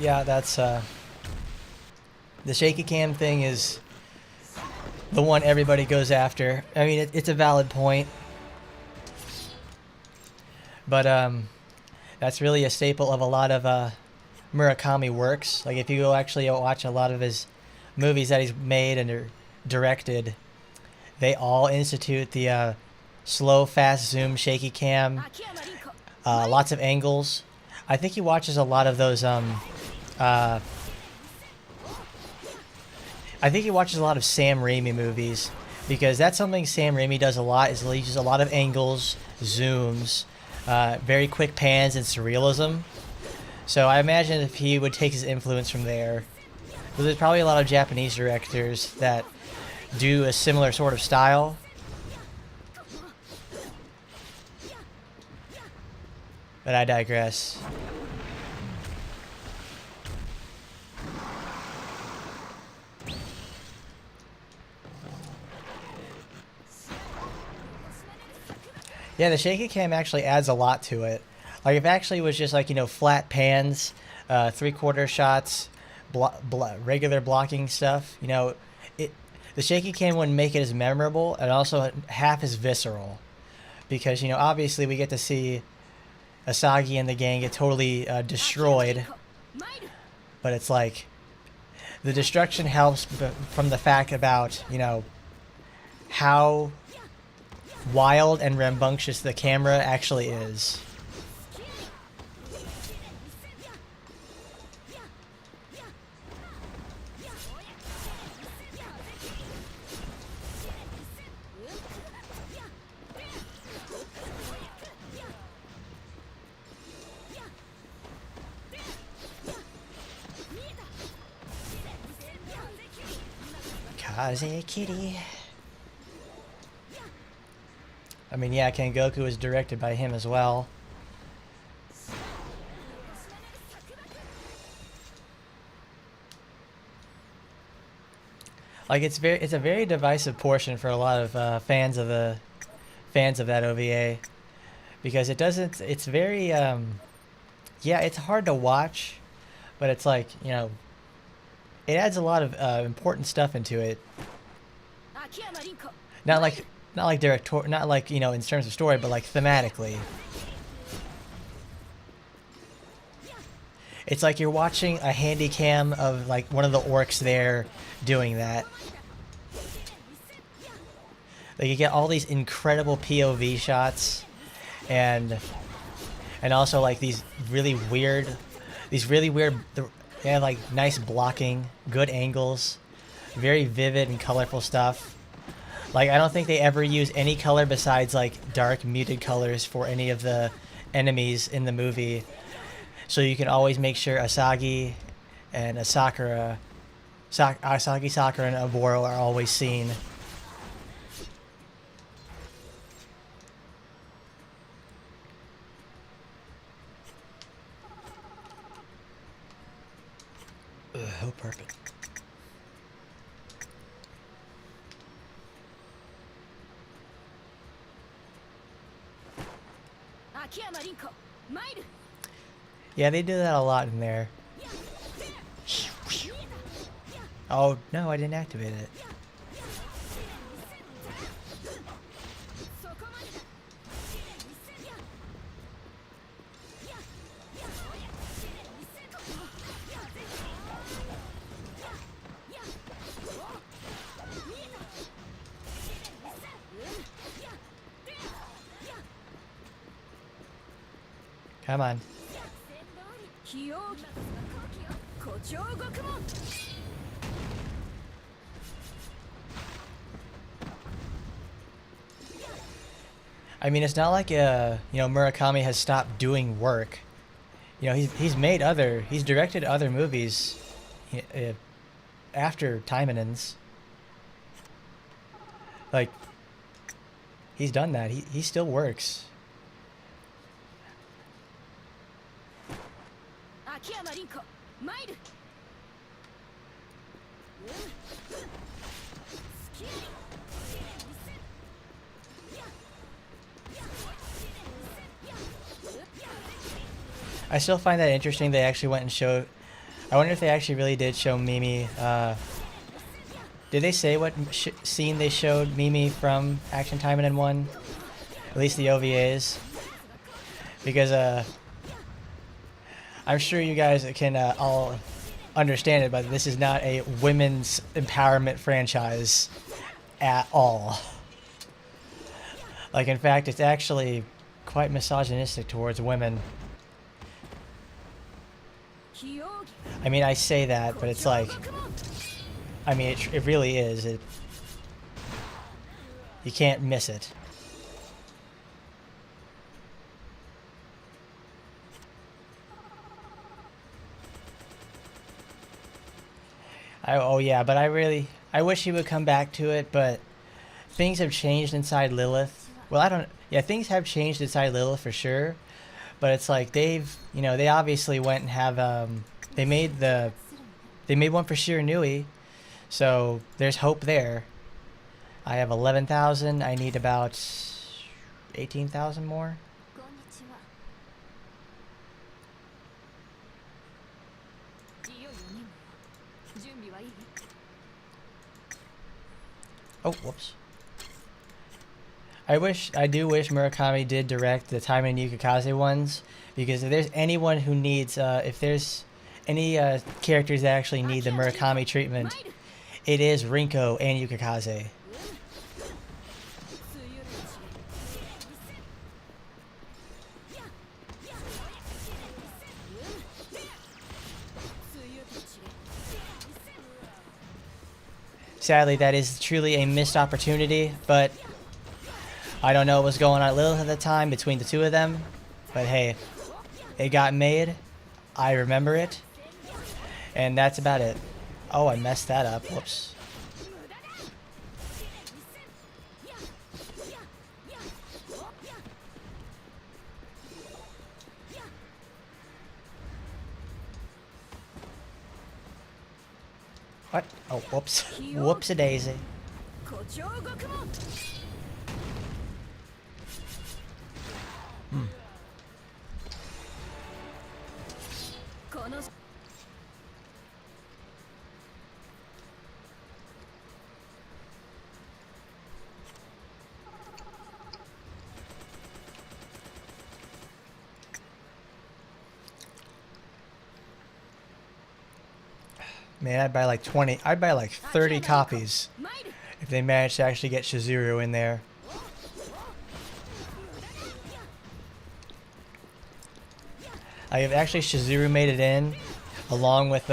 Speaker 1: Yeah, that's, the shaky cam thing is the one everybody goes after. I mean, it's a valid point. But, that's really a staple of a lot of, Murakami works. Like, if you go actually watch a lot of his movies that he's made and directed, they all institute the, slow, fast zoom, shaky cam, lots of angles. I think he watches a lot of those, I think he watches a lot of Sam Raimi movies, because that's something Sam Raimi does a lot, is he uses a lot of angles, zooms, very quick pans, and surrealism. So I imagine if he would take his influence from there, but there's probably a lot of Japanese directors that do a similar sort of style. But I digress. Yeah, the shaky cam actually adds a lot to it. Like, if it actually was just like, flat pans, 3/4 shots, regular blocking stuff, the shaky cam wouldn't make it as memorable and also half as visceral. Because, obviously we get to see Asagi and the gang get totally destroyed. But it's like, the destruction helps from the fact about, how wild and rambunctious the camera actually is. Kaze Kitty. I mean, yeah, Kengoku was directed by him as well. Like it's a very divisive portion for a lot of fans of that OVA, because it's very yeah, it's hard to watch, but it's like, you know, it adds a lot of important stuff into it. Not like not like, you know, in terms of story, but like thematically. It's like you're watching a handy cam of like one of the orcs there doing that. Like you get all these incredible POV shots, and also like these really weird, they have like nice blocking, good angles, very vivid and colorful stuff. Like I don't think they ever use any color besides like dark muted colors for any of the enemies in the movie. So you can always make sure Asagi and Asagi, Sakura, and Oboro are always seen. Oh, perfect. Yeah, they do that a lot in there. Oh, no, I didn't activate it. Come on. I mean, it's not like you know, Murakami has stopped doing work. You know, he's directed other movies after Taimanin's. Like, he's done that. He still works. I still find that interesting. They actually went and showed. I wonder if they actually really did show Mimi. Did they say what scene they showed Mimi from Action Taimanin 1? At least the OVAs. Because I'm sure you guys can all understand it, but this is not a women's empowerment franchise at all. Like, in fact, it's actually quite misogynistic towards women. I mean, I say that, but it's like, I mean, it really is. You can't miss it. Oh yeah, but I wish he would come back to it, but things have changed inside Lilith. Well, yeah, things have changed inside Lilith for sure, but it's like they obviously went and have, they made one for Shiranui, so there's hope there. I have 11,000, I need about 18,000 more. Oh, whoops. I do wish Murakami did direct the Taimanin Yukikaze ones, because if there's anyone who needs, if there's any characters that actually need the Murakami treatment, it is Rinko and Yukikaze. Sadly, that is truly a missed opportunity, but I don't know what was going on at Lilith at the time between the two of them. But hey, it got made. I remember it. And that's about it. Oh, I messed that up. Whoops. What? Oh, whoops. Whoops-a-daisy. Hmm. Man, I'd buy like 20. I'd buy like 30 copies if they managed to actually get Shizuru in there. Like if actually Shizuru made it in, along with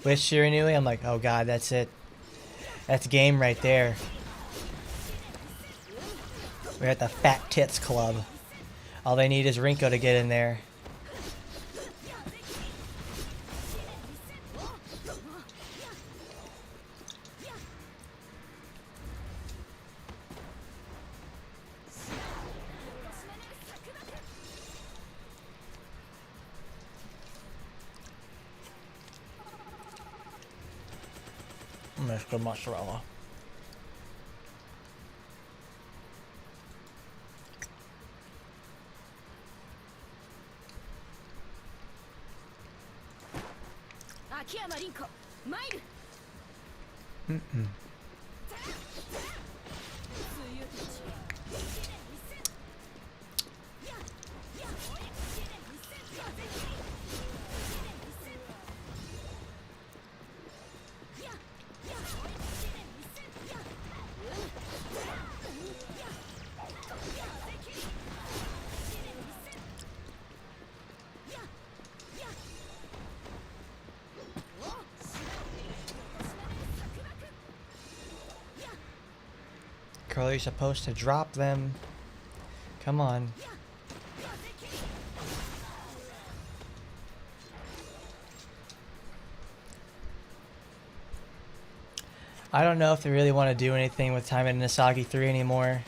Speaker 1: Shiranui, I'm like, oh god, that's it. That's game right there. We're at the Fat Tits Club. All they need is Rinko to get in there. Mr. Mozzarella. Mm-mm. Curly, you're supposed to drop them. Come on. I don't know if they really want to do anything with Taimanin Asagi 3 anymore.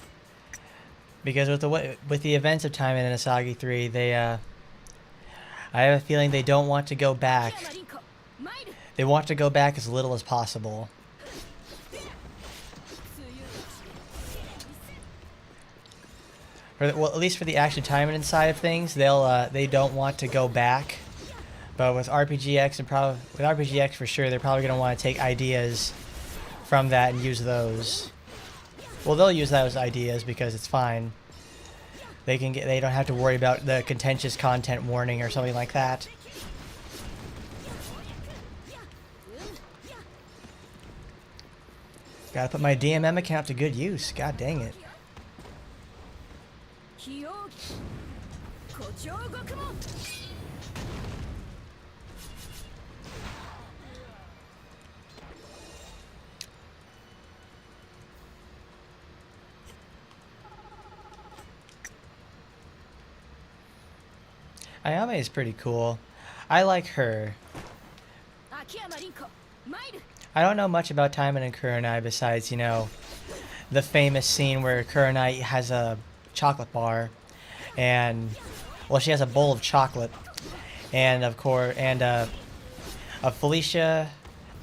Speaker 1: Because with the events of Taimanin Asagi 3, they I have a feeling they don't want to go back. They want to go back as little as possible. Well, at least for the action Taimanin side of things, they don't want to go back. But with RPGX with RPGX for sure, they're probably going to want to take ideas from that and use those. Well, they'll use those ideas because it's fine. They don't have to worry about the contentious content warning or something like that. Gotta put my DMM account to good use. God dang it. Ayame is pretty cool. I like her. I don't know much about Taimanin and Kurenai besides, you know, the famous scene where Kurenai has a chocolate bar and, well, she has a bowl of chocolate, and of course, and of Felicia,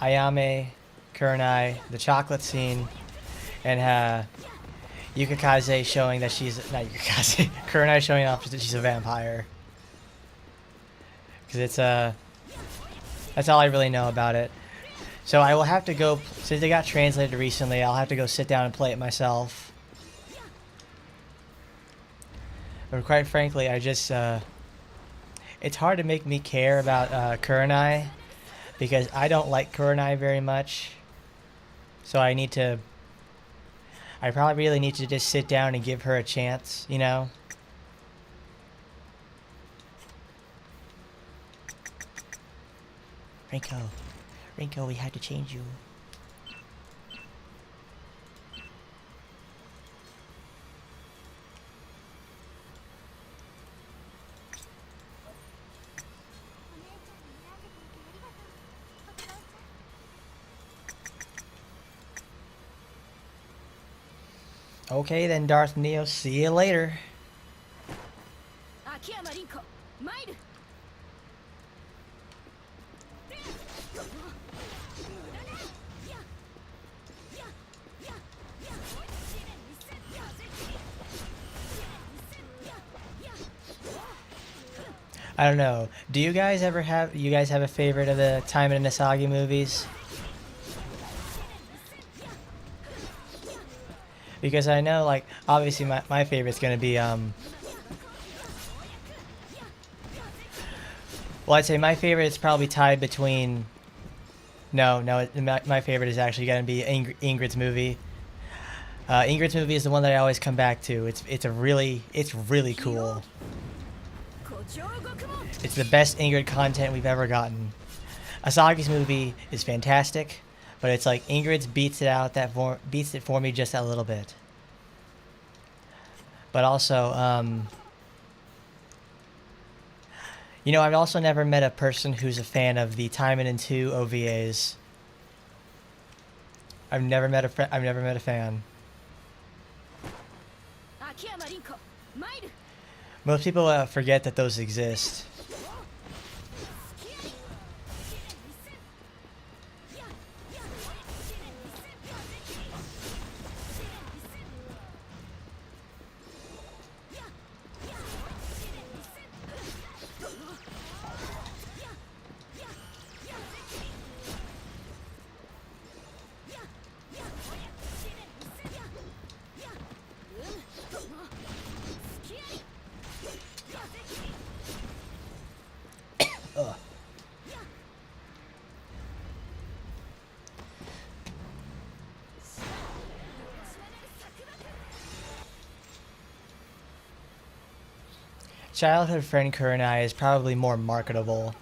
Speaker 1: Ayame, Kurenai, the chocolate scene, and Yukikaze showing that she's not Yukikaze, Kurenai showing off that she's a vampire. Because it's that's all I really know about it. So I will have to go, since it got translated recently, I'll have to go sit down and play it myself. But quite frankly, I just, it's hard to make me care about Kurenai, because I don't like Kurenai very much. So I probably really need to just sit down and give her a chance, you know? Rinko, we had to change you. Okay then, Darth Neo, see you later. I don't know. Do you guys ever have? You guys have a favorite of the Taimanin and Asagi movies? Because I know, like, obviously my favorite's gonna be well, I'd say my favorite is probably tied between. No, no, my favorite is actually gonna be Ingrid's movie. Ingrid's movie is the one that I always come back to. It's really cool. It's the best Ingrid content we've ever gotten. Asagi's movie is fantastic, but it's like Ingrid's beats it for me just a little bit. But also, you know, I've also never met a person who's a fan of the Taimanin 2 OVAs. I've never met a fan. Most people forget that those exist. Ugh. Childhood friend Kurenai is probably more marketable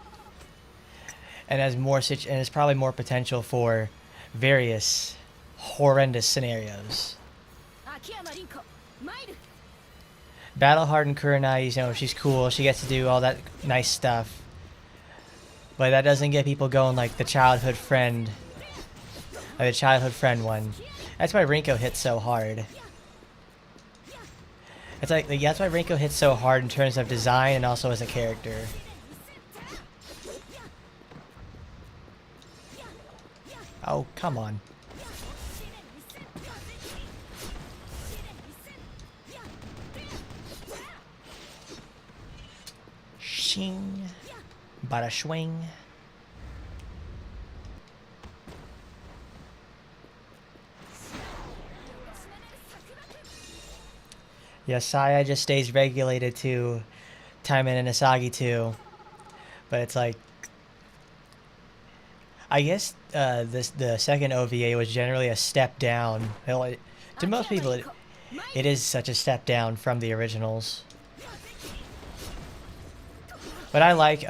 Speaker 1: and has probably more potential for various horrendous scenarios. Battle hardened Kurenai, you know, she's cool. She gets to do all that nice stuff, but that doesn't get people going like the childhood friend one. That's why Rinko hits so hard. It's like that's why Rinko hits so hard in terms of design and also as a character. Oh, come on. Shing. Bada swing. Yeah, Saya just stays regulated to Taiman and Asagi too. But it's like, I guess the second OVA was generally a step down. Well, to most people, it is such a step down from the originals. But I like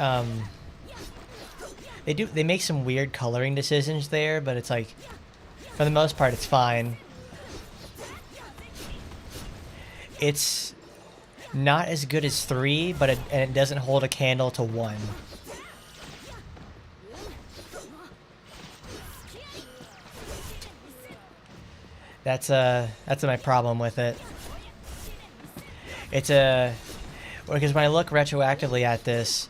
Speaker 1: they make some weird coloring decisions there, but it's like, for the most part, it's fine. It's not as good as 3, but it doesn't hold a candle to 1. That's my problem with it. It's because when I look retroactively at this,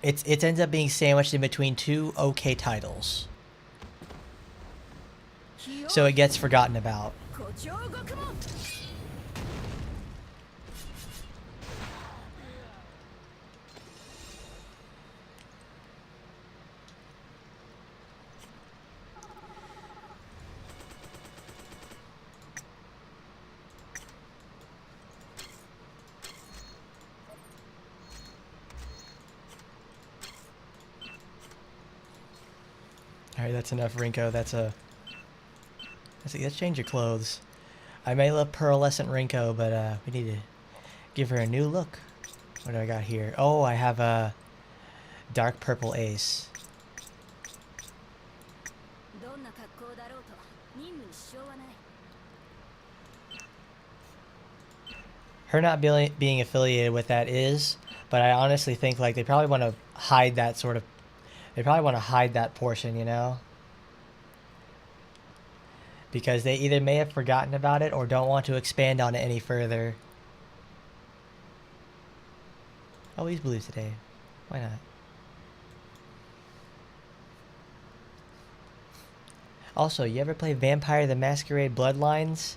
Speaker 1: it ends up being sandwiched in between 2 okay titles, so it gets forgotten about. Alright, that's enough, Rinko. Let's change your clothes. I may love pearlescent Rinko, but we need to give her a new look. What do I got here? Oh, I have a dark purple ace. Her not being affiliated with that is, but I honestly think like they probably want to hide that sort of. They probably want to hide that portion, you know? Because they either may have forgotten about it or don't want to expand on it any further. Oh, he's blue today. Why not? Also, you ever play Vampire the Masquerade Bloodlines?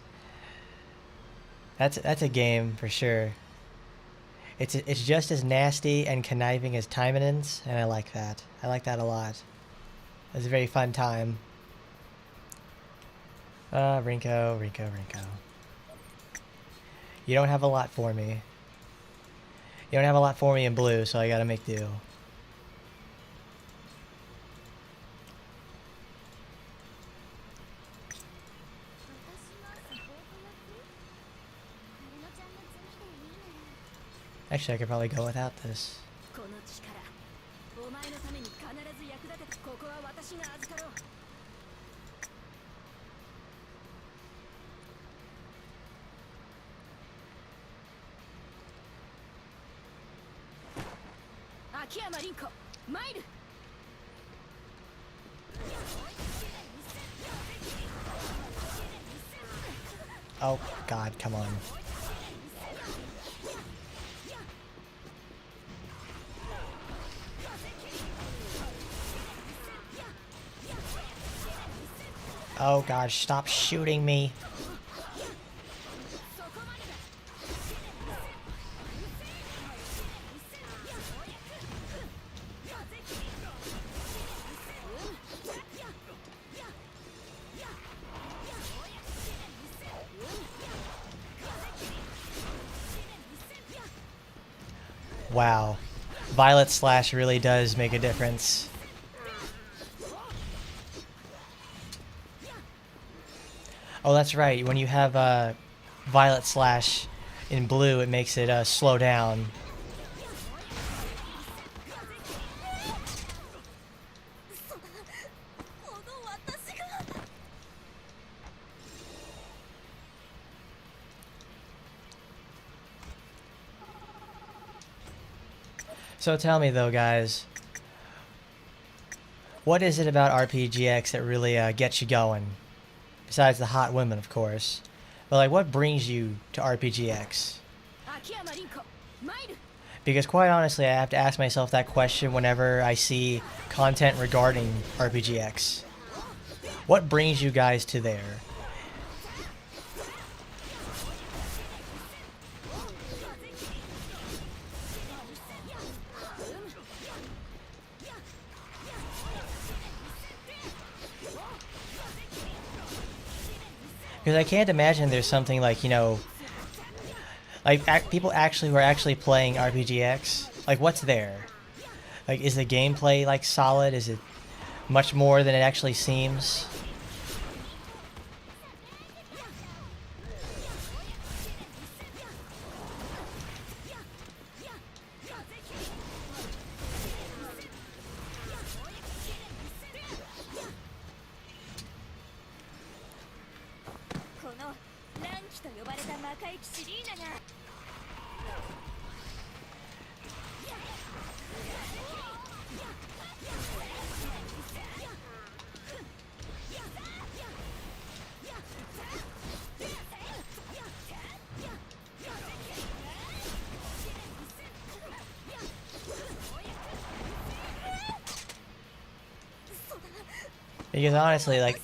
Speaker 1: That's a game for sure. It's just as nasty and conniving as Taimanin's, and I like that. I like that a lot. It was a very fun time. Rinko. You don't have a lot for me. You don't have a lot for me in blue, so I gotta make do. Actually, I could probably go without this. Oh, God, come on. Oh, gosh, stop shooting me. Wow. Violet Slash really does make a difference. Oh, that's right. When you have Violet Slash in blue, it makes it slow down. So tell me though, guys, what is it about RPGX that really gets you going? Besides the hot women, of course. But like, what brings you to RPGX? Because quite honestly, I have to ask myself that question whenever I see content regarding RPGX. What brings you guys to there? Because I can't imagine there's something like, you know, like people actually who are actually playing RPGX. Like, what's there? Like, is the gameplay like solid? Is it much more than it actually seems? Because honestly, like,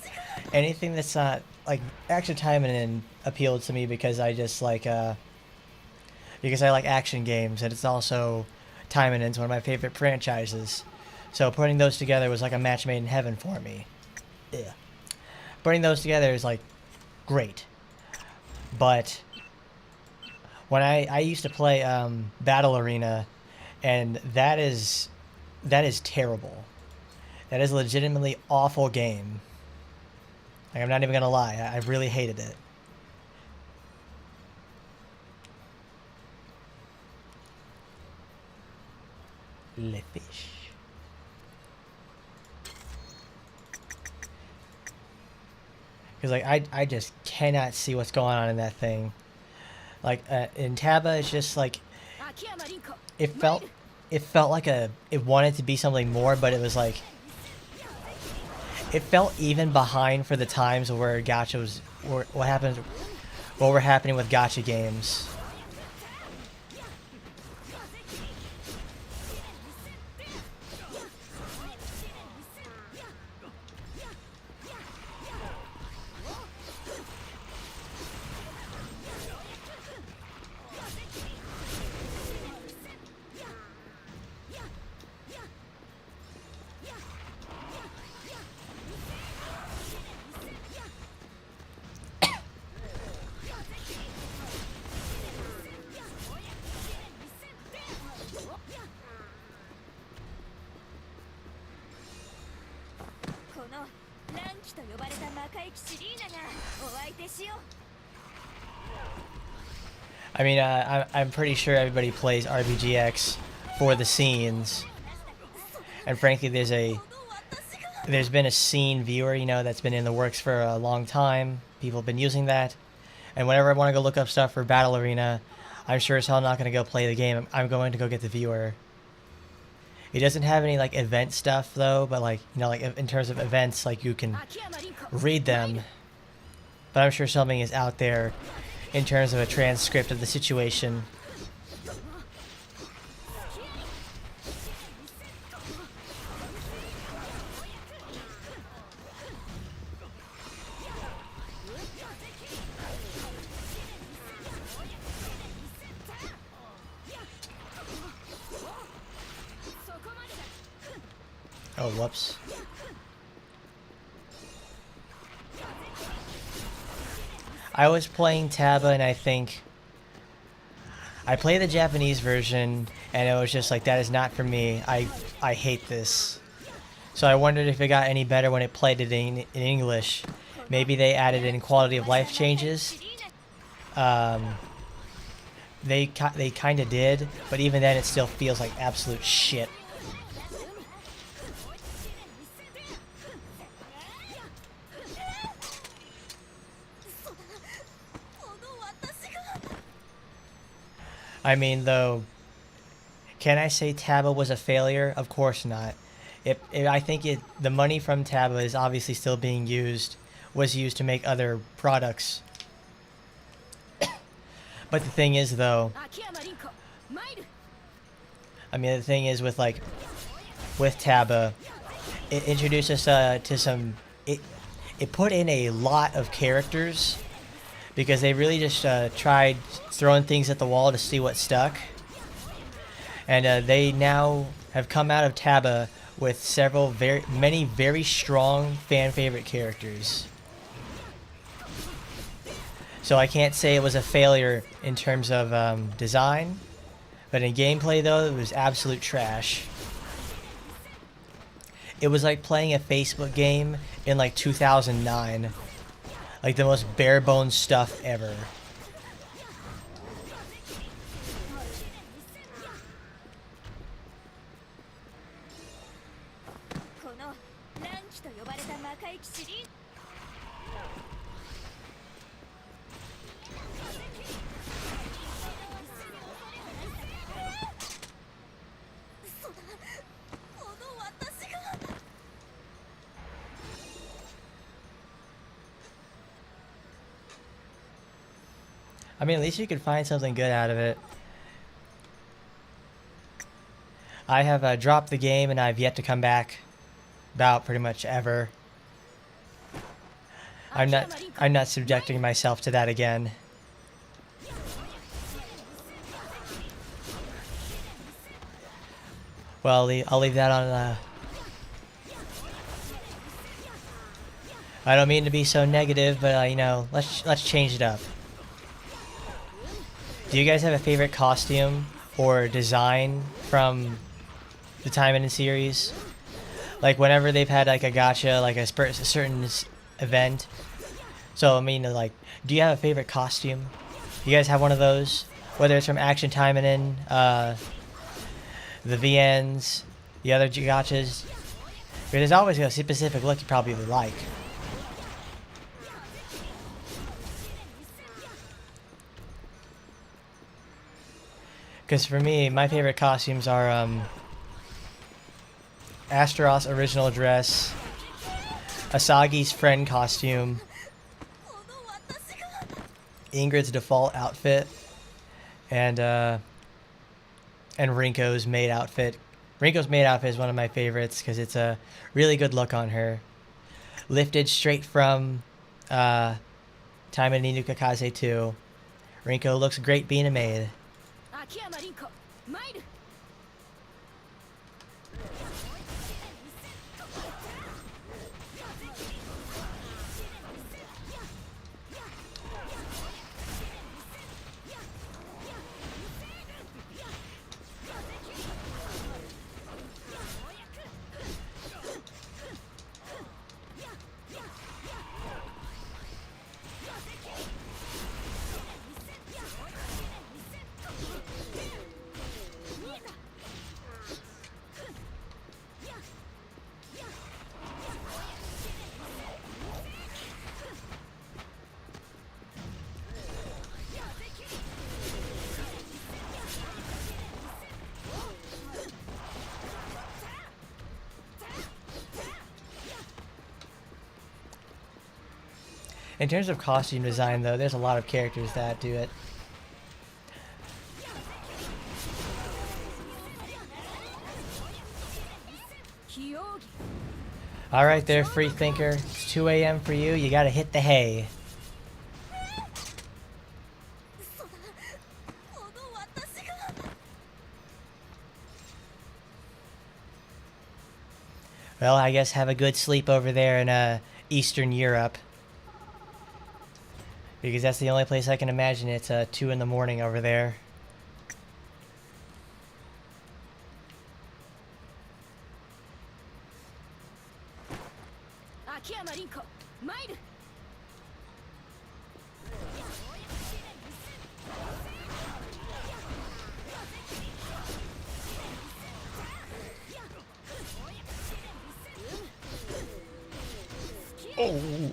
Speaker 1: anything that's not, like, Action Taimanin appealed to me because I just like, because I like action games, and it's also, Taimanin's one of my favorite franchises. So putting those together was like a match made in heaven for me. Yeah. Putting those together is, like, great. But, when I used to play, Battle Arena, and that is terrible. That is a legitimately awful game. Like, I'm not even gonna lie, I really hated it. Le fish. Because, like, I just cannot see what's going on in that thing. Like, in Taba, it's just, like, it felt like it wanted to be something more, but it was, like, it felt even behind for the times where gacha was, what were happening with gacha games. I mean, I'm pretty sure everybody plays RBGX for the scenes, and frankly, there's been a scene viewer, you know, that's been in the works for a long time. People have been using that, and whenever I want to go look up stuff for Battle Arena, I'm sure as hell not going to go play the game. I'm going to go get the viewer. It doesn't have any like event stuff though, but like, you know, like in terms of events, like you can read them. But I'm sure something is out there in terms of a transcript of the situation. Oh, whoops. I was playing Taba, and I think I played the Japanese version, and it was just like, that is not for me. I hate this. So I wondered if it got any better when it played it in English. Maybe they added in quality of life changes. They kind of did, but even then it still feels like absolute shit. I mean, though, can I say Taba was a failure? Of course not. I think the money from Taba is obviously still being was used to make other products. But the thing is, though, I mean, the thing is with Taba, it introduced us to some. It put in a lot of characters, because they really just tried throwing things at the wall to see what stuck. And they now have come out of Taba with many very strong fan favorite characters. So I can't say it was a failure in terms of design, but in gameplay though, it was absolute trash. It was like playing a Facebook game in like 2009. Like the most bare bones stuff ever. I mean, at least you could find something good out of it. I have dropped the game, and I've yet to come back about pretty much ever. I'm not subjecting myself to that again. Well, I'll leave that on. I don't mean to be so negative, but you know, let's change it up. Do you guys have a favorite costume or design from the Taimanin series? Like whenever they've had like a gacha, like a certain event. So I mean, like, do you have a favorite costume? You guys have one of those? Whether it's from Action Taimanin, the VNs, the other gachas. There's always a specific look you probably like. Because for me, my favorite costumes are Astaroth's original dress, Asagi's friend costume, Ingrid's default outfit, and Rinko's maid outfit. Rinko's maid outfit is one of my favorites because it's a really good look on her. Lifted straight from Taimanin Nukakaze 2. Rinko looks great being a maid. In terms of costume design, though, there's a lot of characters that do it. Alright there, free thinker. It's 2 a.m. for you. You gotta hit the hay. Well, I guess have a good sleep over there in Eastern Europe. Because that's the only place I can imagine it's 2 in the morning over there.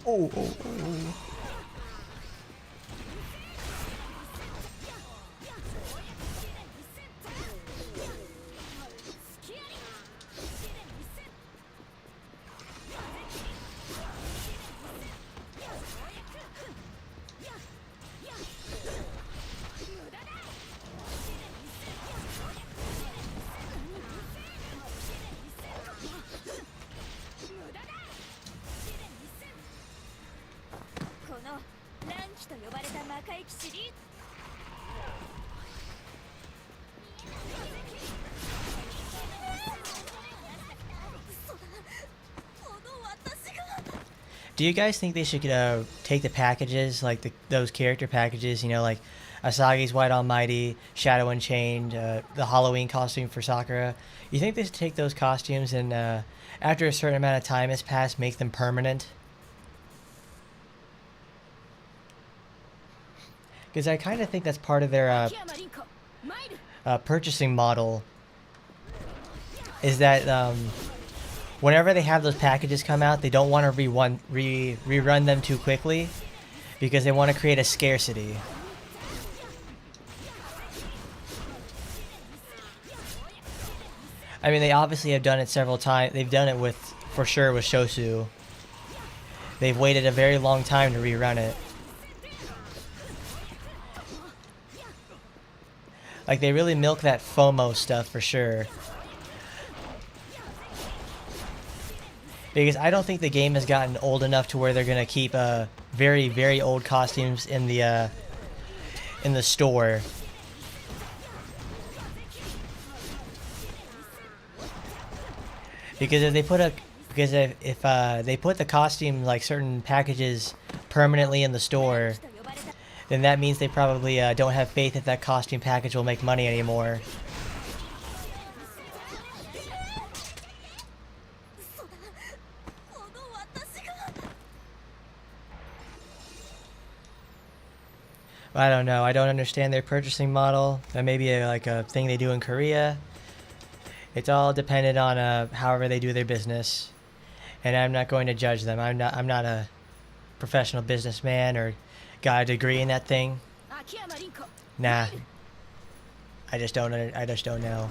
Speaker 1: Oh. Do you guys think they should take the packages, like those character packages, you know, like Asagi's White Almighty, Shadow Unchained, the Halloween costume for Sakura? You think they should take those costumes and, after a certain amount of time has passed, make them permanent? Because I kind of think that's part of their purchasing model. Is that whenever they have those packages come out, they don't want to rerun them too quickly because they want to create a scarcity. I mean, they obviously have done it several times. They've done it for sure with Shosu. They've waited a very long time to rerun it. Like, they really milk that FOMO stuff for sure. Because I don't think the game has gotten old enough to where they're gonna keep very, very old costumes in the store. Because if they put the costume, like certain packages, permanently in the store, then that means they probably don't have faith that costume package will make money anymore. I don't know. I don't understand their purchasing model. That may be like a thing they do in Korea. It's all dependent on however they do their business, and I'm not going to judge them. I'm not a professional businessman or got a degree in that thing. Nah. I just don't know.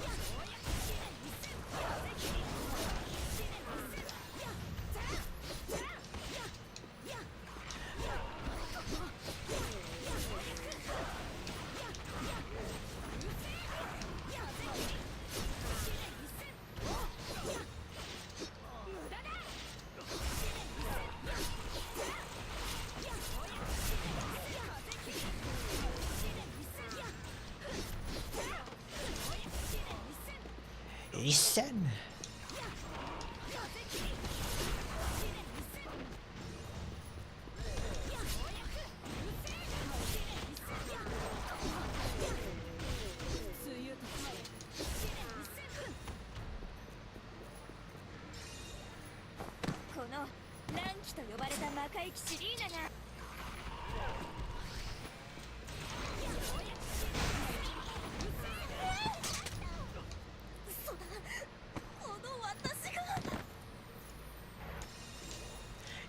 Speaker 1: Isen.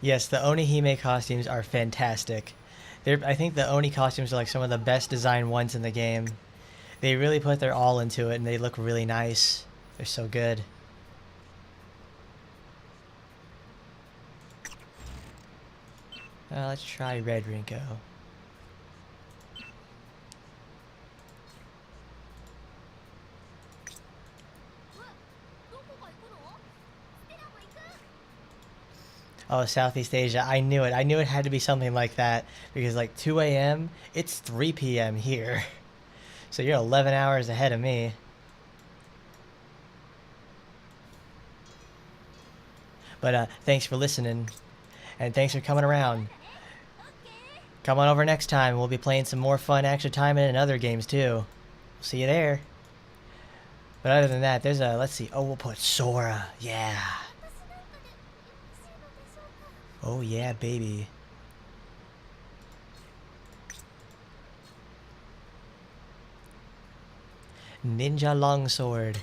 Speaker 1: Yes, the Onihime costumes are fantastic. I think the Oni costumes are like some of the best designed ones in the game. They really put their all into it and they look really nice. They're so good. Let's try Red Rinko. Oh, Southeast Asia. I knew it. I knew it had to be something like that. Because like 2 a.m., it's 3 p.m. here. So you're 11 hours ahead of me. But thanks for listening. And thanks for coming around. Come on over next time. We'll be playing some more fun Extra Taimanin and other games too. See you there. But other than that, there's a... Let's see. Oh, we'll put Sora. Yeah. Oh, yeah, baby. Ninja longsword.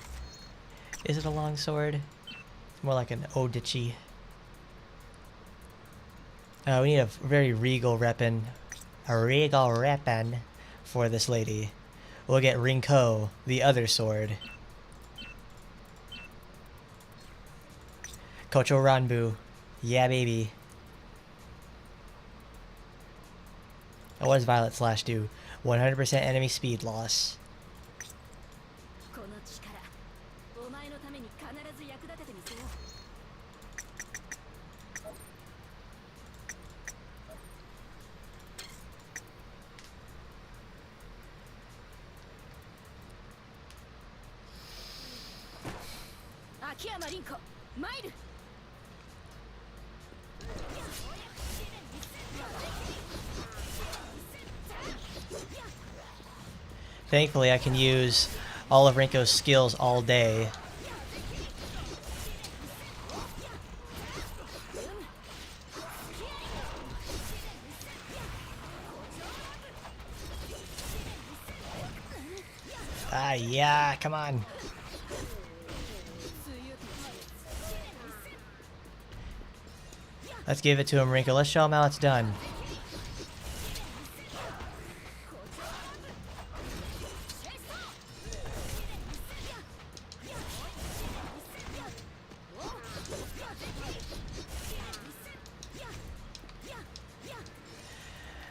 Speaker 1: Is it a longsword? It's more like an Odichi. We need a very regal reppin'. A regal reppin' for this lady. We'll get Rinko, the other sword. Kocho Ranbu. Yeah, baby. And what does Violet Slash do? 100% enemy speed loss. Thankfully, I can use all of Rinko's skills all day. Ah, yeah, come on. Let's give it to him, Rinko. Let's show him how it's done.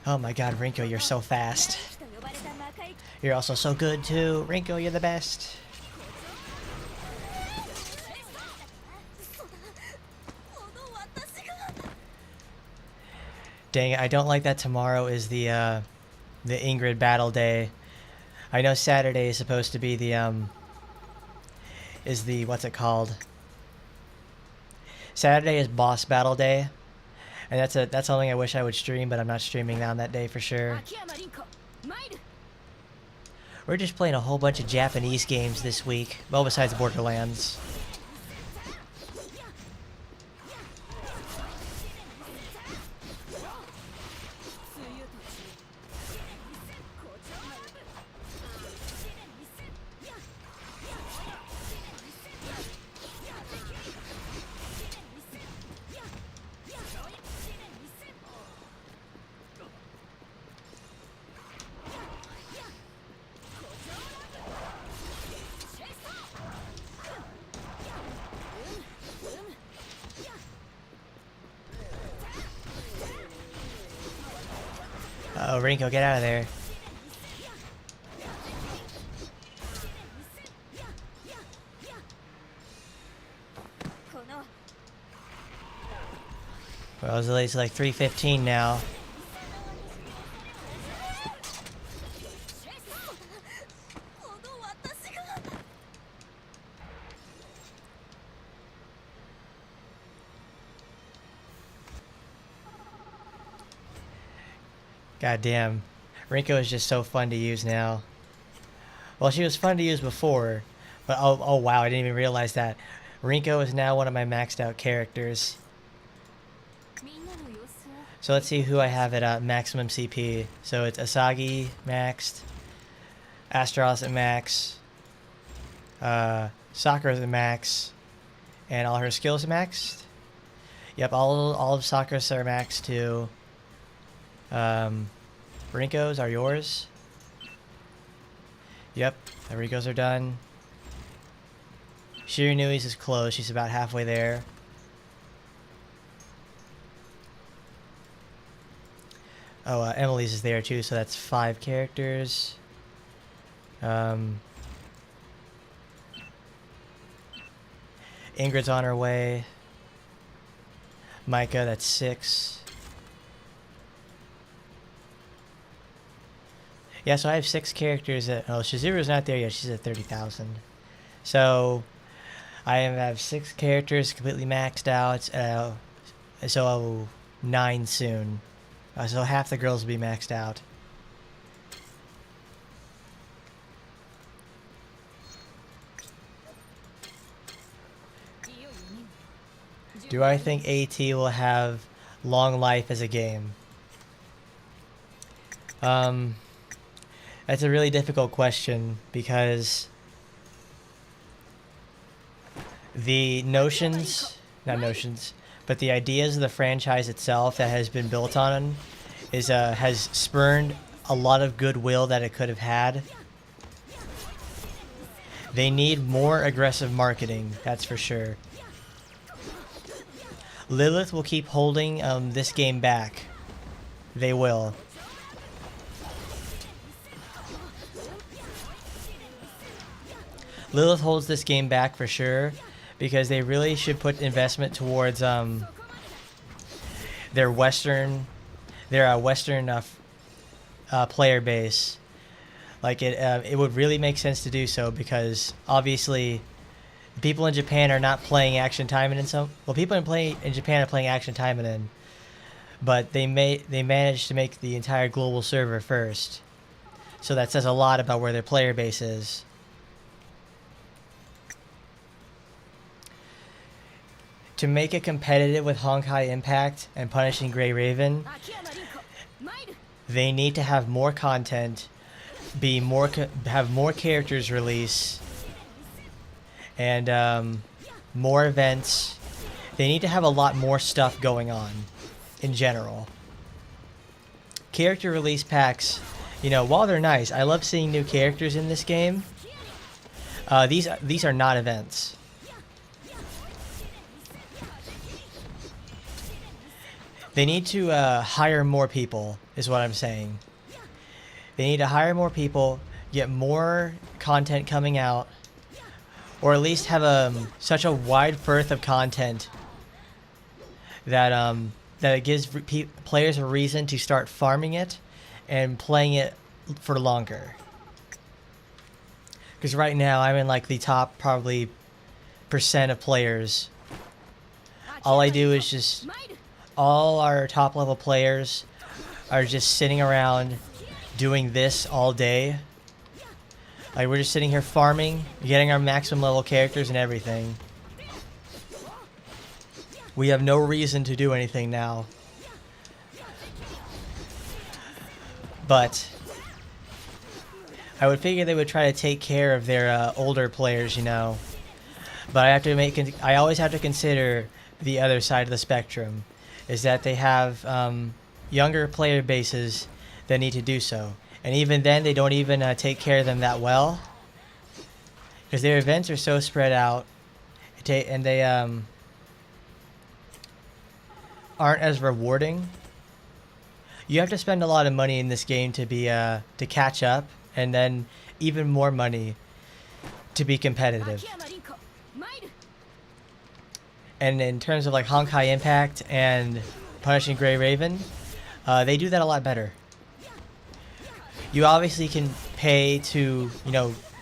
Speaker 1: Oh my god, Rinko, you're so fast. You're also so good too. Rinko, you're the best. Dang it, I don't like that tomorrow is the Ingrid battle day. I know Saturday is supposed to be the what's it called? Saturday is boss battle day. And that's something I wish I would stream, but I'm not streaming on that day for sure. We're just playing a whole bunch of Japanese games this week. Well, besides Borderlands. Uh-oh, Rinko, get out of there. Well, it's like 3:15 now. God damn. Rinko is just so fun to use now. Well, she was fun to use before, but oh wow, I didn't even realize that. Rinko is now one of my maxed out characters. So let's see who I have at maximum CP. So it's Asagi maxed, Astros at max, Sakura's at max, and all her skills are maxed. Yep, all of Sakura's are maxed too. Rinko's are yours. Yep, the Riko's are done. Shirinui's is close, she's about halfway there. Oh, Emily's is there too, so that's 5 characters. Ingrid's on her way. Micah, that's 6. Yeah, so I have 6 characters. Shizuru's not there yet. She's at 30,000. So I have 6 characters completely maxed out. So 9 soon. So half the girls will be maxed out. Do I think AT will have long life as a game? That's a really difficult question because the but the ideas of the franchise itself that has been built on has spurned a lot of goodwill that it could have had. They need more aggressive marketing, that's for sure. Lilith will keep holding this game back. They will. Lilith holds this game back for sure because they really should put investment towards their Western player base. Like it would really make sense to do so because obviously people in Japan are not playing Action Taimanin. People in Japan are playing Action Taimanin, but they managed to make the entire global server first. So that says a lot about where their player base is. To make it competitive with Honkai Impact and Punishing Grey Raven, they need to have more content, have more characters release, and more events. They need to have a lot more stuff going on in general. Character release packs, while they're nice, I love seeing new characters in this game. These are not events. They need to hire more people, is what I'm saying. They need to hire more people, get more content coming out, or at least have such a wide berth of content that it gives players a reason to start farming it and playing it for longer. Because right now I'm in like the top probably % of players. All I do is just... All our top level players are just sitting around doing this all day. Like we're just sitting here farming, getting our maximum level characters and everything. We have no reason to do anything now. But I would figure they would try to take care of their older players, But I always have to consider the other side of the spectrum. Is that they have younger player bases that need to do so. And even then, they don't even take care of them that well. Because their events are so spread out. And they aren't as rewarding. You have to spend a lot of money in this game to catch up. And then even more money to be competitive. And in terms of like Honkai Impact and Punishing Grey Raven, they do that a lot better. You obviously can pay to,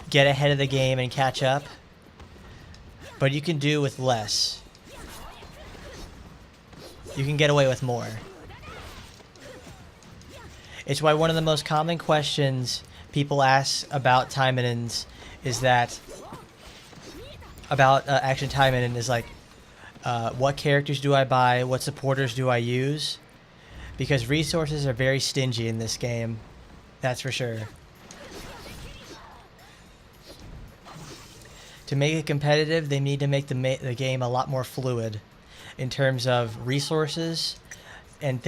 Speaker 1: get ahead of the game and catch up, but you can do with less. You can get away with more. It's why one of the most common questions people ask about Taimanins is that, about Action Taimanin is like, what characters do I buy? What supporters do I use? Because resources are very stingy in this game. That's for sure. To make it competitive, they need to make the game a lot more fluid in terms of resources in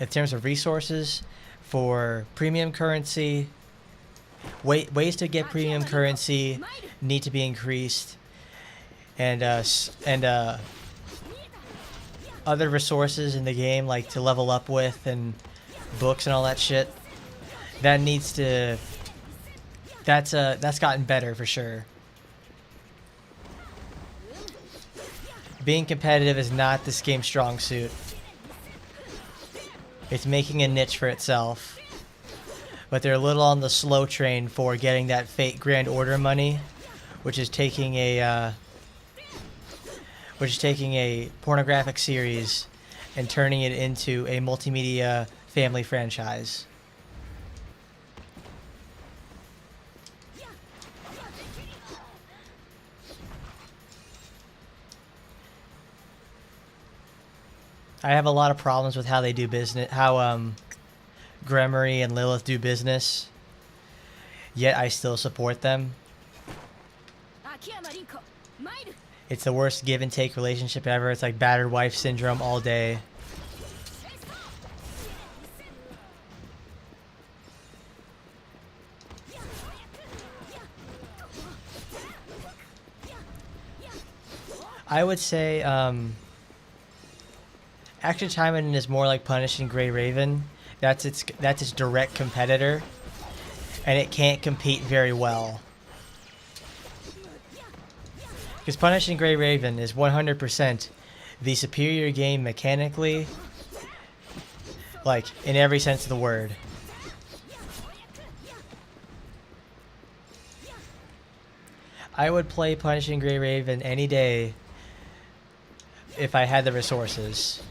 Speaker 1: terms of resources for premium currency. Ways to get premium currency need to be increased, and other resources in the game, like to level up with and books and all that shit. That needs to. That's gotten better for sure. Being competitive is not this game's strong suit. It's making a niche for itself. But they're a little on the slow train for getting that Fate Grand Order money, which is taking a pornographic series and turning it into a multimedia family franchise. I have a lot of problems with how they do business, how Gremory and Lilith do business, yet I still support them. It's the worst give and take relationship ever. It's like battered wife syndrome all day. I would say Action Taimanin is more like Punishing Grey Raven. That's its direct competitor, and it can't compete very well. Because Punishing Grey Raven is 100% the superior game mechanically, like in every sense of the word. I would play Punishing Grey Raven any day if I had the resources.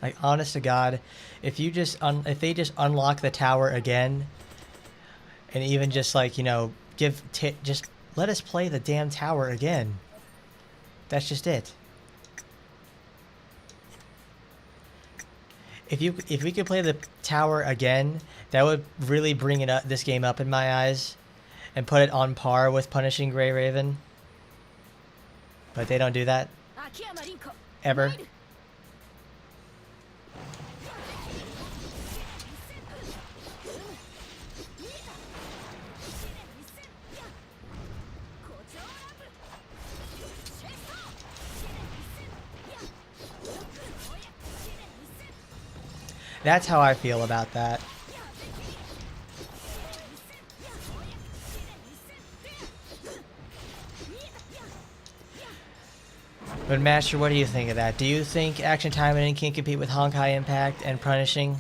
Speaker 1: Like, honest to God, if you just if they just unlock the tower again, and even just like, you know, just let us play the damn tower again. That's just it. If we could play the tower again, that would really bring this game up in my eyes, and put it on par with Punishing Grey Raven. But they don't do that. Ever. That's how I feel about that. But Master, what do you think of that? Do you think Action Taimanin can compete with Honkai Impact and Punishing?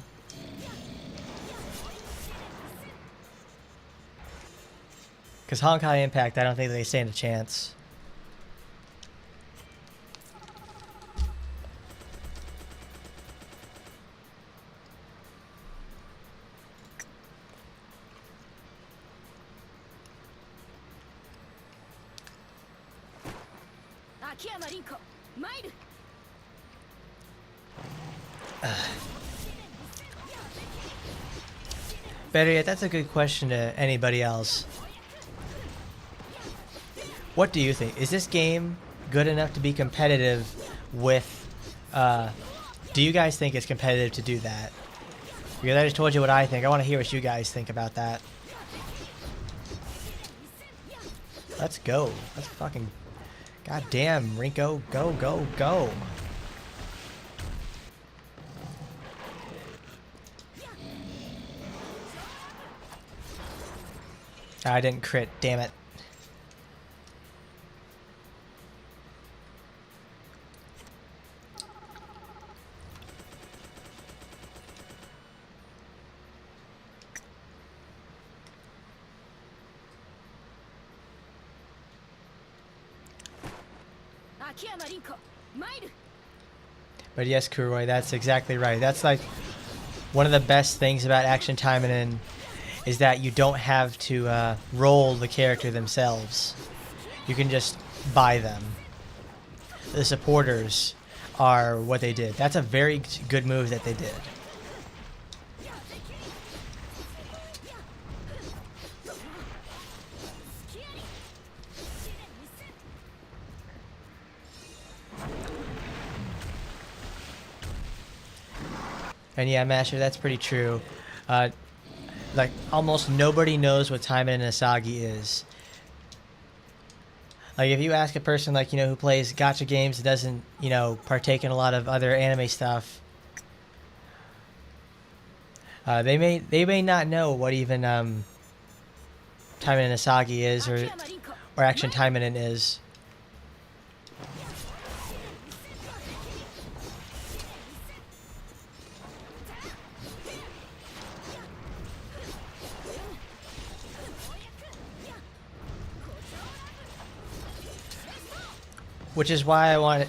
Speaker 1: Because Honkai Impact, I don't think they stand a chance. Better yet, that's a good question to anybody else. What do you think? Is this game good enough to be competitive with... do you guys think it's competitive to do that? Because I just told you what I think. I want to hear what you guys think about that. Let's go. Let's fucking... God damn, Rinko. Go, go, go. I didn't crit, damn it. But yes, Kuroi, that's exactly right. That's like one of the best things about Action Taimanin is that you don't have to roll the character themselves. You can just buy them. The supporters are what they did. That's a very good move that they did. And yeah, Master, that's pretty true. Like, almost nobody knows what Taimanin Asagi is. Like if you ask a person like who plays gacha games and doesn't partake in a lot of other anime stuff, they may not know what even Taimanin Asagi is or Action Taimanin is. Which is why I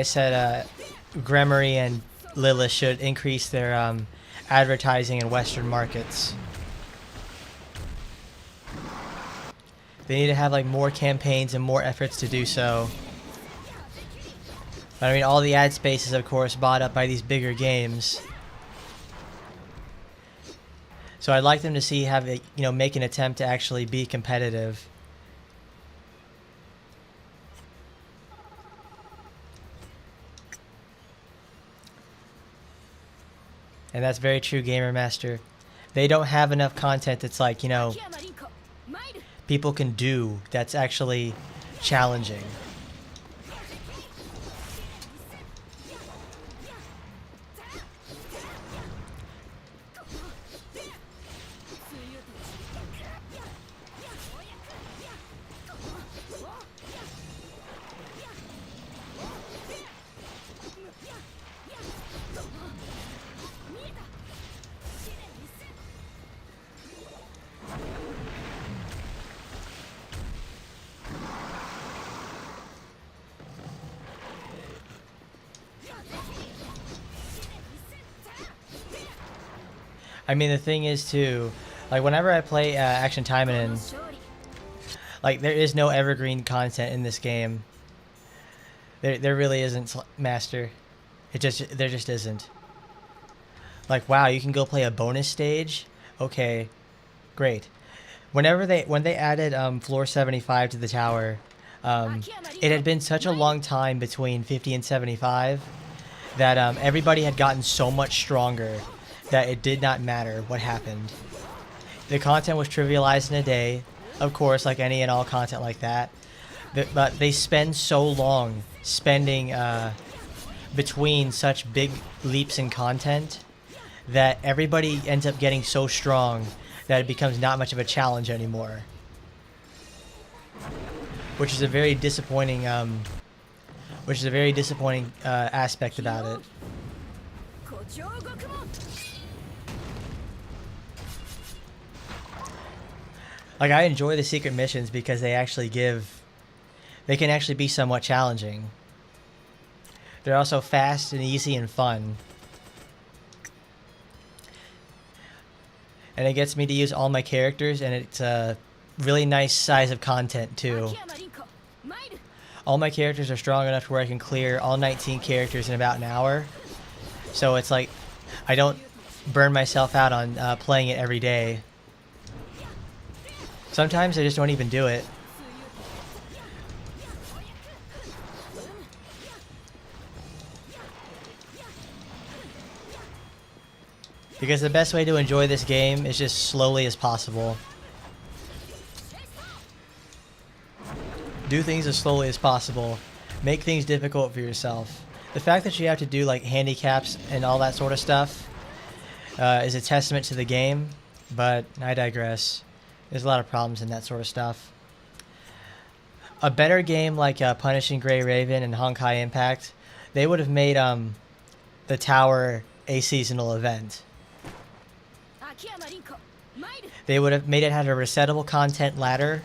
Speaker 1: said Gremory and Lilith should increase their advertising in Western markets. They need to have like more campaigns and more efforts to do so. But I mean, all the ad space is of course bought up by these bigger games. So I'd like them to have it, make an attempt to actually be competitive. And that's very true, Gamer Master. They don't have enough content that's like, people can do that's actually challenging. I mean, the thing is too, like whenever I play Action Taimanin, like there is no evergreen content in this game. There really isn't, Master. There just isn't. Like, wow, you can go play a bonus stage? Okay, great. When they added floor 75 to the tower, it had been such a long time between 50 and 75 that everybody had gotten so much stronger that it did not matter what happened. The content was trivialized in a day, of course, like any and all content like that. But they spend so long spending between such big leaps in content that everybody ends up getting so strong that it becomes not much of a challenge anymore. Which is a very disappointing aspect about it. Like, I enjoy the secret missions because they can actually be somewhat challenging. They're also fast and easy and fun. And it gets me to use all my characters, and it's a really nice size of content too. All my characters are strong enough to where I can clear all 19 characters in about an hour. So it's like, I don't burn myself out on playing it every day. Sometimes I just don't even do it. Because the best way to enjoy this game is just slowly as possible. Do things as slowly as possible. Make things difficult for yourself. The fact that you have to do like handicaps and all that sort of stuff is a testament to the game, but I digress. There's a lot of problems in that sort of stuff. A better game like Punishing Grey Raven and Honkai Impact, they would have made the tower a seasonal event. They would have made it have a resettable content ladder,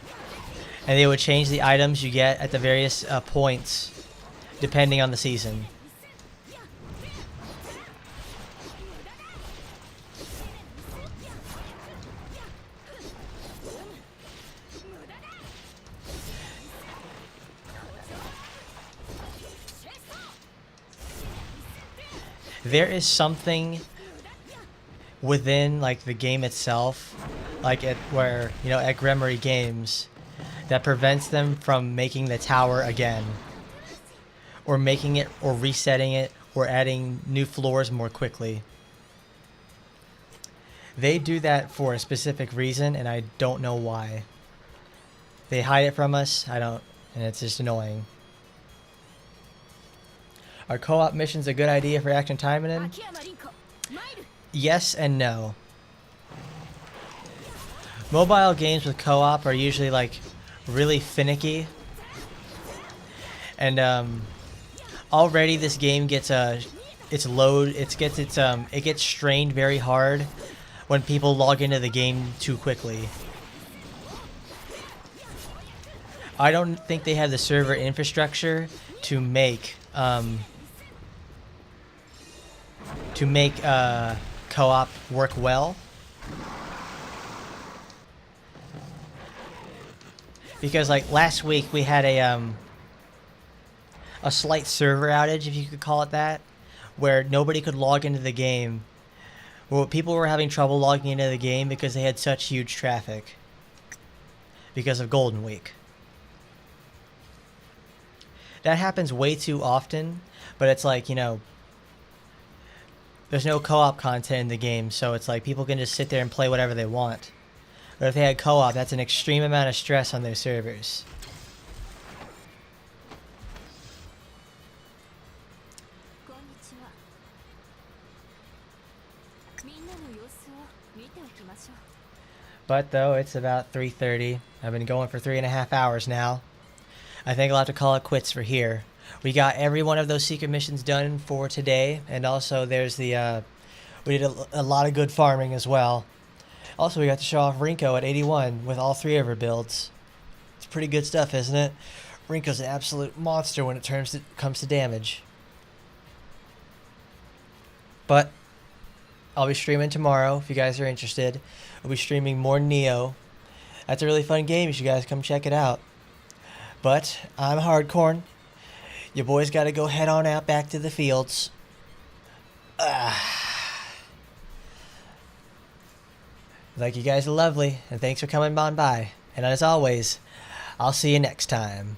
Speaker 1: and they would change the items you get at the various points depending on the season. There is something within like the game itself, like at Gremory Games, that prevents them from making the tower again, or making it, or resetting it, or adding new floors more quickly. They do that for a specific reason, and I don't know why. They hide it from us. I don't, and it's just annoying. Are co-op missions a good idea for Action Taimanin? Yes and no. Mobile games with co-op are usually like really finicky, and already this game gets it gets strained very hard when people log into the game too quickly. I don't think they have the server infrastructure to make co-op work well. Because like last week we had a slight server outage, if you could call it that, where nobody could log into the game. Well, people were having trouble logging into the game because they had such huge traffic because of Golden Week. That happens way too often, but it's like, you know, there's no co-op content in the game, so it's like people can just sit there and play whatever they want. But if they had co-op, that's an extreme amount of stress on their servers. But though, it's about 3:30. I've been going for 3.5 hours now. I think I'll have to call it quits for here. We got every one of those secret missions done for today, and also there's the we did a lot of good farming as well. Also, we got to show off Rinko at 81 with all 3 of her builds. It's pretty good stuff, isn't it? Rinko's an absolute monster when it comes to damage. But I'll be streaming tomorrow if you guys are interested. We'll be streaming more Neo. That's a really fun game. You should guys come check it out. But I'm Hardcorn. Your boys got to go head on out back to the fields. Like, you guys are lovely, and thanks for coming on by. And as always, I'll see you next time.